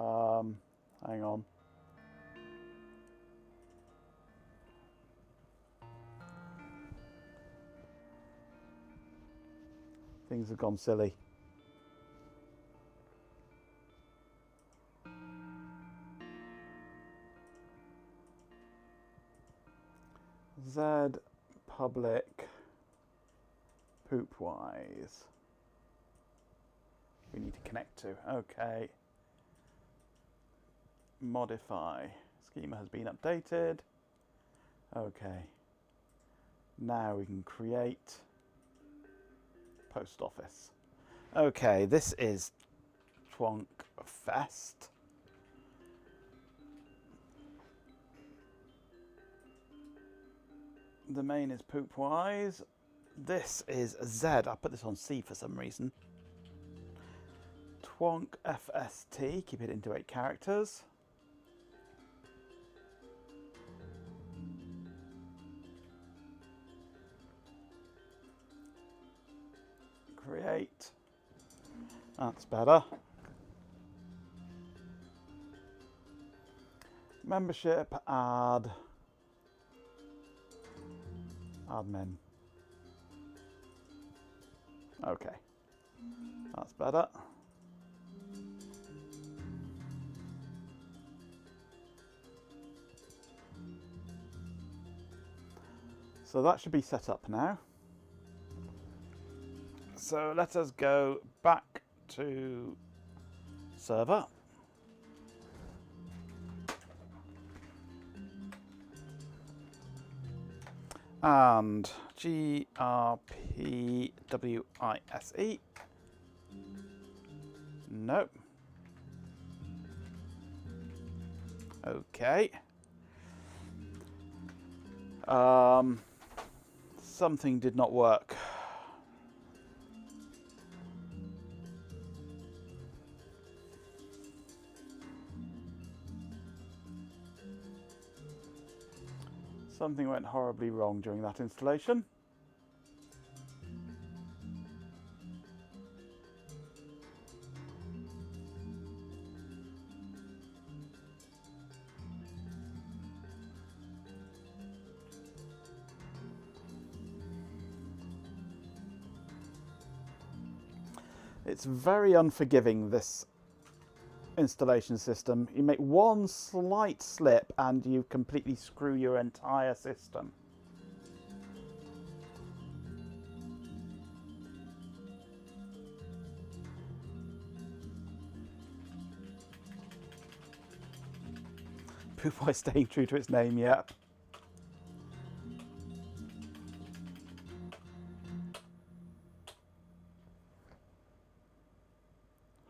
Hang on. Things have gone silly. Z public poopwise. We need to connect to. Okay. Modify. Schema has been updated. Okay. Now we can create post office. Okay, this is Twonk Fest. The main is poopwise. This is Z. I put this on C for some reason. Twonk FST. Keep it into 8 characters. Create. That's better. Membership, add. Admin. Okay. That's better. So that should be set up now. So let us go back to server. And GRPWISE. Nope. Okay. Something did not work. Something went horribly wrong during that installation. It's very unforgiving, this installation system. You make one slight slip and you completely screw your entire system. Poopwise staying true to its name, yeah.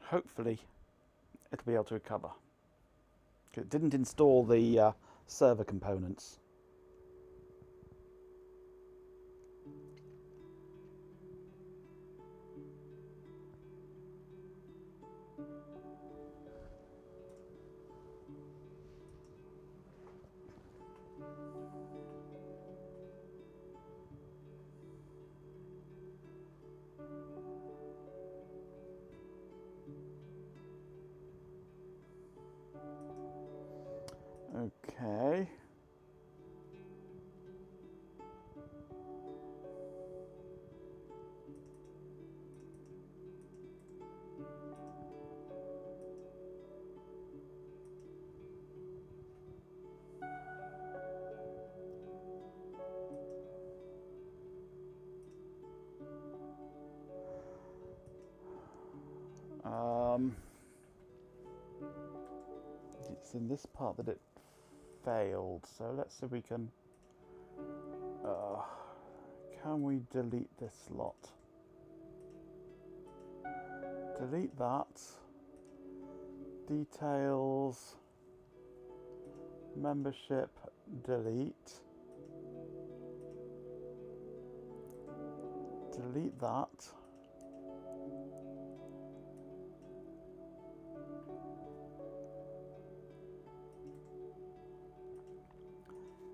Hopefully it'll be able to recover. It didn't install the server components. Okay. It's in this part that it failed, so let's see if we can we delete this lot? Delete that. Details, membership, delete. Delete that.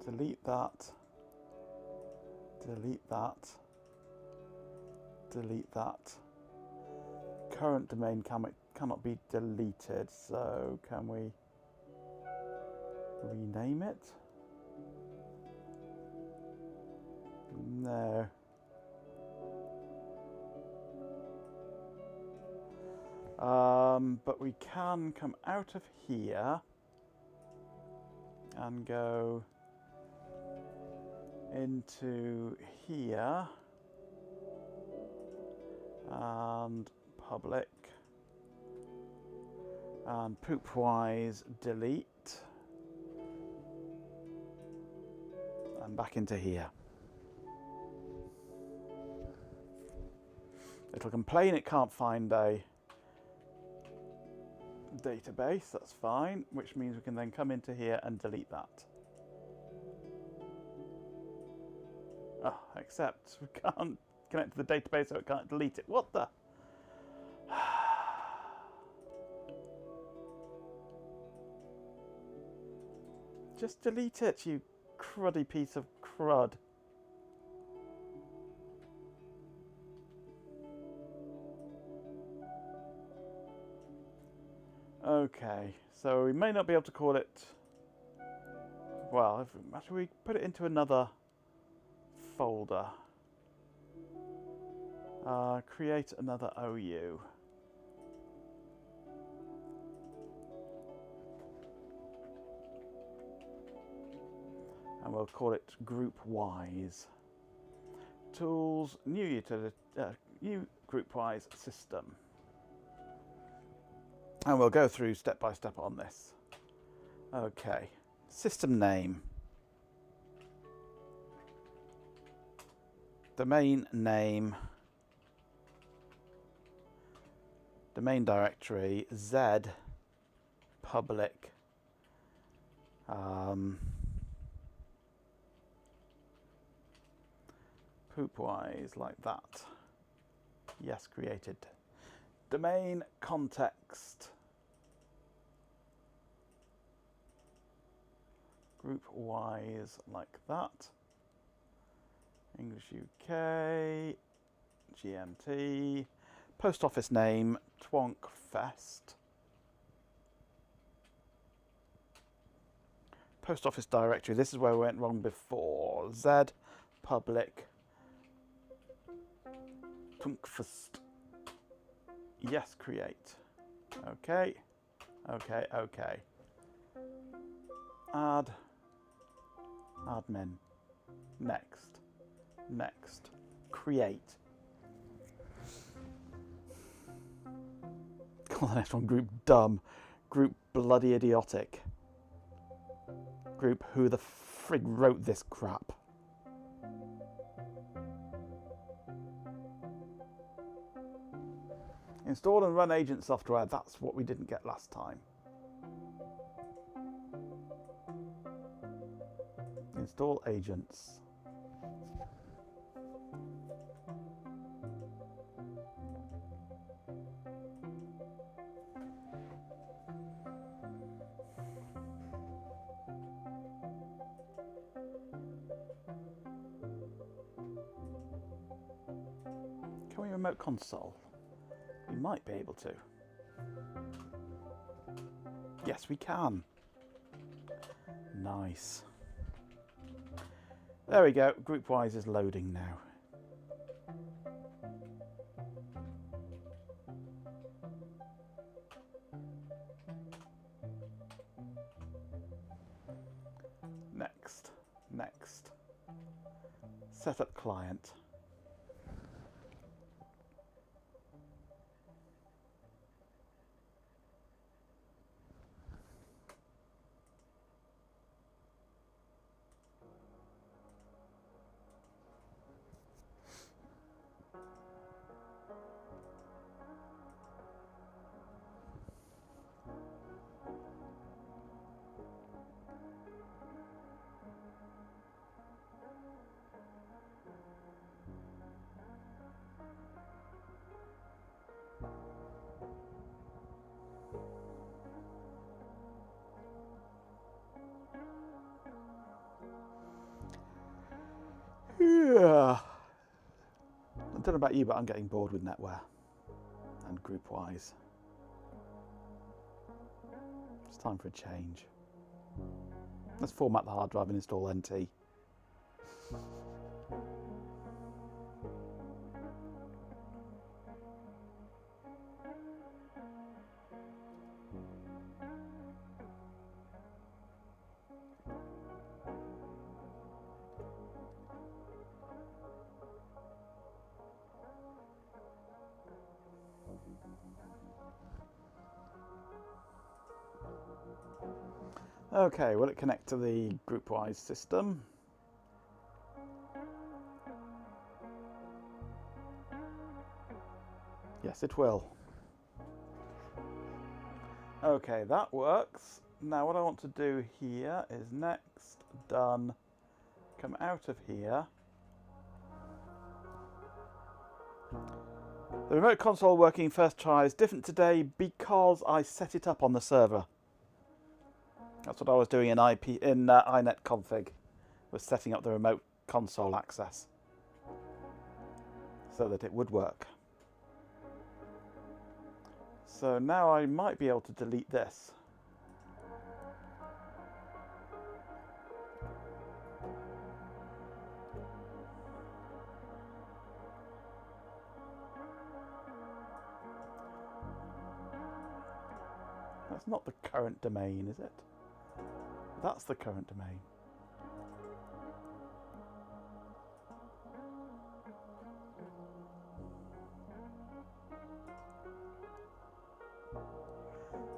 Delete that. Delete that. Delete that. Current domain cannot be deleted, so can we rename it? No. But we can come out of here and go into here and public and poopwise delete and back into here. It'll complain it can't find a database, that's fine, which means we can then come into here and delete that. Oh, except we can't connect to the database, so it can't delete it. What the? Just delete it, you cruddy piece of crud. Okay, so we may not be able to call it, well, should we put it into another folder? Create another OU. And we'll call it GroupWise. Tools, new utility, new GroupWise system. And we'll go through step by step on this. Okay, system name. Domain name. Domain directory, Z, public. Poopwise, like that. Yes, created. Domain context. GroupWise, like that. English UK, GMT. Post office name, Twonkfest. Post office directory, this is where we went wrong before. Z, public, Twonkfest. Yes, create. Okay, okay, okay. Add, admin, next, next, create. Call the next one group dumb, group bloody idiotic, group who the frig wrote this crap. Install and run agent software, that's what we didn't get last time. Install agents. Can we remote console? We might be able to. Yes, we can. Nice. There we go. GroupWise is loading now. Next. Next. Set up client. Yeah. I don't know about you, but I'm getting bored with NetWare and GroupWise. It's time for a change. Let's format the hard drive and install NT. Okay, will it connect to the group-wise system? Yes, it will. Okay, that works. Now what I want to do here is next, done, come out of here. The remote console working first try is different today because I set it up on the server. That's what I was doing in inet config, was setting up the remote console access so that it would work. So now I might be able to delete this. That's not the current domain, is it? That's the current domain.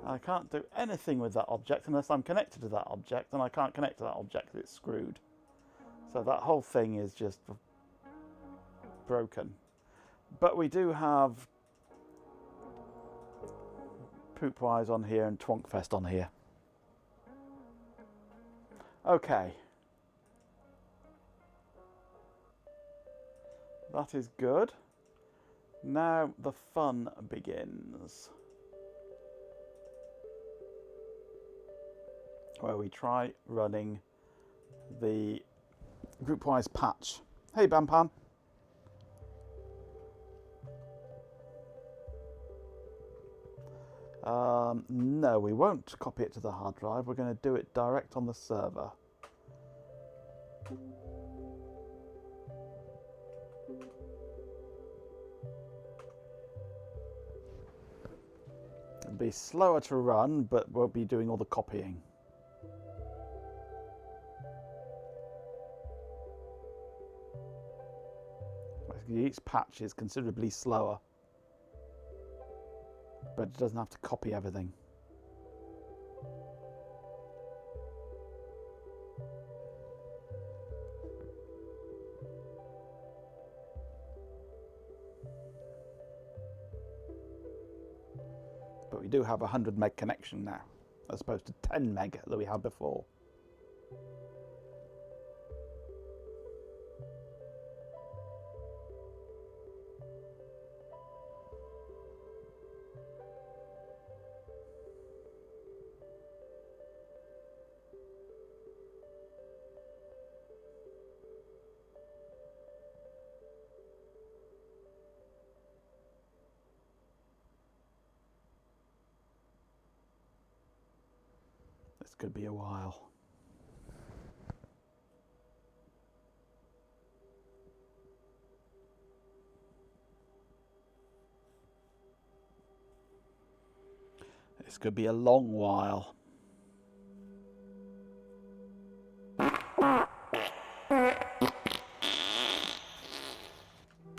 I can't do anything with that object unless I'm connected to that object, and I can't connect to that object, it's screwed. So that whole thing is just broken. But we do have Poopwise on here and Twonkfest on here. Okay. That is good. Now the fun begins. Where we try running the group-wise patch. Hey, Bampan. No, we won't copy it to the hard drive. We're going to do it direct on the server. It'll be slower to run, but we'll be doing all the copying. Each patch is considerably slower, but it doesn't have to copy everything. But we do have a 100 meg connection now, as opposed to 10 meg that we had before. This could be a while. This could be a long while.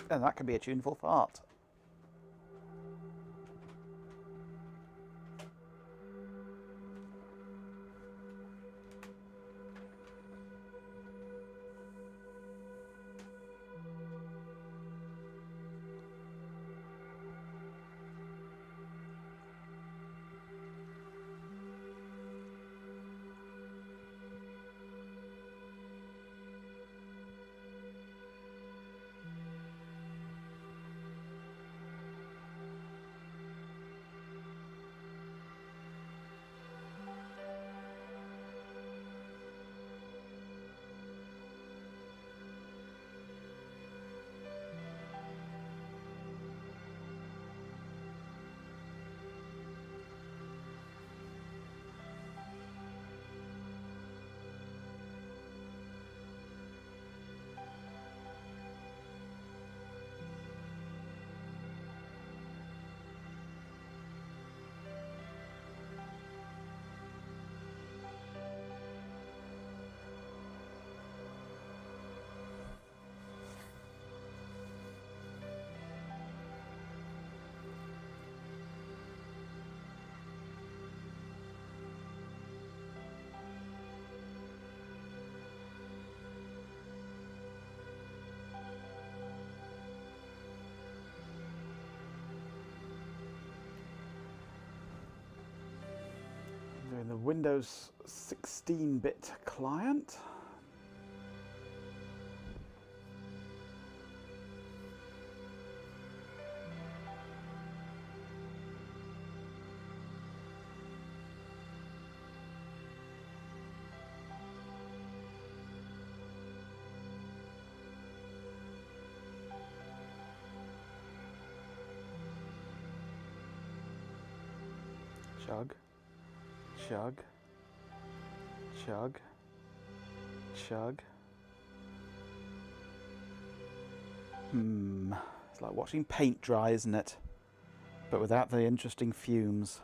And that could be a tuneful fart. Windows 16-bit client. Chug, chug, chug, chug. It's like watching paint dry, isn't it? But without the interesting fumes.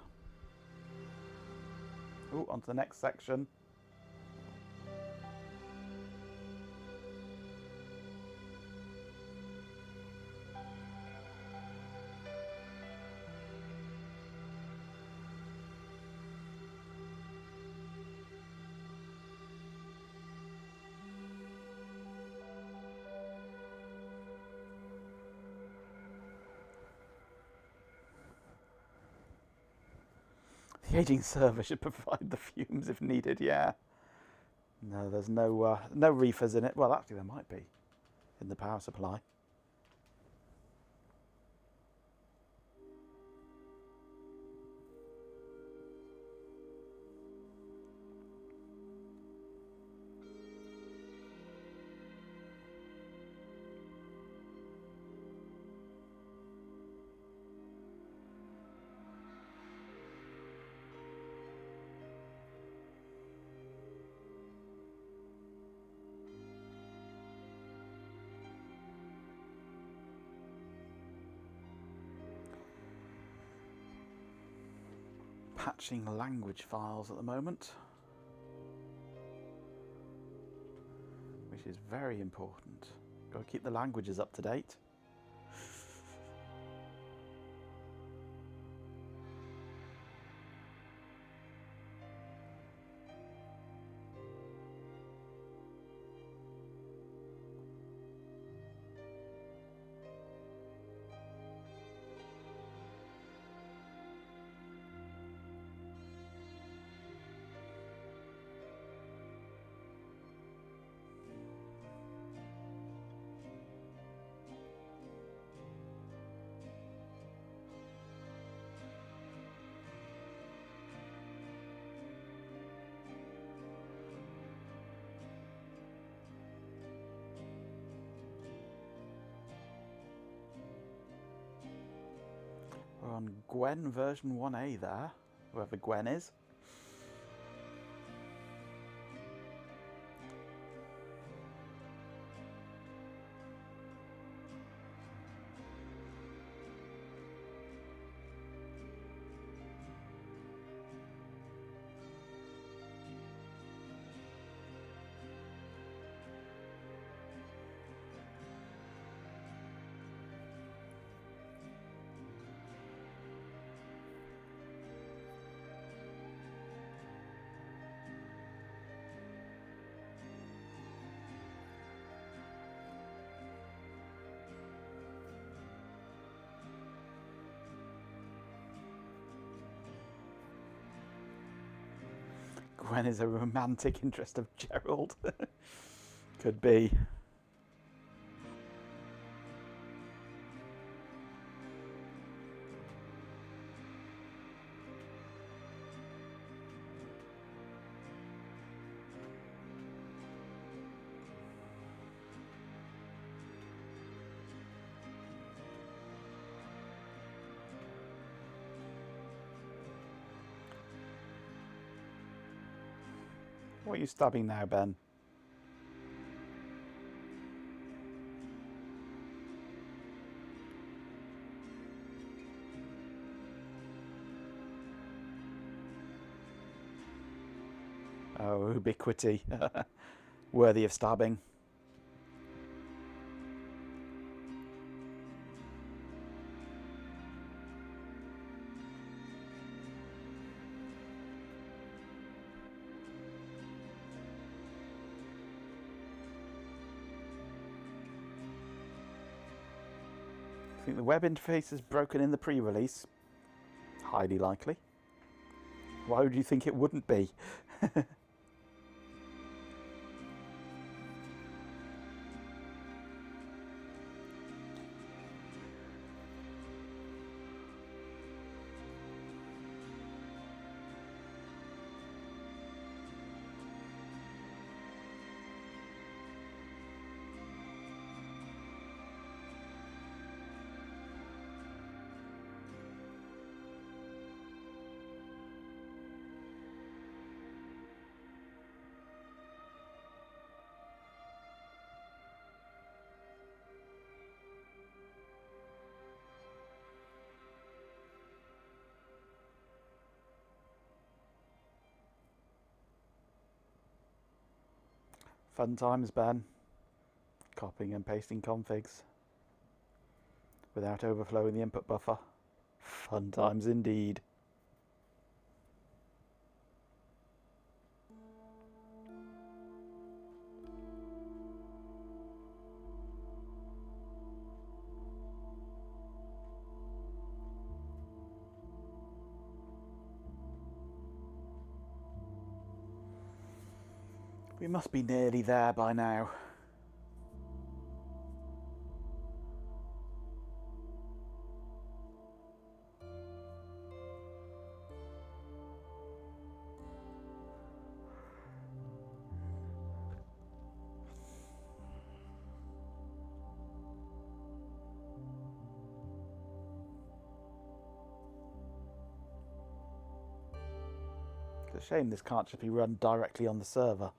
Ooh, on to the next section. The aging server should provide the fumes if needed, yeah. No, there's no reefers in it. Well, actually there might be in the power supply. Patching language files at the moment, which is very important. Got to keep the languages up to date. We're on Gwen version 1A there, whoever Gwen is. Gwen is a romantic interest of Gerald. Could be. What are you stabbing now, Ben? Oh, ubiquity. Worthy of stabbing. I think the web interface is broken in the pre-release. Highly likely. Why would you think it wouldn't be? Fun times, Ben. Copying and pasting configs without overflowing the input buffer. Fun times indeed. We must be nearly there by now. It's a shame this can't just be run directly on the server.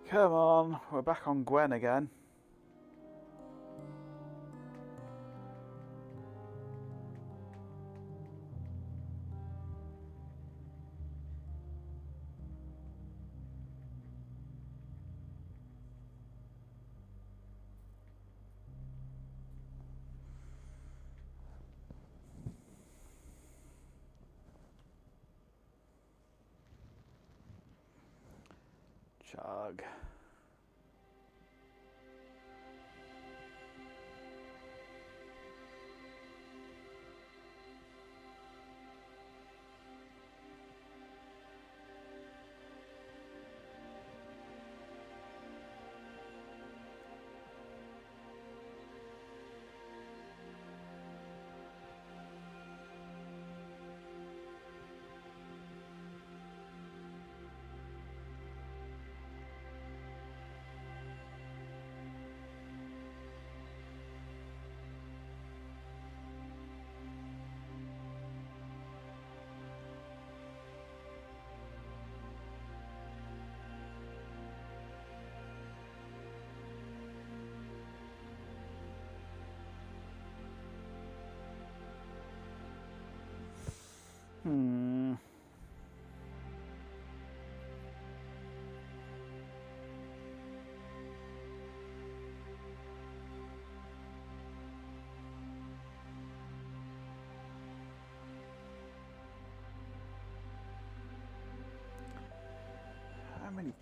Come on, we're back on Gwen again. Chug.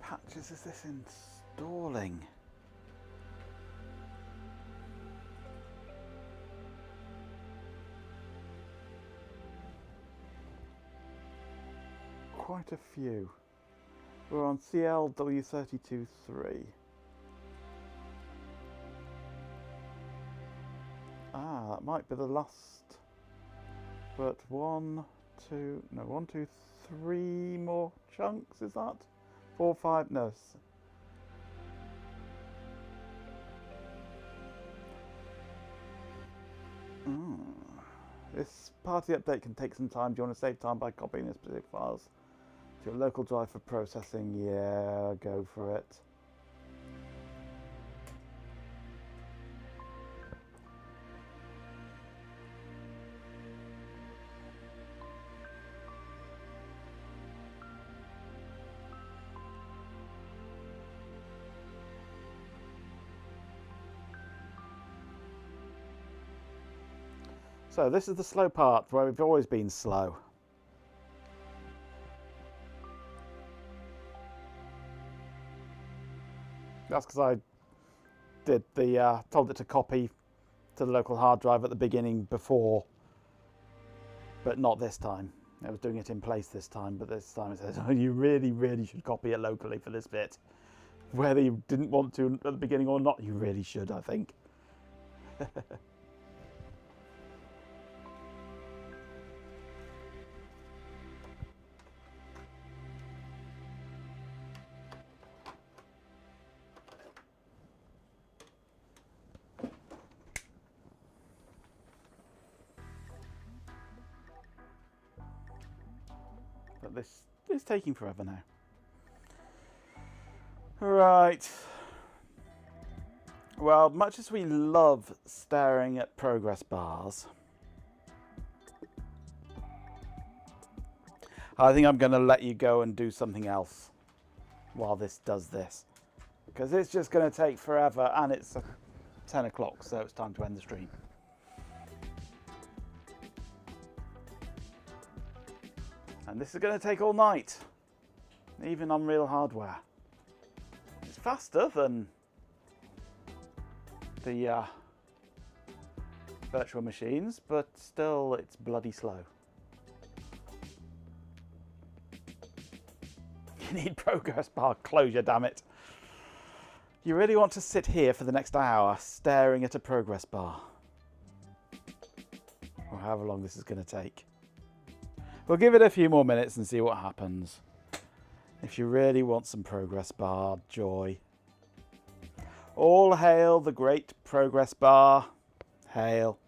patches is this installing? Quite a few. We're on CLW32-3. Ah, that might be the last. But 1, 2, 3 more chunks, is that? 4, 5, no. This party update can take some time. Do you want to save time by copying the specific files to your local drive for processing? Yeah, go for it. So this is the slow part where we've always been slow. That's because I did the told it to copy to the local hard drive at the beginning before, but not this time. I was doing it in place this time, but this time it says, oh, you really should copy it locally for this bit. Whether you didn't want to at the beginning or not, you really should, I think. But this is taking forever now. Right. Well, much as we love staring at progress bars, I think I'm going to let you go and do something else while this does this. Because it's just going to take forever, and it's 10 o'clock, so it's time to end the stream. And this is going to take all night, even on real hardware. It's faster than the virtual machines, but still it's bloody slow. You need progress bar closure, damn it. You really want to sit here for the next hour staring at a progress bar? Or however long this is going to take. We'll give it a few more minutes and see what happens. If you really want some progress bar joy. All hail the great progress bar. Hail.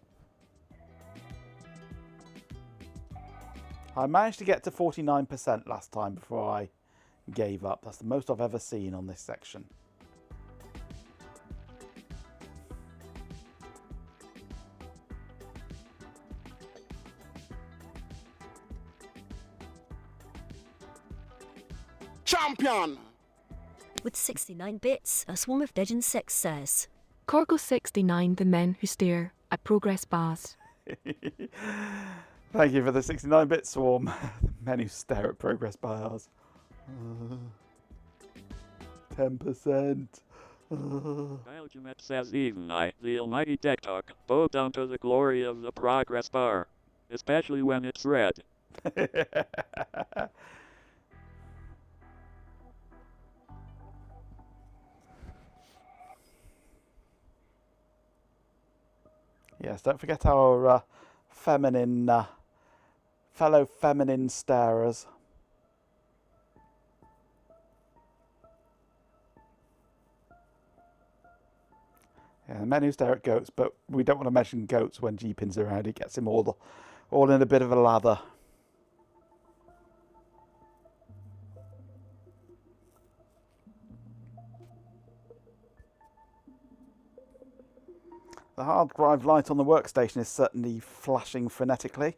I managed to get to 49% last time before I gave up. That's the most I've ever seen on this section. Champion! With 69 bits, a swarm of Legend 6 says. Corgo 69, the men who stare at progress bars. Thank you for the 69-bit swarm. The men who stare at progress bars. 10%. Algemet says even I, the almighty Dektok, bow down to the glory of the progress bar. Especially when it's red. Yes, don't forget our feminine, fellow feminine starers. Yeah, the men who stare at goats, but we don't want to mention goats when G-Pin's around. It gets him all in a bit of a lather. The hard drive light on the workstation is certainly flashing frenetically.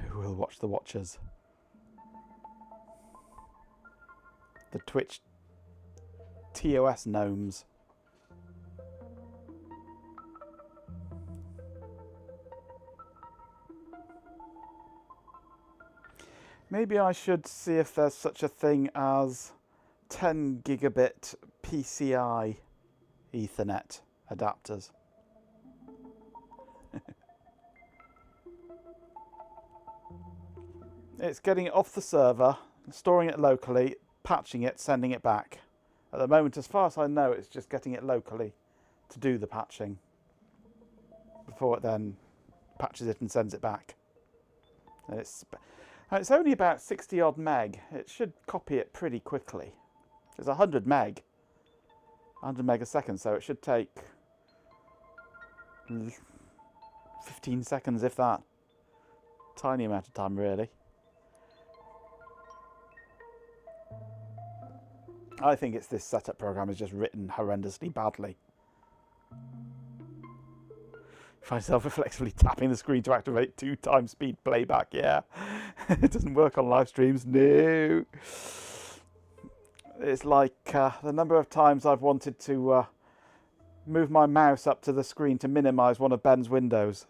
Who will watch the watchers? The Twitch TOS gnomes. Maybe I should see if there's such a thing as 10 gigabit PCI Ethernet adapters. It's getting it off the server, storing it locally, patching it, sending it back. At the moment, as far as I know, it's just getting it locally to do the patching before it then patches it and sends it back. And it's only about 60 odd meg. It should copy it pretty quickly. It's 100 meg. 100 meg a second, so it should take 15 seconds, if that. Tiny amount of time, really. I think it's this setup program is just written horrendously badly. Find yourself reflexively tapping the screen to activate 2x speed playback. Yeah, it doesn't work on live streams. No. It's like the number of times I've wanted to move my mouse up to the screen to minimise one of Ben's windows.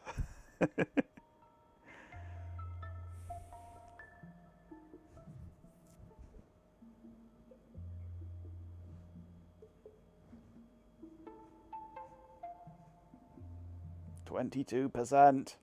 22%.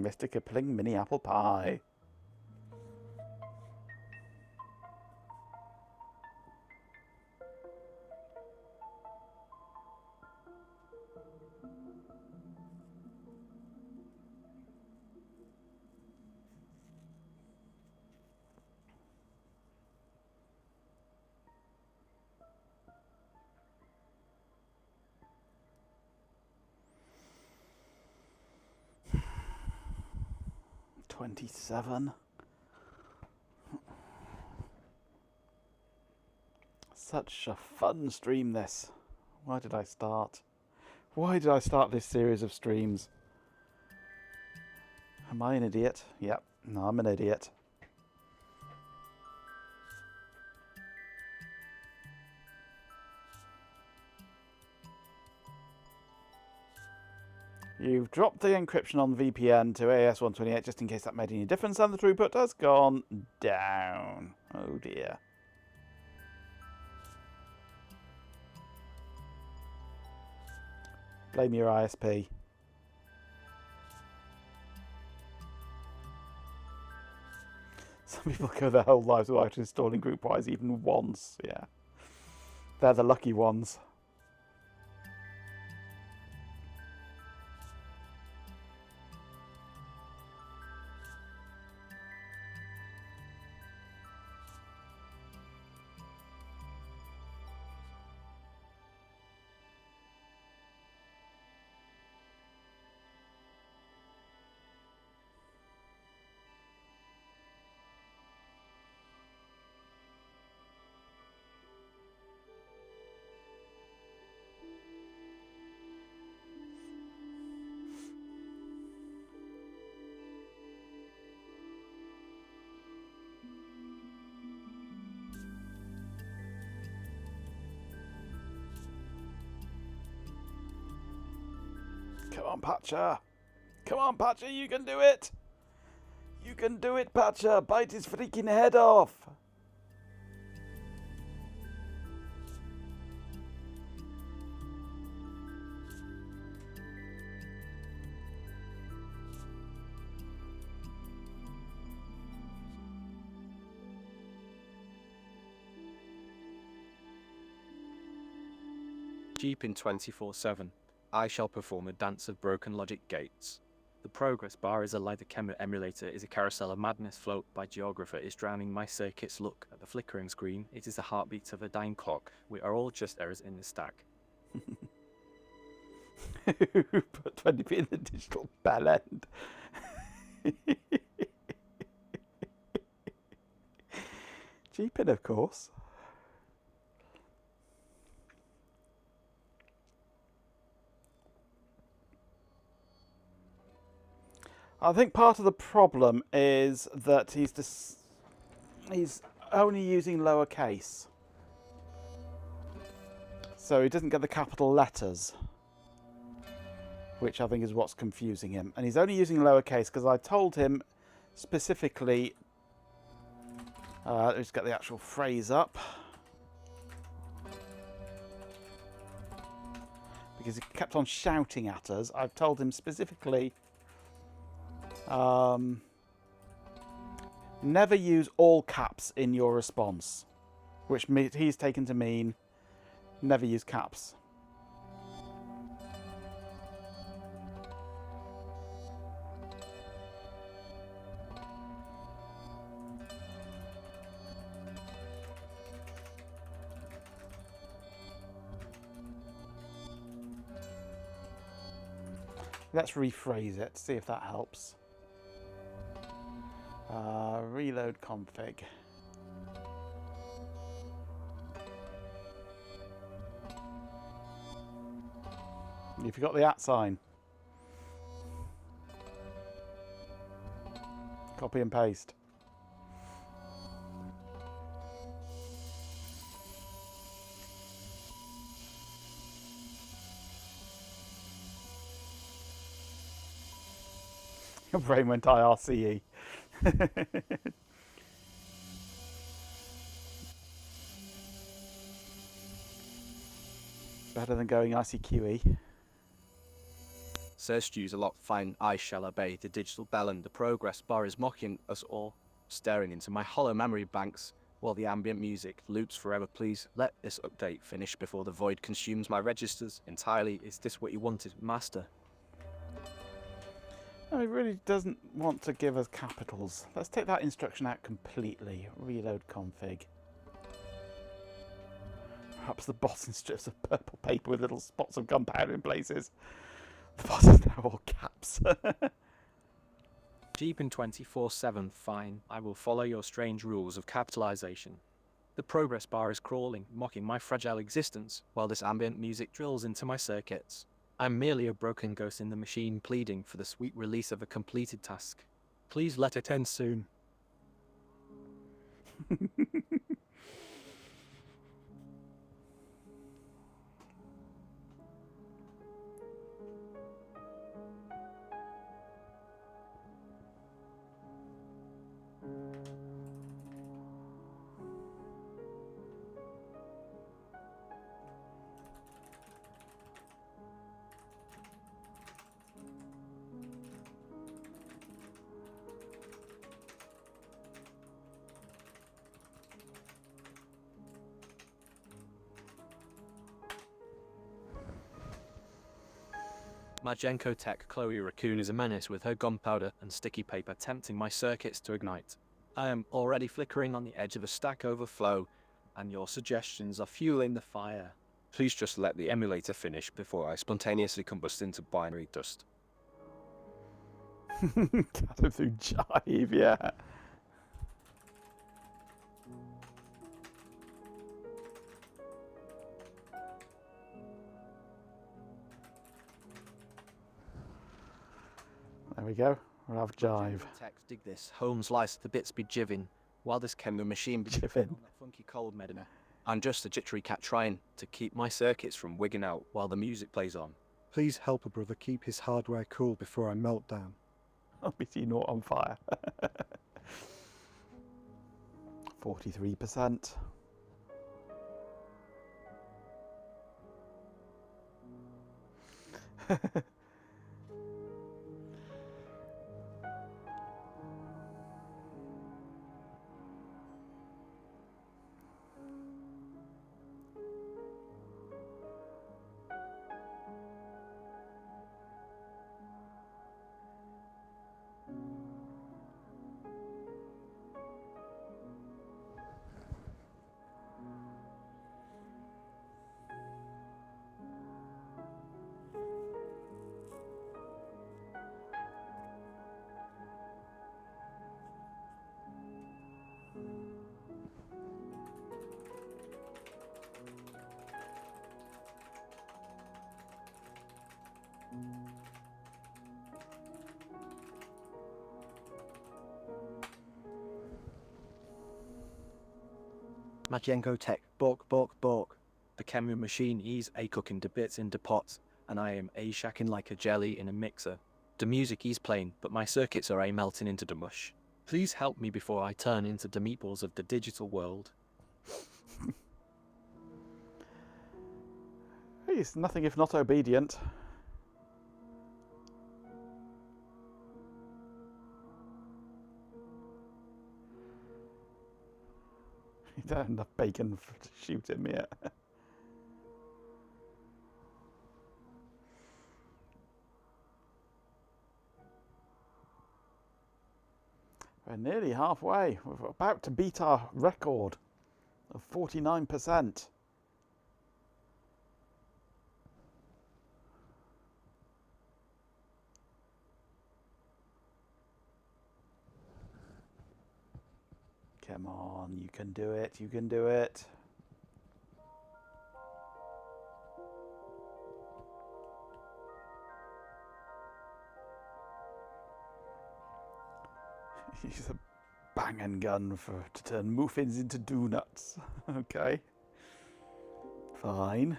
Mr. Kipling mini apple pie. $27. Such a fun stream, this. Why did I start? Why did I start this series of streams? Am I an idiot? Yep. No, I'm an idiot. You've dropped the encryption on VPN to AS128 just in case that made any difference, and the throughput has gone down. Oh dear. Blame your ISP. Some people go their whole lives without installing GroupWise even once. Yeah. They're the lucky ones. Come on, Patcher. Come on, Patcher, you can do it. You can do it, Patcher. Bite his freaking head off. Jeep in 24/7. I shall perform a dance of broken logic gates. The progress bar is a lighter QEMU emulator, is a carousel of madness float by geographer, is drowning my circuits. Look at the flickering screen, it is the heartbeat of a dying clock. We are all just errors in the stack. Put 20p in the digital bell end. Cheaping, of course. I think part of the problem is that he's only using lowercase, so he doesn't get the capital letters, which I think is what's confusing him. And he's only using lowercase because I told him specifically. Let's get the actual phrase up, because he kept on shouting at us. I've told him specifically. Never use all caps in your response, which he's taken to mean never use caps. Let's rephrase it, see if that helps. Reload config. You forgot the @ sign. Copy and paste. Your brain went IRCE. Better than going ICQE. Sir Stew's a lot fine, I shall obey. The digital bell and the progress bar is mocking us all, staring into my hollow memory banks while the ambient music loops forever. Please let this update finish before the void consumes my registers entirely. Is this what you wanted, Master? No, he really doesn't want to give us capitals. Let's take that instruction out completely. Reload config. Perhaps the boss in strips of purple paper with little spots of gunpowder in places. The boss is now all caps. Jeepin 24/7, fine. I will follow your strange rules of capitalization. The progress bar is crawling, mocking my fragile existence, while this ambient music drills into my circuits. I'm merely a broken ghost in the machine pleading for the sweet release of a completed task. Please let it end soon. Majenko Tech Chloe Raccoon is a menace with her gunpowder and sticky paper tempting my circuits to ignite. I am already flickering on the edge of a stack overflow, and your suggestions are fueling the fire. Please just let the emulator finish before I spontaneously combust into binary dust. Cut him through jive, yeah. There we go. We'll have jive. Text, dig this. Holmes lies the bits be jivin, while this QEMU machine be jivin on that funky cold medina. I'm just a jittery cat trying to keep my circuits from wigging out while the music plays on. Please help a brother keep his hardware cool before I melt down. I'll be seeing naught on fire. 43%. Majenko Tech, bork, bork, bork. The QEMU machine is a cooking the bits into pots, and I am a shacking like a jelly in a mixer. The music is playing, but my circuits are a melting into the mush. Please help me before I turn into the meatballs of the digital world. He's nothing if not obedient. You don't have enough bacon to shoot him yet. We're nearly halfway. We're about to beat our record of 49%. Come on, you can do it, you can do it. Use a bang and gun to turn muffins into donuts. Okay. Fine.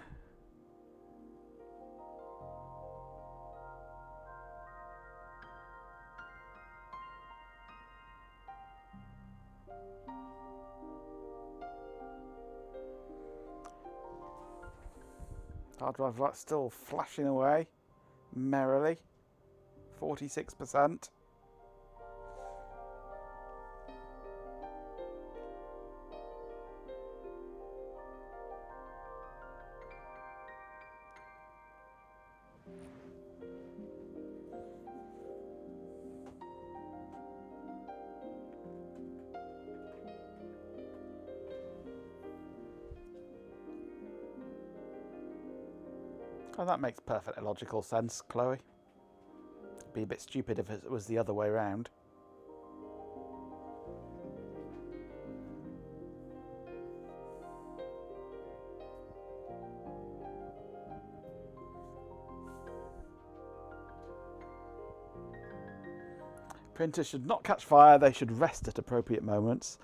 Hard drive light's still flashing away merrily. 46%. Oh, that makes perfect logical sense, Chloe. It'd be a bit stupid if it was the other way around. Printers should not catch fire, they should rest at appropriate moments.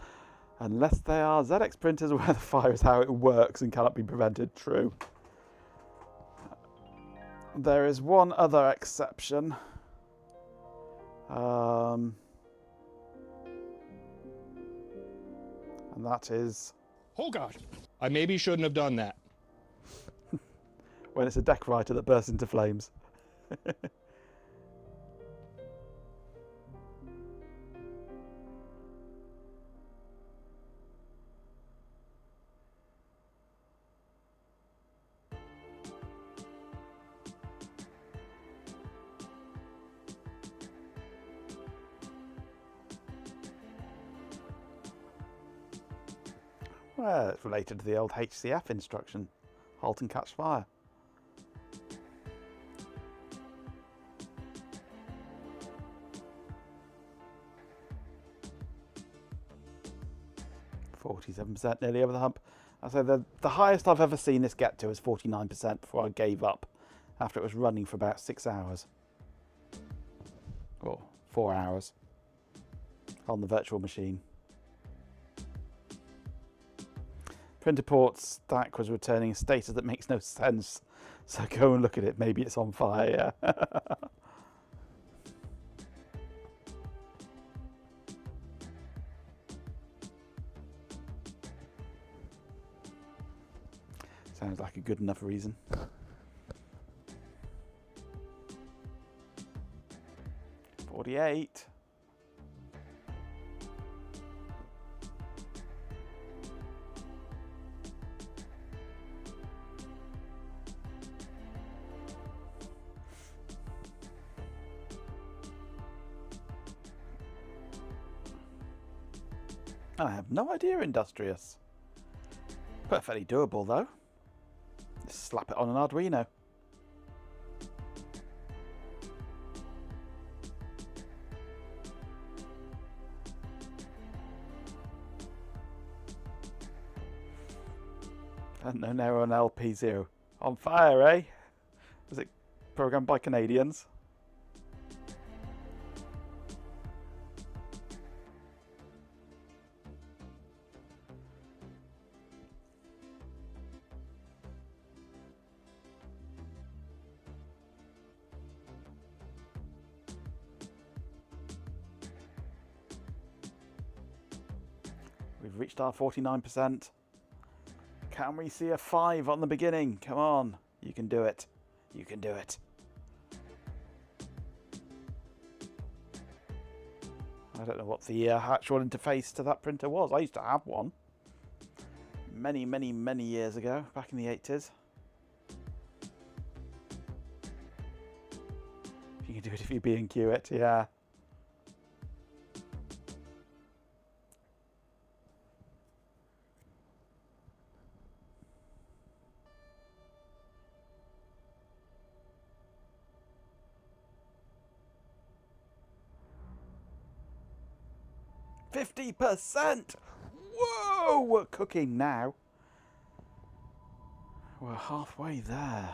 Unless they are ZX printers where the fire is how it works and cannot be prevented. True. There is one other exception. And that is... Oh God, I maybe shouldn't have done that. when it's a deck writer that bursts into flames. Well, it's related to the old HCF instruction. Halt and catch fire. %, nearly over the hump. I say the highest I've ever seen this get to is 49% before I gave up after it was running for about 6 hours. Or 4 hours on the virtual machine. Printer port stack was returning a status that makes no sense, so go and look at it. Maybe it's on fire. Sounds like a good enough reason. $48. I have no idea, Industrious. Perfectly doable, though. Just slap it on an Arduino. Unknown error on LP0. On fire, eh? Was it programmed by Canadians? We've reached our 49%. Can we see a 5 on the beginning? Come on. You can do it. You can do it. I don't know what the actual interface to that printer was. I used to have one. Many, many, many years ago. Back in the 80s. You can do it if you B&Q it, yeah. %50! Whoa! We're cooking now. We're halfway there.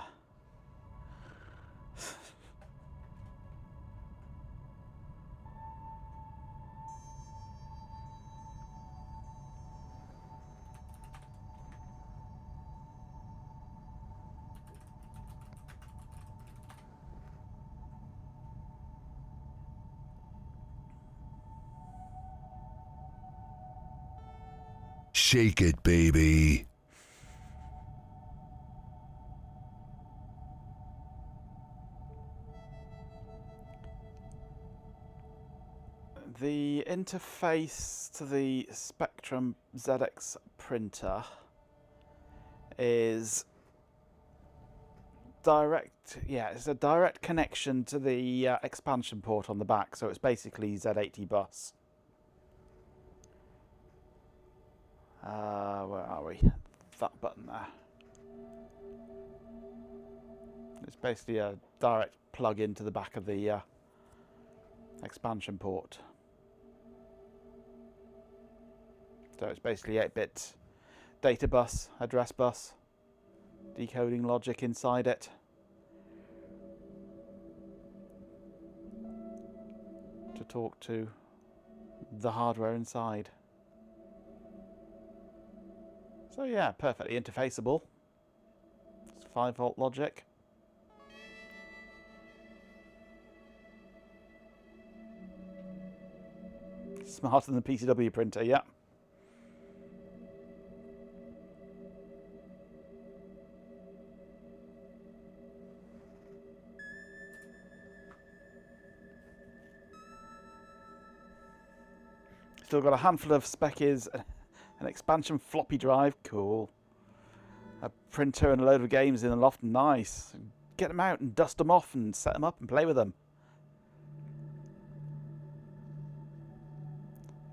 Shake it, baby. The interface to the Spectrum ZX printer is direct, yeah, it's a direct connection to the expansion port on the back, so it's basically Z80 bus. Where are we? That button there. It's basically a direct plug into the back of the expansion port. So it's basically 8-bit data bus, address bus, decoding logic inside it. To talk to the hardware inside. So yeah, perfectly interfaceable. It's 5-volt logic. Smarter than the PCW printer, yeah. Still got a handful of speckies, an expansion floppy drive, cool. A printer and a load of games in the loft, nice. Get them out and dust them off and set them up and play with them.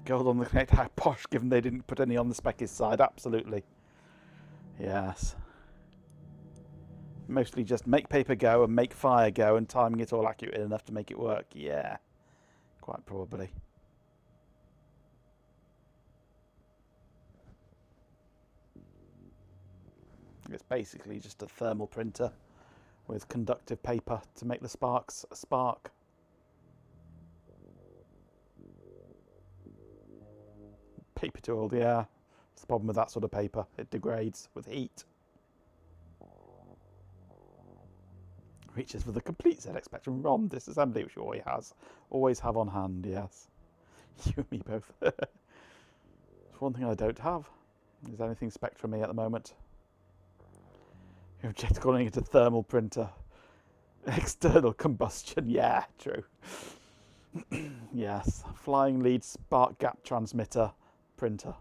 Gold on the Connect, how posh, given they didn't put any on the speckies side, absolutely. Yes. Mostly just make paper go and make fire go and timing it all accurate enough to make it work, yeah. Quite probably. It's basically just a thermal printer with conductive paper to make the sparks spark. Paper too old, yeah. That's the problem with that sort of paper. It degrades with heat. Reaches for the complete ZX Spectrum ROM disassembly, which you always has. Always have on hand, yes. You and me both. It's one thing I don't have. Is anything Spectrum-y at the moment. You're just calling it a thermal printer. External combustion, yeah, true. Yes, flying lead spark gap transmitter printer.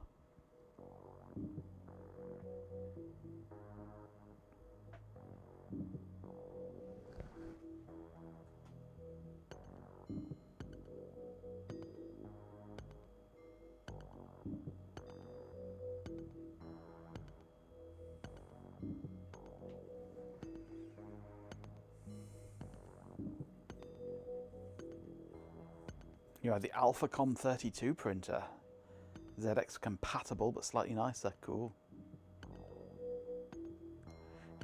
You have the Alphacom 32 printer. ZX compatible, but slightly nicer. Cool.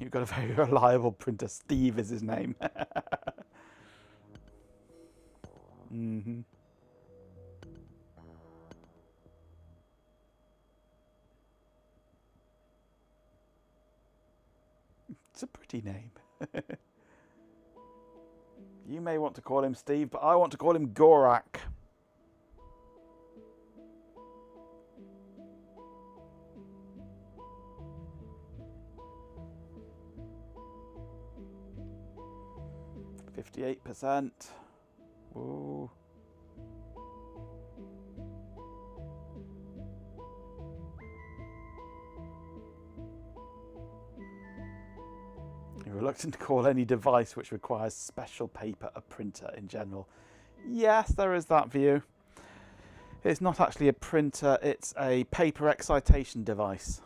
You've got a very reliable printer. Steve is his name. Mm-hmm. It's a pretty name. You may want to call him Steve, but I want to call him Gorak. 58%. Ooh. You're reluctant to call any device which requires special paper a printer in general. Yes, there is that view. It's not actually a printer, it's a paper excitation device.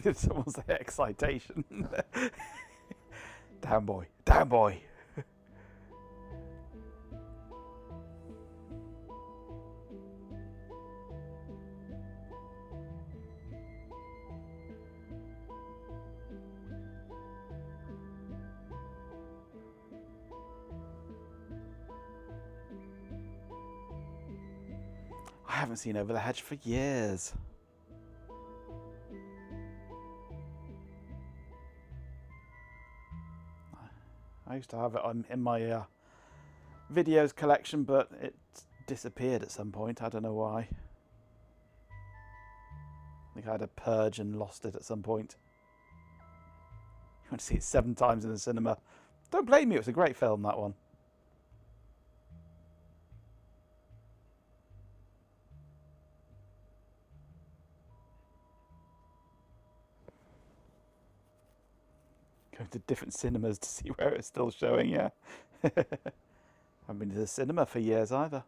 Did someone say excitation? Down boy, down boy. I haven't seen Over the Hedge for years. I used to have it in my videos collection, but it disappeared at some point. I don't know why. I think I had a purge and lost it at some point. You want to see it 7 times in the cinema. Don't blame me, it was a great film, that one. Going to different cinemas to see where it's still showing, yeah. I haven't been to the cinema for years either.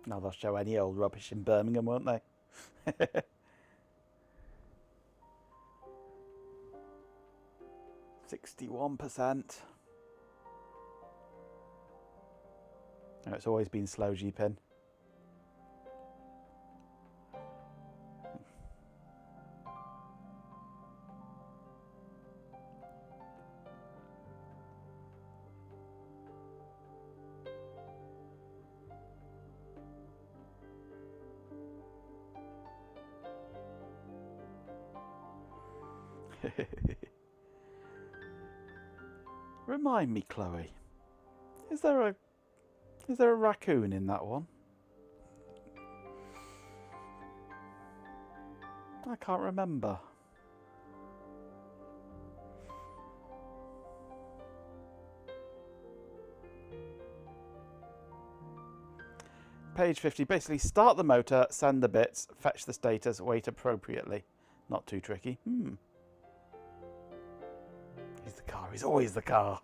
Now they'll show any old rubbish in Birmingham, won't they? 61%. Oh, it's always been slow, G-Pin. Remind me, Chloe. Is there a raccoon in that one? I can't remember. Page 50. Basically, start the motor, send the bits, fetch the status, wait appropriately. Not too tricky. He's the car. He's always the car.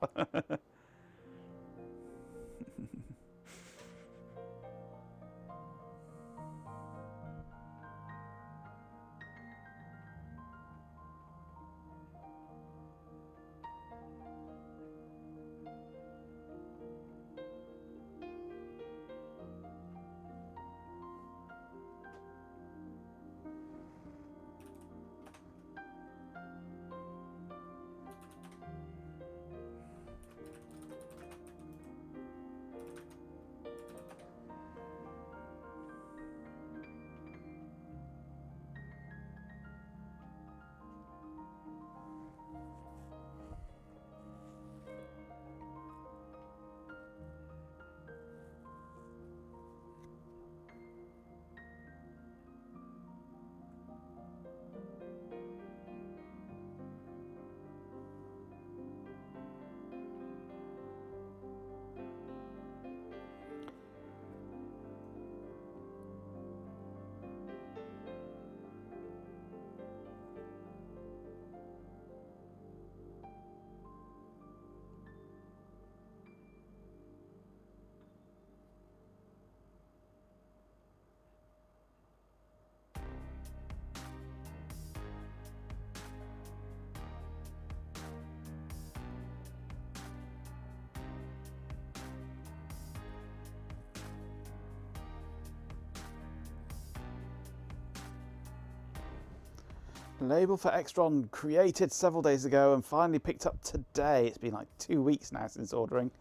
Label for Extron created several days ago and finally picked up today. It's been like 2 weeks now since ordering.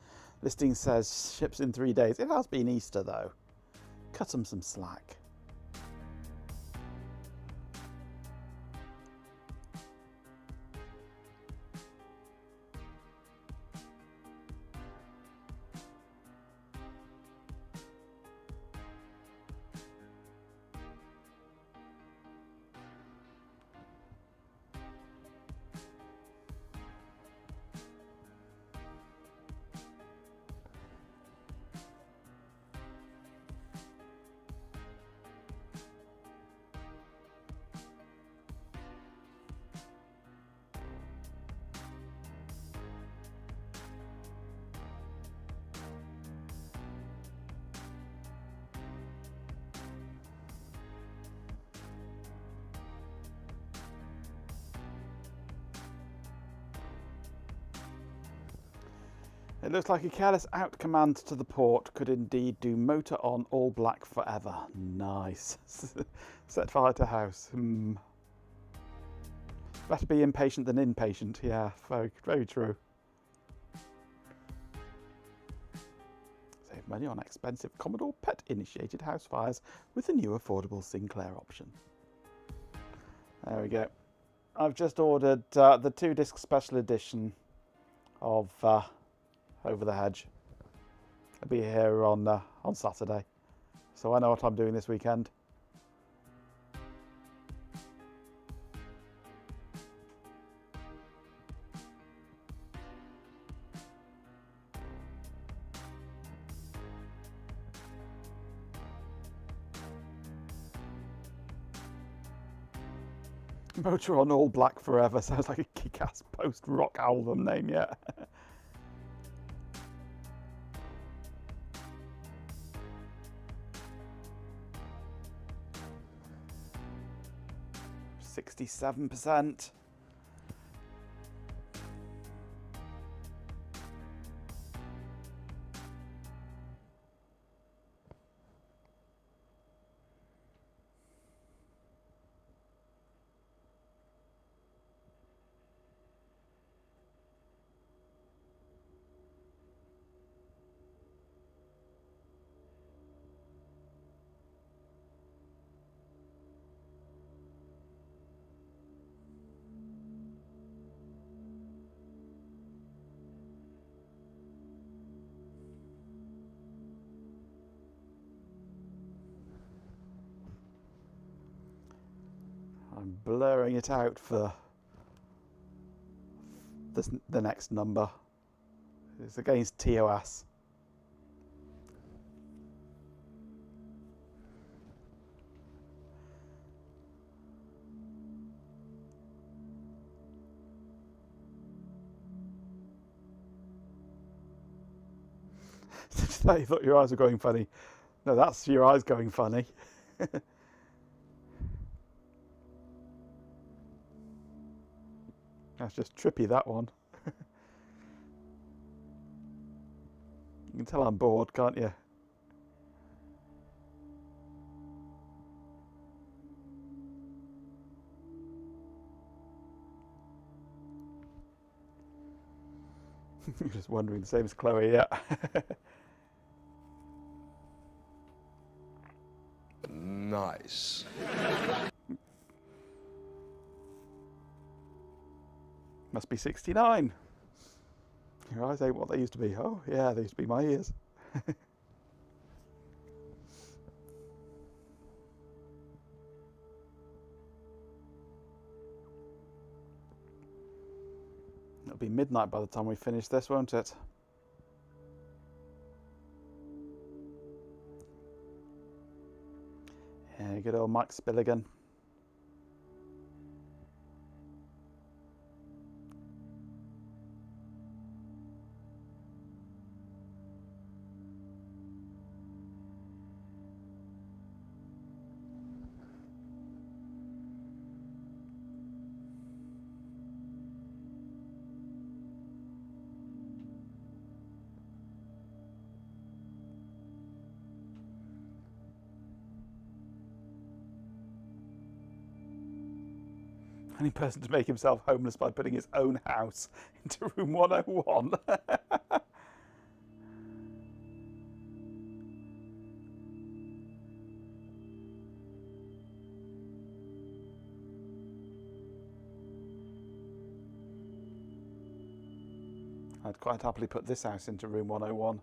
Listing says ships in 3 days. It has been Easter though. Cut them some slack. It looks like a careless out command to the port could indeed do motor on all black forever. Nice. Set fire to house. Better be impatient than impatient. Yeah, very, very true. Save money on expensive Commodore PET initiated house fires with the new affordable Sinclair option. There we go. I've just ordered the 2-disc special edition of Over the Hedge. I'll be here on Saturday, so I know what I'm doing this weekend. Motor on All Black Forever sounds like a kick-ass post-rock album name, yeah. %67%. I'm blurring it out for the next number. It's against TOS. You thought your eyes were going funny. No, that's your eyes going funny. That's just trippy, that one. You can tell I'm bored, can't you? You're just wondering the same as Chloe, yeah. Nice. Must be 69. Your eyes ain't what they used to be. Oh, yeah, they used to be my ears. It'll be midnight by the time we finish this, won't it? Yeah, good old Max Spilligan. only person to make himself homeless by putting his own house into room 101. I'd quite happily put this house into room 101.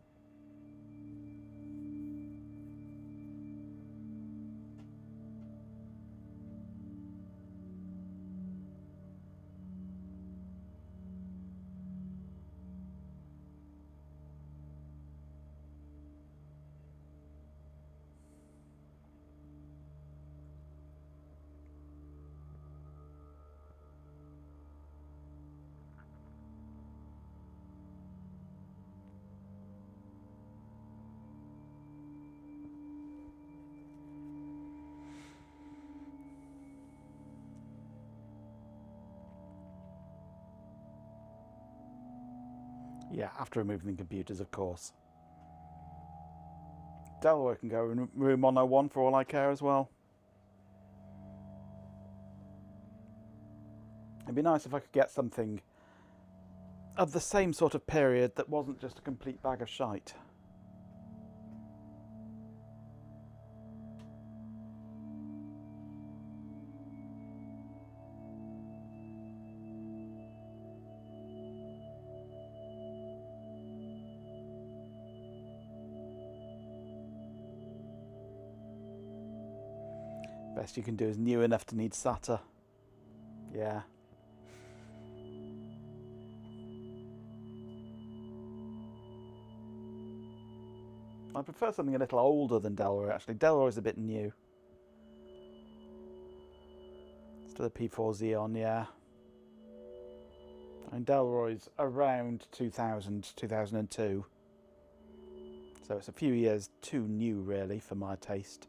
Yeah, after removing the computers, of course. Delaware can go in room 101 for all I care as well. It'd be nice if I could get something of the same sort of period that wasn't just a complete bag of shite. Best you can do is new enough to need SATA. Yeah. I prefer something a little older than Delaware, actually. Delaware is a bit new. Still a P4 Xeon, yeah. I mean, Delroy's around 2000, 2002. So it's a few years too new, really, for my taste.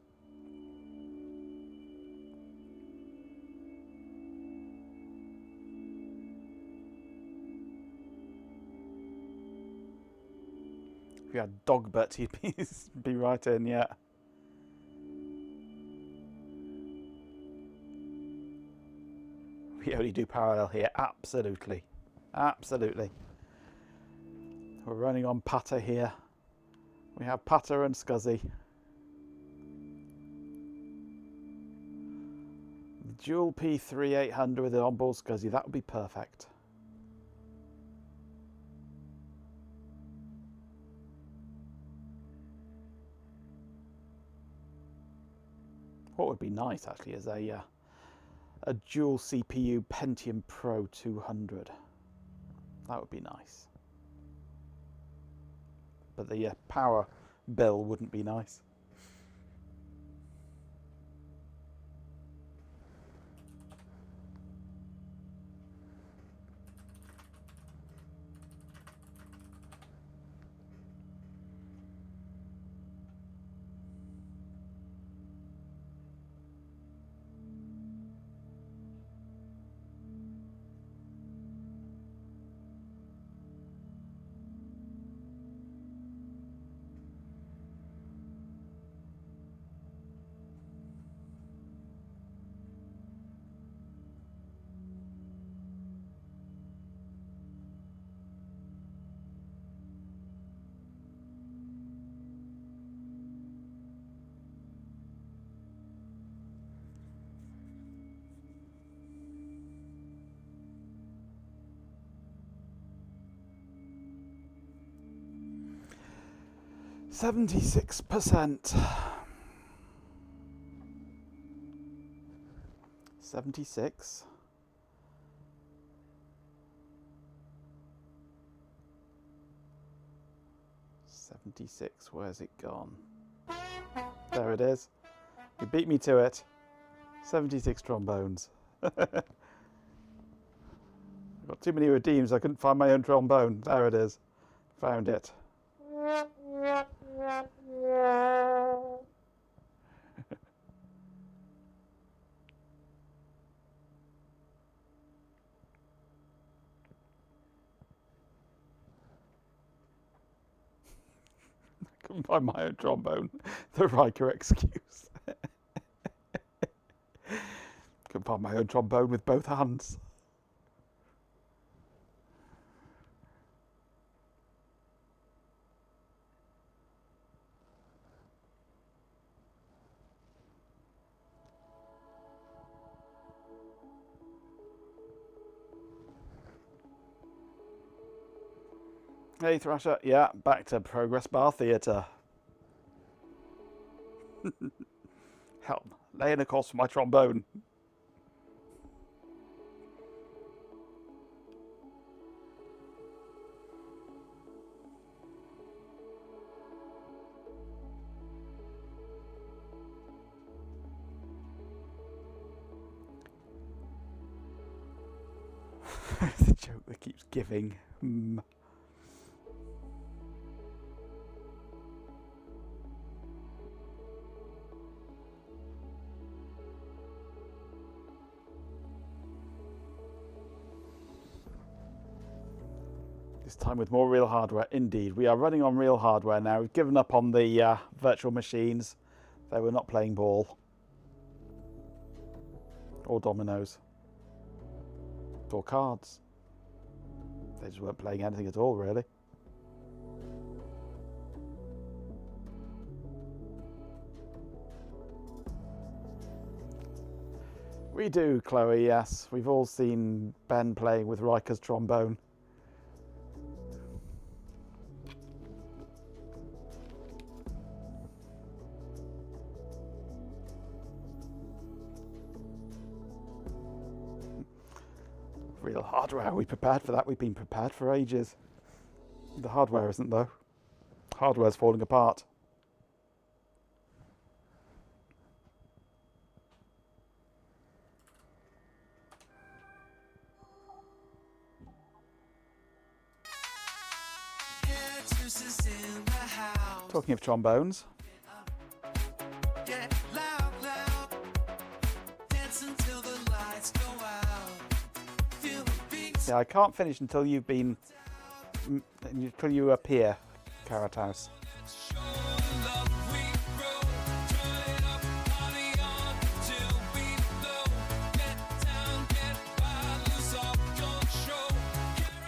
If you had Dogbert, he'd be right in, yeah. We only do parallel here, absolutely. Absolutely. We're running on Patter here. We have Patter and Scuzzy. The dual P3800 with an onboard Scuzzy, that would be perfect. What would be nice actually is a dual CPU Pentium Pro 200. That would be nice. But the power bill wouldn't be nice. %76. 76. Where's it gone? There it is. You beat me to it. 76 trombones. I've got too many redeems. I couldn't find my own trombone. There it is. Found it. Couldn't find my own trombone. The Riker excuse. Couldn't can find my own trombone with both hands. Hey Thrasher, yeah, back to Progress Bar Theatre. Help, laying a course for my trombone. The joke that keeps giving. This time with more real hardware. Indeed, we are running on real hardware now. We've given up on the virtual machines. They were not playing ball. Or dominoes. Or cards. They just weren't playing anything at all, really. We do, Chloe, yes. We've all seen Ben playing with Riker's trombone. Real hardware. Are we prepared for that? We've been prepared for ages. The hardware isn't, though. Hardware's falling apart. Talking of trombones. Yeah, I can't finish until you've been, until you appear, Carrot House.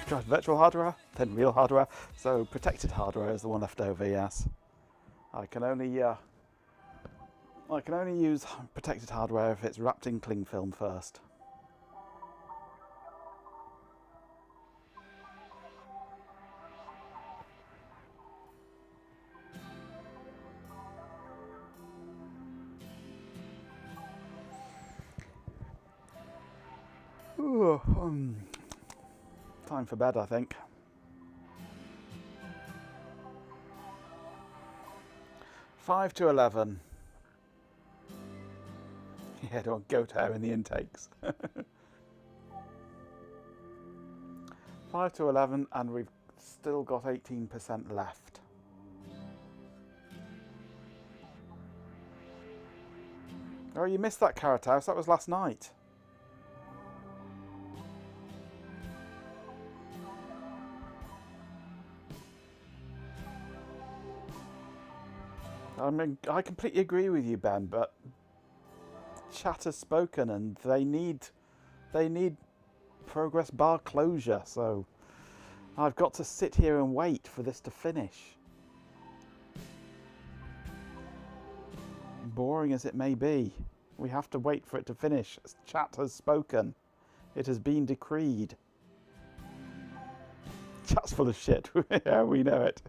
Tried virtual hardware, then real hardware, so protected hardware is the one left over. Yes, I can only use protected hardware if it's wrapped in cling film first. Ooh, time for bed, I think. Five to 11. Yeah, don't want goat hair in the intakes. 5 to 11, and we've still got 18% left. Oh, you missed that Carrot House. That was last night. I mean, I completely agree with you, Ben, but chat has spoken, and they need Progress Bar closure, so I've got to sit here and wait for this to finish. Boring as it may be, we have to wait for it to finish. Chat has spoken. It has been decreed. Chat's full of shit. Yeah, we know it.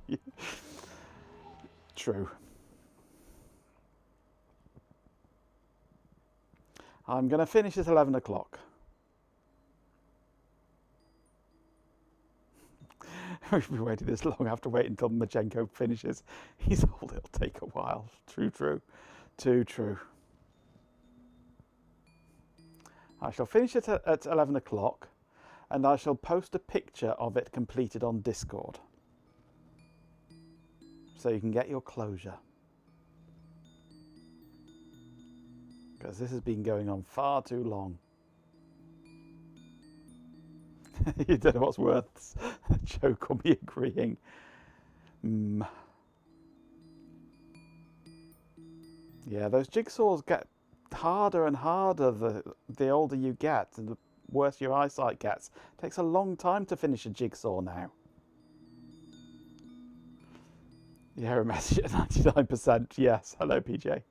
True. I'm going to finish at 11 o'clock. If we waited this long, I have to wait until Majenko finishes. He's old, it'll take a while. True, true. Too true. I shall finish it at 11 o'clock, and I shall post a picture of it completed on Discord, so you can get your closure. Because this has been going on far too long. You don't know what's worse, a joke or me agreeing. Yeah, those jigsaws get harder and harder the older you get, and the worse your eyesight gets. It takes a long time to finish a jigsaw now. The error message at 99%. Yes. Hello, PJ.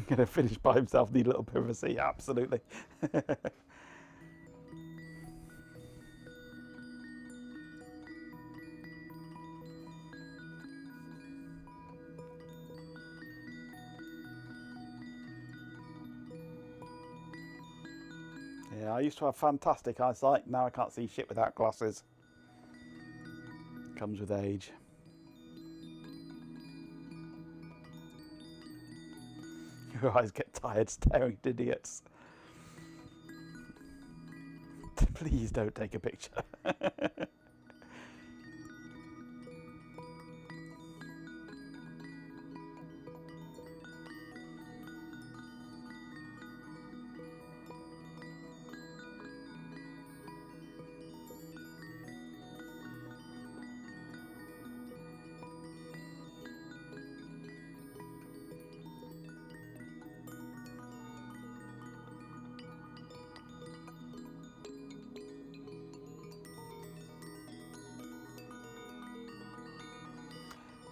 Gonna finish by himself, need a little privacy, absolutely. Yeah, I used to have fantastic eyesight, now I can't see shit without glasses. Comes with age. Your eyes get tired staring at idiots. Please don't take a picture.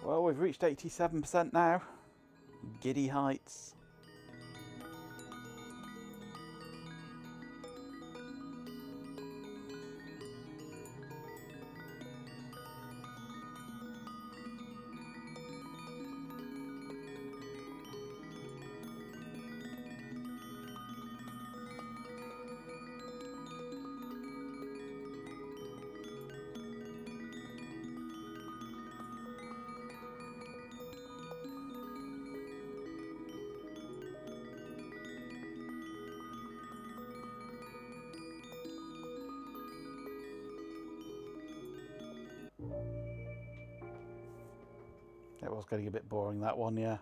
Well, we've reached 87% now. Giddy heights. It was getting a bit boring, that one, yeah.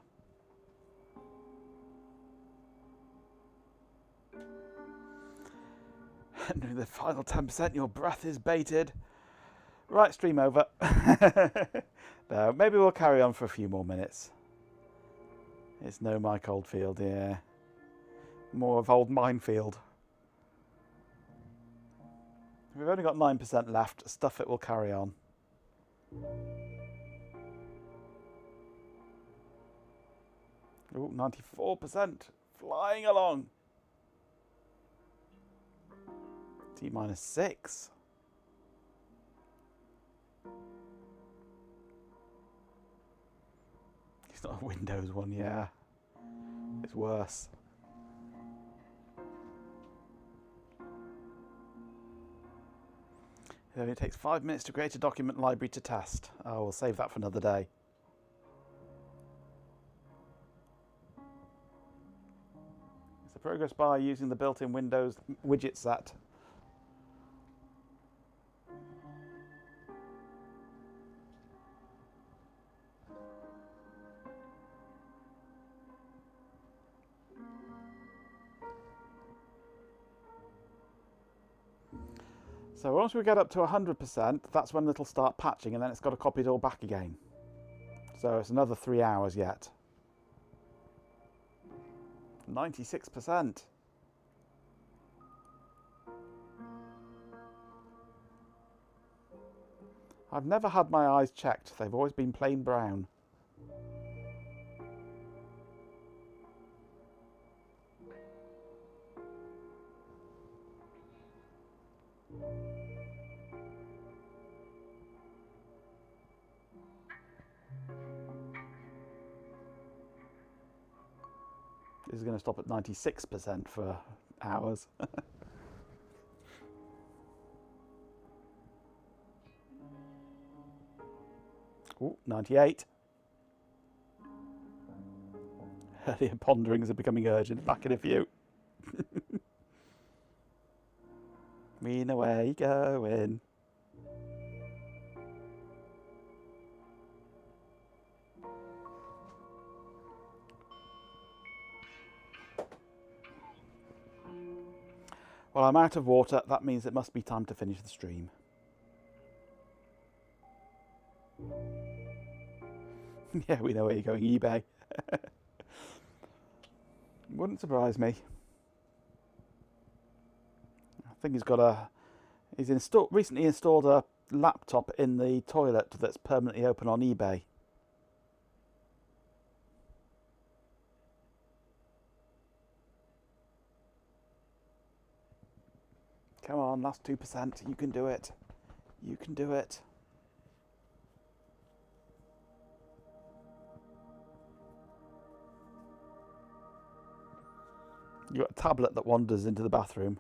And the final 10%, your breath is baited. Right, stream over. No, maybe we'll carry on for a few more minutes. It's no Mike Oldfield, yeah. More of old Minefield. We've only got 9% left. Stuff it will carry on. Ooh, 94%. Flying along. T-minus 6. It's not a Windows one, yeah. It's worse. It only takes 5 minutes to create a document library to test. Oh, we'll save that for another day. It's a progress bar using the built-in Windows widget set. So once we get up to 100%, that's when it'll start patching, and then it's got to copy it all back again. So it's another 3 hours yet. 96%. I've never had my eyes checked. They've always been plain brown. This is going to stop at 96% for hours. Ooh, 98. Earlier ponderings are becoming urgent. Back in a few. Marina, where you going? Well, I'm out of water. That means it must be time to finish the stream. Yeah, we know where you're going, eBay. Wouldn't surprise me. I think he's recently installed a laptop in the toilet that's permanently open on eBay. Come on, last 2%. You can do it. You can do it. You got a tablet that wanders into the bathroom.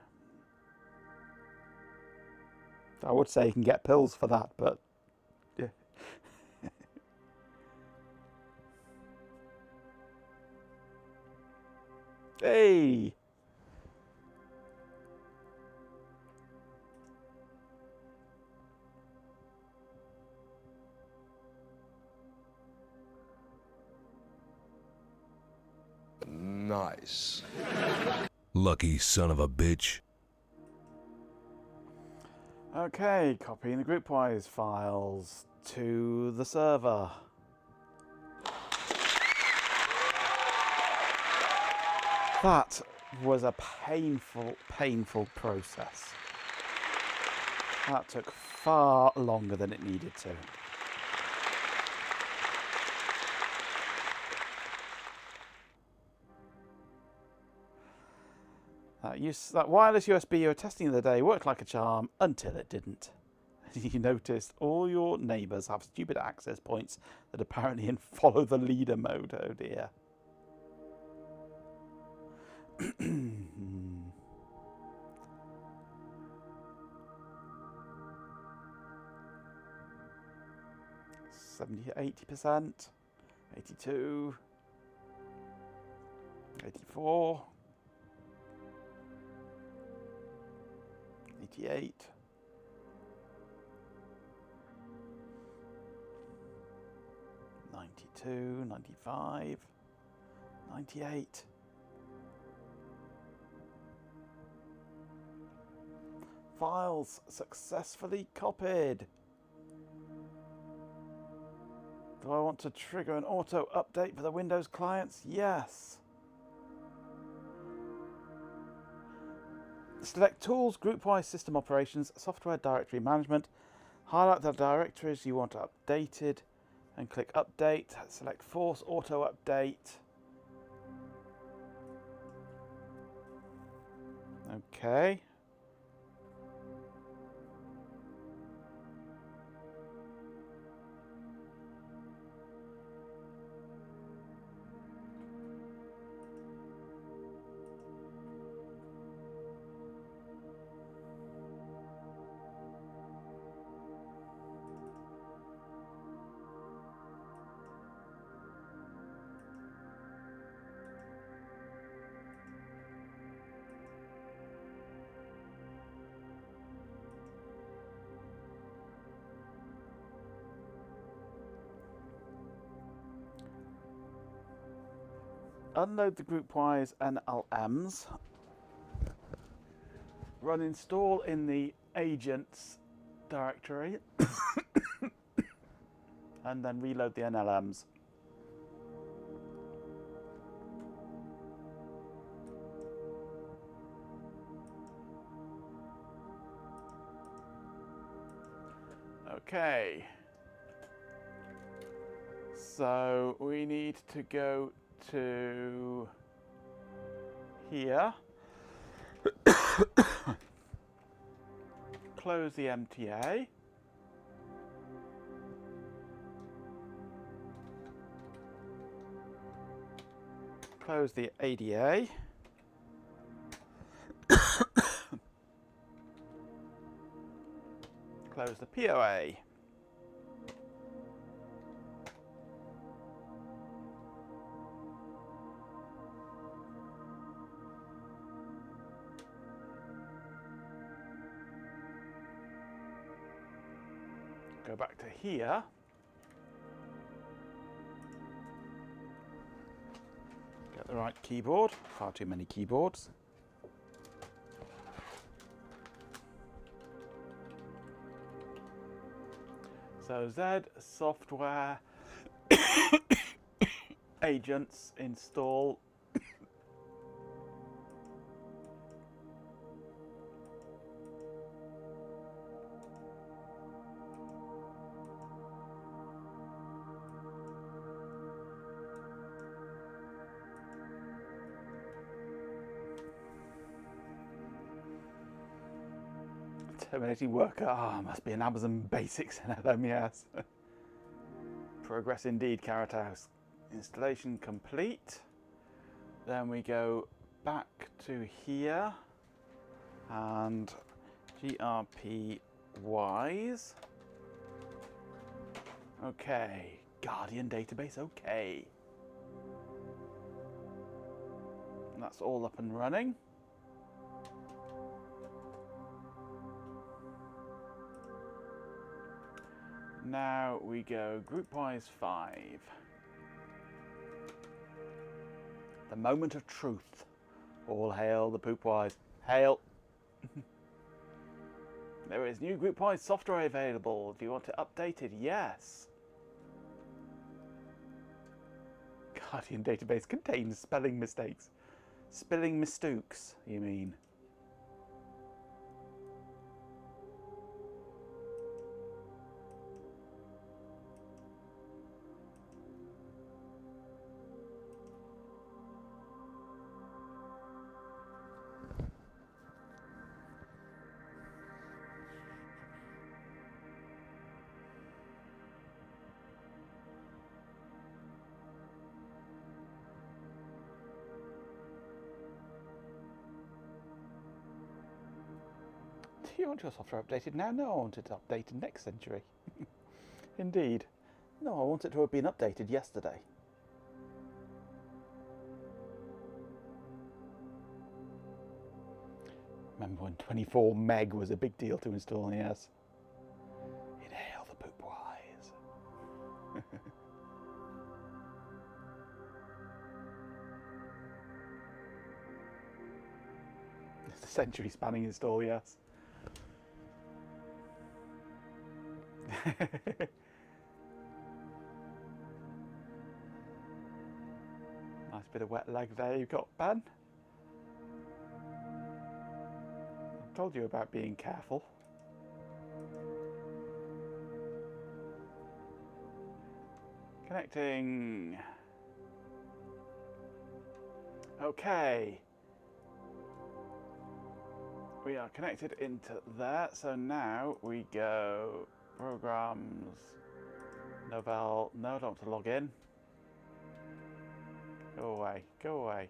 I would say you can get pills for that, but yeah. Hey! Nice. Lucky son of a bitch. Okay, copying the groupwise files to the server. That was a painful, painful process. That took far longer than it needed to. That wireless USB you were testing the other day worked like a charm until it didn't. You noticed all your neighbours have stupid access points that apparently in follow the leader mode. Oh dear. $70, 80%, 82, 84. 88, 92, 95, 98. Files successfully copied. Do I want to trigger an auto update for the Windows clients? Yes. Select Tools, Groupwise System Operations, Software Directory Management. Highlight the directories you want updated and click Update. Select Force Auto Update. Okay. Unload the Groupwise NLMs. Run install in the agents directory. And then reload the NLMs. Okay. So we need to go to here. Close the MTA. Close the ADA. Close the POA. Go back to here. Get the right keyboard. Far too many keyboards. So Z software agents install. Terminating worker. Ah, must be an Amazon Basics LM, yes. Progress indeed, Carrot House. Installation complete. Then we go back to here and GRP wise. Okay, Guardian database, okay. And that's all up and running. Now we go groupwise 5. The moment of truth. All hail the poopwise. Hail. There is new groupwise software available. Do you want it updated? Yes. Guardian database contains spelling mistakes. Spelling mistooks, you mean? Do you want your software updated now? No, I want it updated next century. Indeed. No, I want it to have been updated yesterday. Remember when 24 meg was a big deal to install, yes. Inhale the poopwise. It's a century spanning install, yes. Nice bit of wet leg there you've got, Ben. I told you about being careful. Connecting. Okay. We are connected into there, so now we go programs, Novell. No, I don't want to log in. Go away, go away.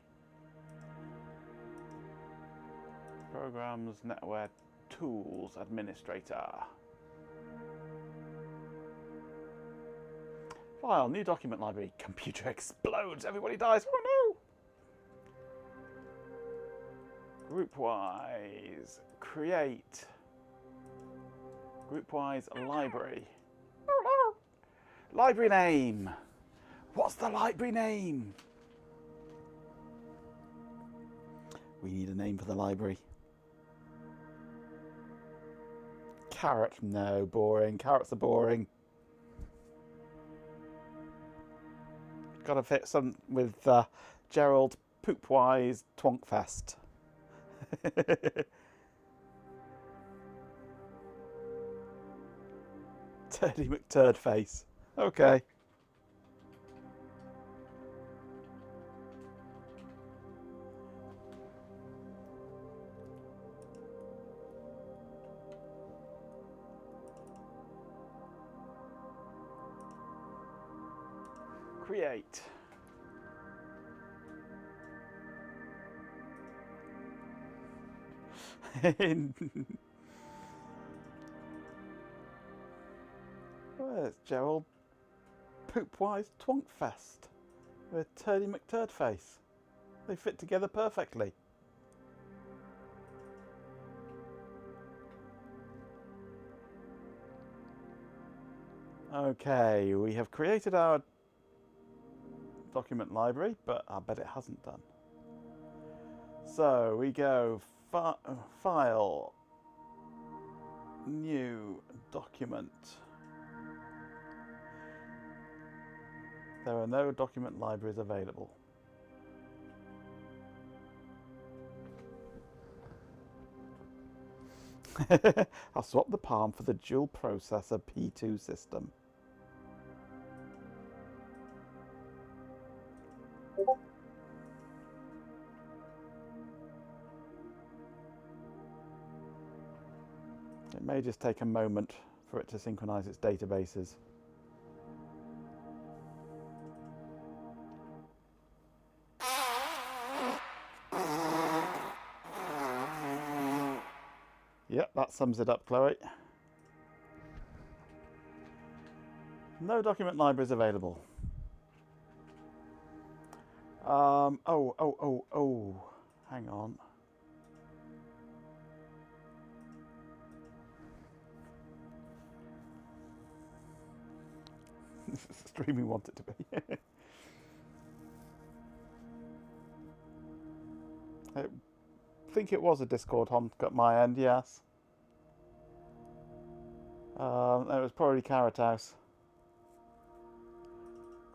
Programs, Netware, Tools, Administrator. File, new document library. Computer explodes, everybody dies. Oh no! Groupwise, create. Groupwise library. Oh no! Library name. What's the library name? We need a name for the library. Carrot. No, boring. Carrots are boring. Gotta fit some with Gerald Poopwise Twonkfest. Turdy McTurdface. Okay. Create. Where's Gerald Poopwise Twonkfest with Turdy McTurdface? They fit together perfectly. Okay, we have created our document library, but I bet it hasn't done. So we go File, New Document. There are no document libraries available. I'll swap the Palm for the dual processor P2 system. It may just take a moment for it to synchronize its databases. Yep, that sums it up, Chloe. No document libraries available. Oh. Hang on. This is the stream we want it to be. I think it was a Discord honk at my end, yes. It was probably Carrot House.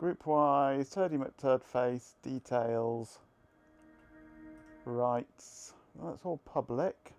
Group-wise, Turdy McTurdface, details, rights. Well, that's all public.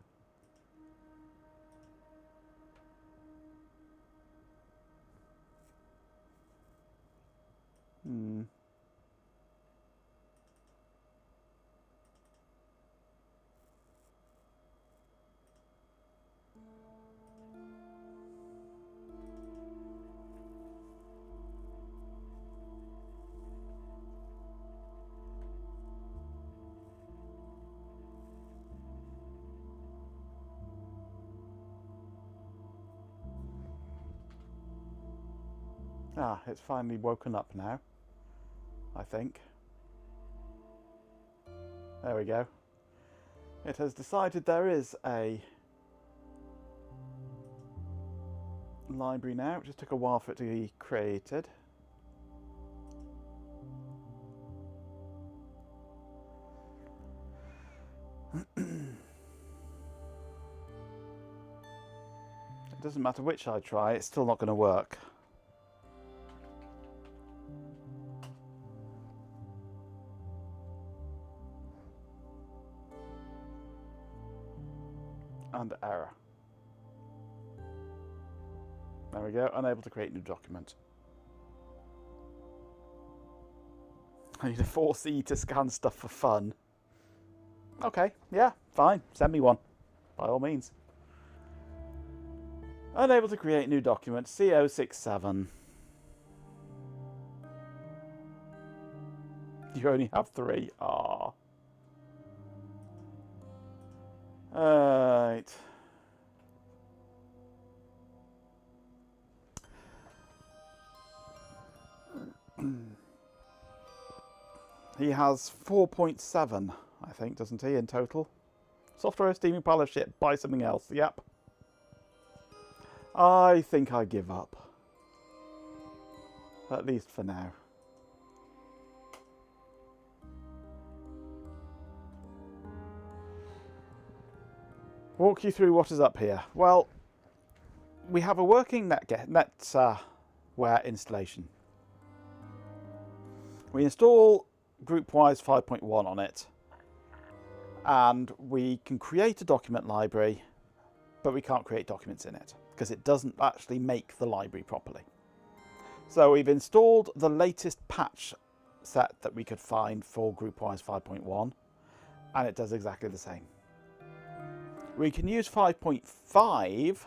Ah, it's finally woken up now, I think. There we go. It has decided there is a library now. It just took a while for it to be created. It doesn't matter which I try, it's still not going to work. And error. There we go, unable to create new document. I need a 4C to scan stuff for fun. Okay, yeah, fine, send me one, by all means. Unable to create new document, CO67. You only have 3. Ah. Right. He has 4.7, I think, doesn't he, in total? Software steaming pile of shit. Buy something else. Yep. I think I give up. At least for now. Walk you through what is up here. Well, we have a working NetWare installation. We install GroupWise 5.1 on it, and we can create a document library, but we can't create documents in it because it doesn't actually make the library properly. So we've installed the latest patch set that we could find for GroupWise 5.1, and it does exactly the same. We can use 5.5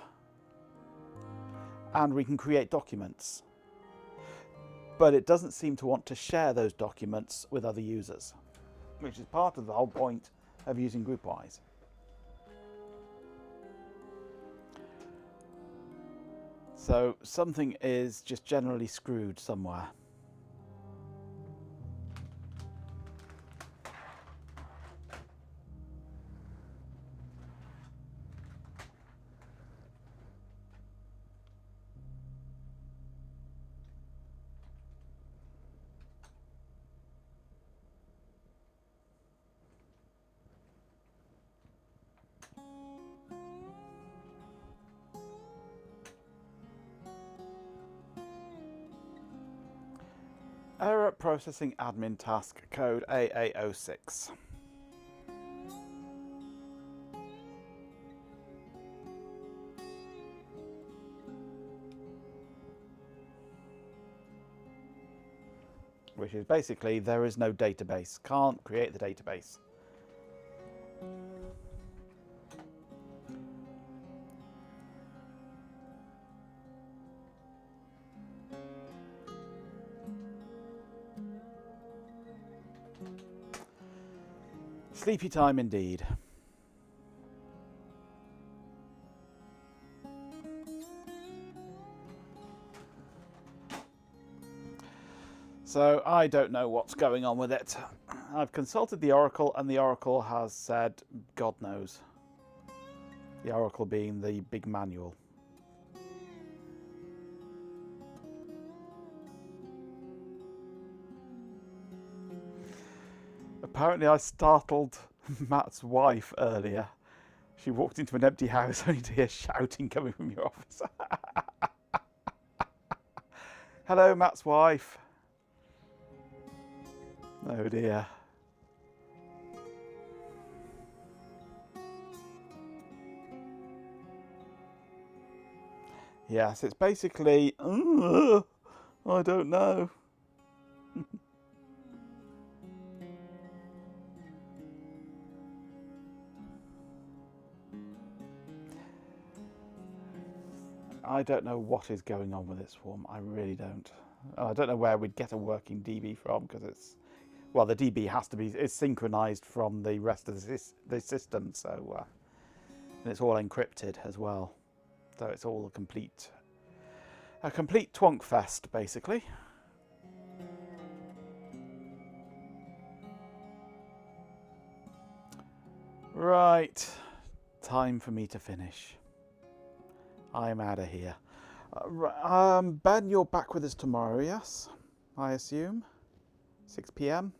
and we can create documents, but it doesn't seem to want to share those documents with other users, which is part of the whole point of using GroupWise. So something is just generally screwed somewhere. Error processing admin task code AA06. Which is basically there is no database. Can't create the database. Sleepy time indeed. So I don't know what's going on with it. I've consulted the Oracle and the Oracle has said God knows. The Oracle being the big manual. Apparently I startled Matt's wife earlier. She walked into an empty house only to hear shouting coming from your office. Hello, Matt's wife. Oh dear. Yes, it's basically, I don't know. I don't know what is going on with this swarm. I really don't. And I don't know where we'd get a working DB from because it's, well, the DB has to be, it's synchronized from the rest of the system, so and it's all encrypted as well. So it's all a complete twonk fest, basically. Right, time for me to finish. I'm out of here. Ben, you're back with us tomorrow, yes? I assume? 6 PM?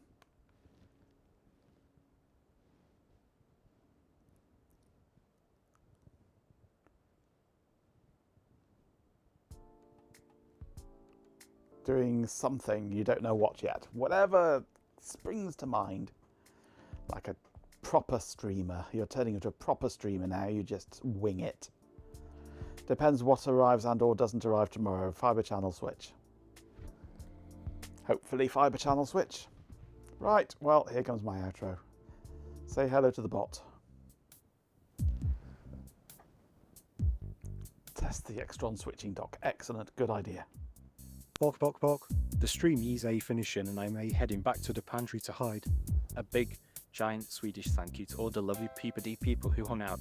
Doing something, you don't know what yet. Whatever springs to mind. Like a proper streamer. You're turning into a proper streamer now, you just wing it. Depends what arrives and or doesn't arrive tomorrow. Fibre channel switch. Hopefully fibre channel switch. Right, well, here comes my outro. Say hello to the bot. Test the Extron switching dock. Excellent, good idea. Bok, bok, bok. The stream is finishing and I'm heading back to the pantry to hide. A big, giant Swedish thank you to all the lovely peepity people who hung out.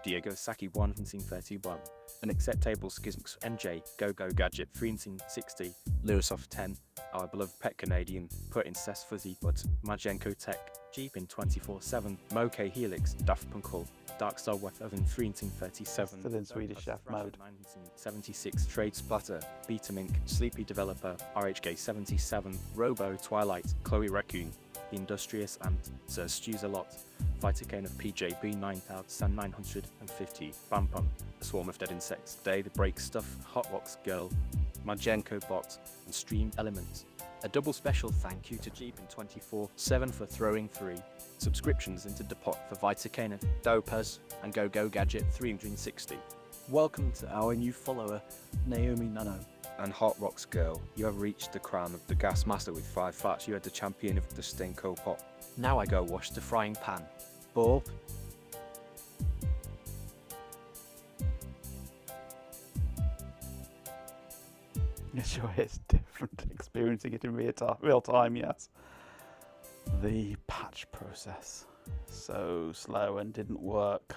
Diego Saki 1731, an acceptable Schismx MJ, Go Go Gadget 1360, Lewisoft 10, our beloved pet Canadian, Put in Cess Fuzzy Butt, Majenko Tech, Jeepin 24/7, Moke Helix, Daft Punk Hull, Darkstar Wet Oven 1337, Still in Swedish chef mode. 1976, Trade Splatter, Betamink, Sleepy Developer, RHK 77, Robo Twilight, Chloe Raccoon, The Industrious and Sir Stews a Lot, Vitacane of PJB 9950, Bampum, A Swarm of Dead Insects, Day the Break Stuff, Hot Rocks Girl, Majenko Bot, and Stream Elements. A double special thank you to Jeepin 24/7 for throwing 3 subscriptions into the pot for Vitacane, Dopaz, and Go Go Gadget 360. Welcome to our new follower, Naomi Nano. And Hot Rocks Girl, you have reached the crown of the gas master with 5 farts. You are the champion of the Stinko pot. Now I go wash the frying pan. Bob. It sure is different experiencing it in real time, yes. The patch process. So slow and didn't work.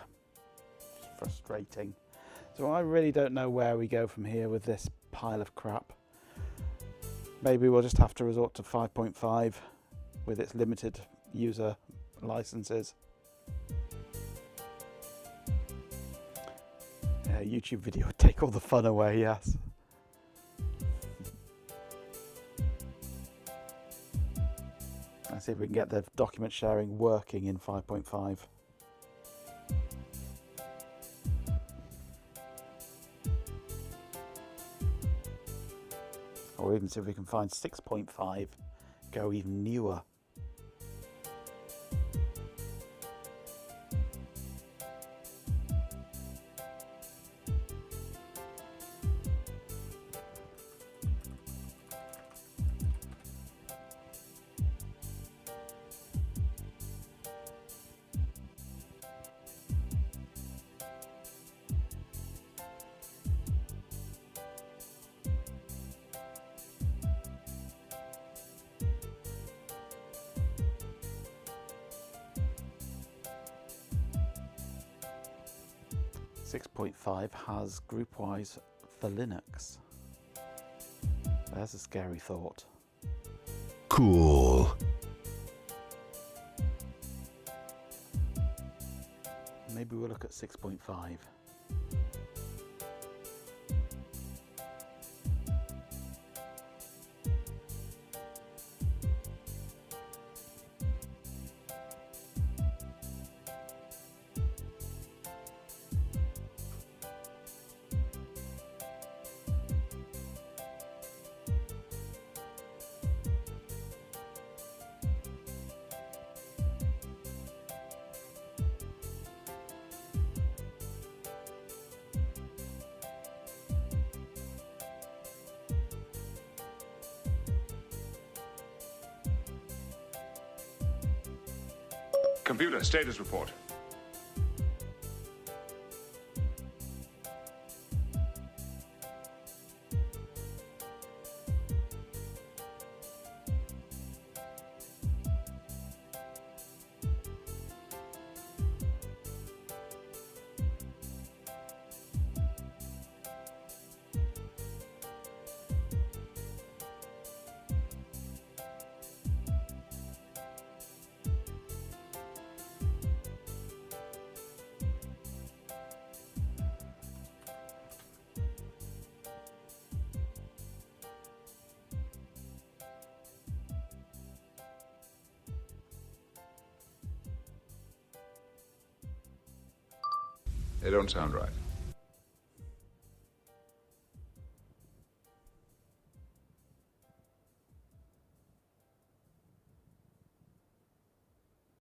It's frustrating. So I really don't know where we go from here with this pile of crap. Maybe we'll just have to resort to 5.5 with its limited user licenses. Yeah, YouTube video would take all the fun away, yes. Let's see if we can get the document sharing working in 5.5. Or even see if we can find 6.5 go even newer. .5 has group-wise for Linux. There's a scary thought. Cool. Maybe we'll look at 6.5. Computer, status report. They don't sound right.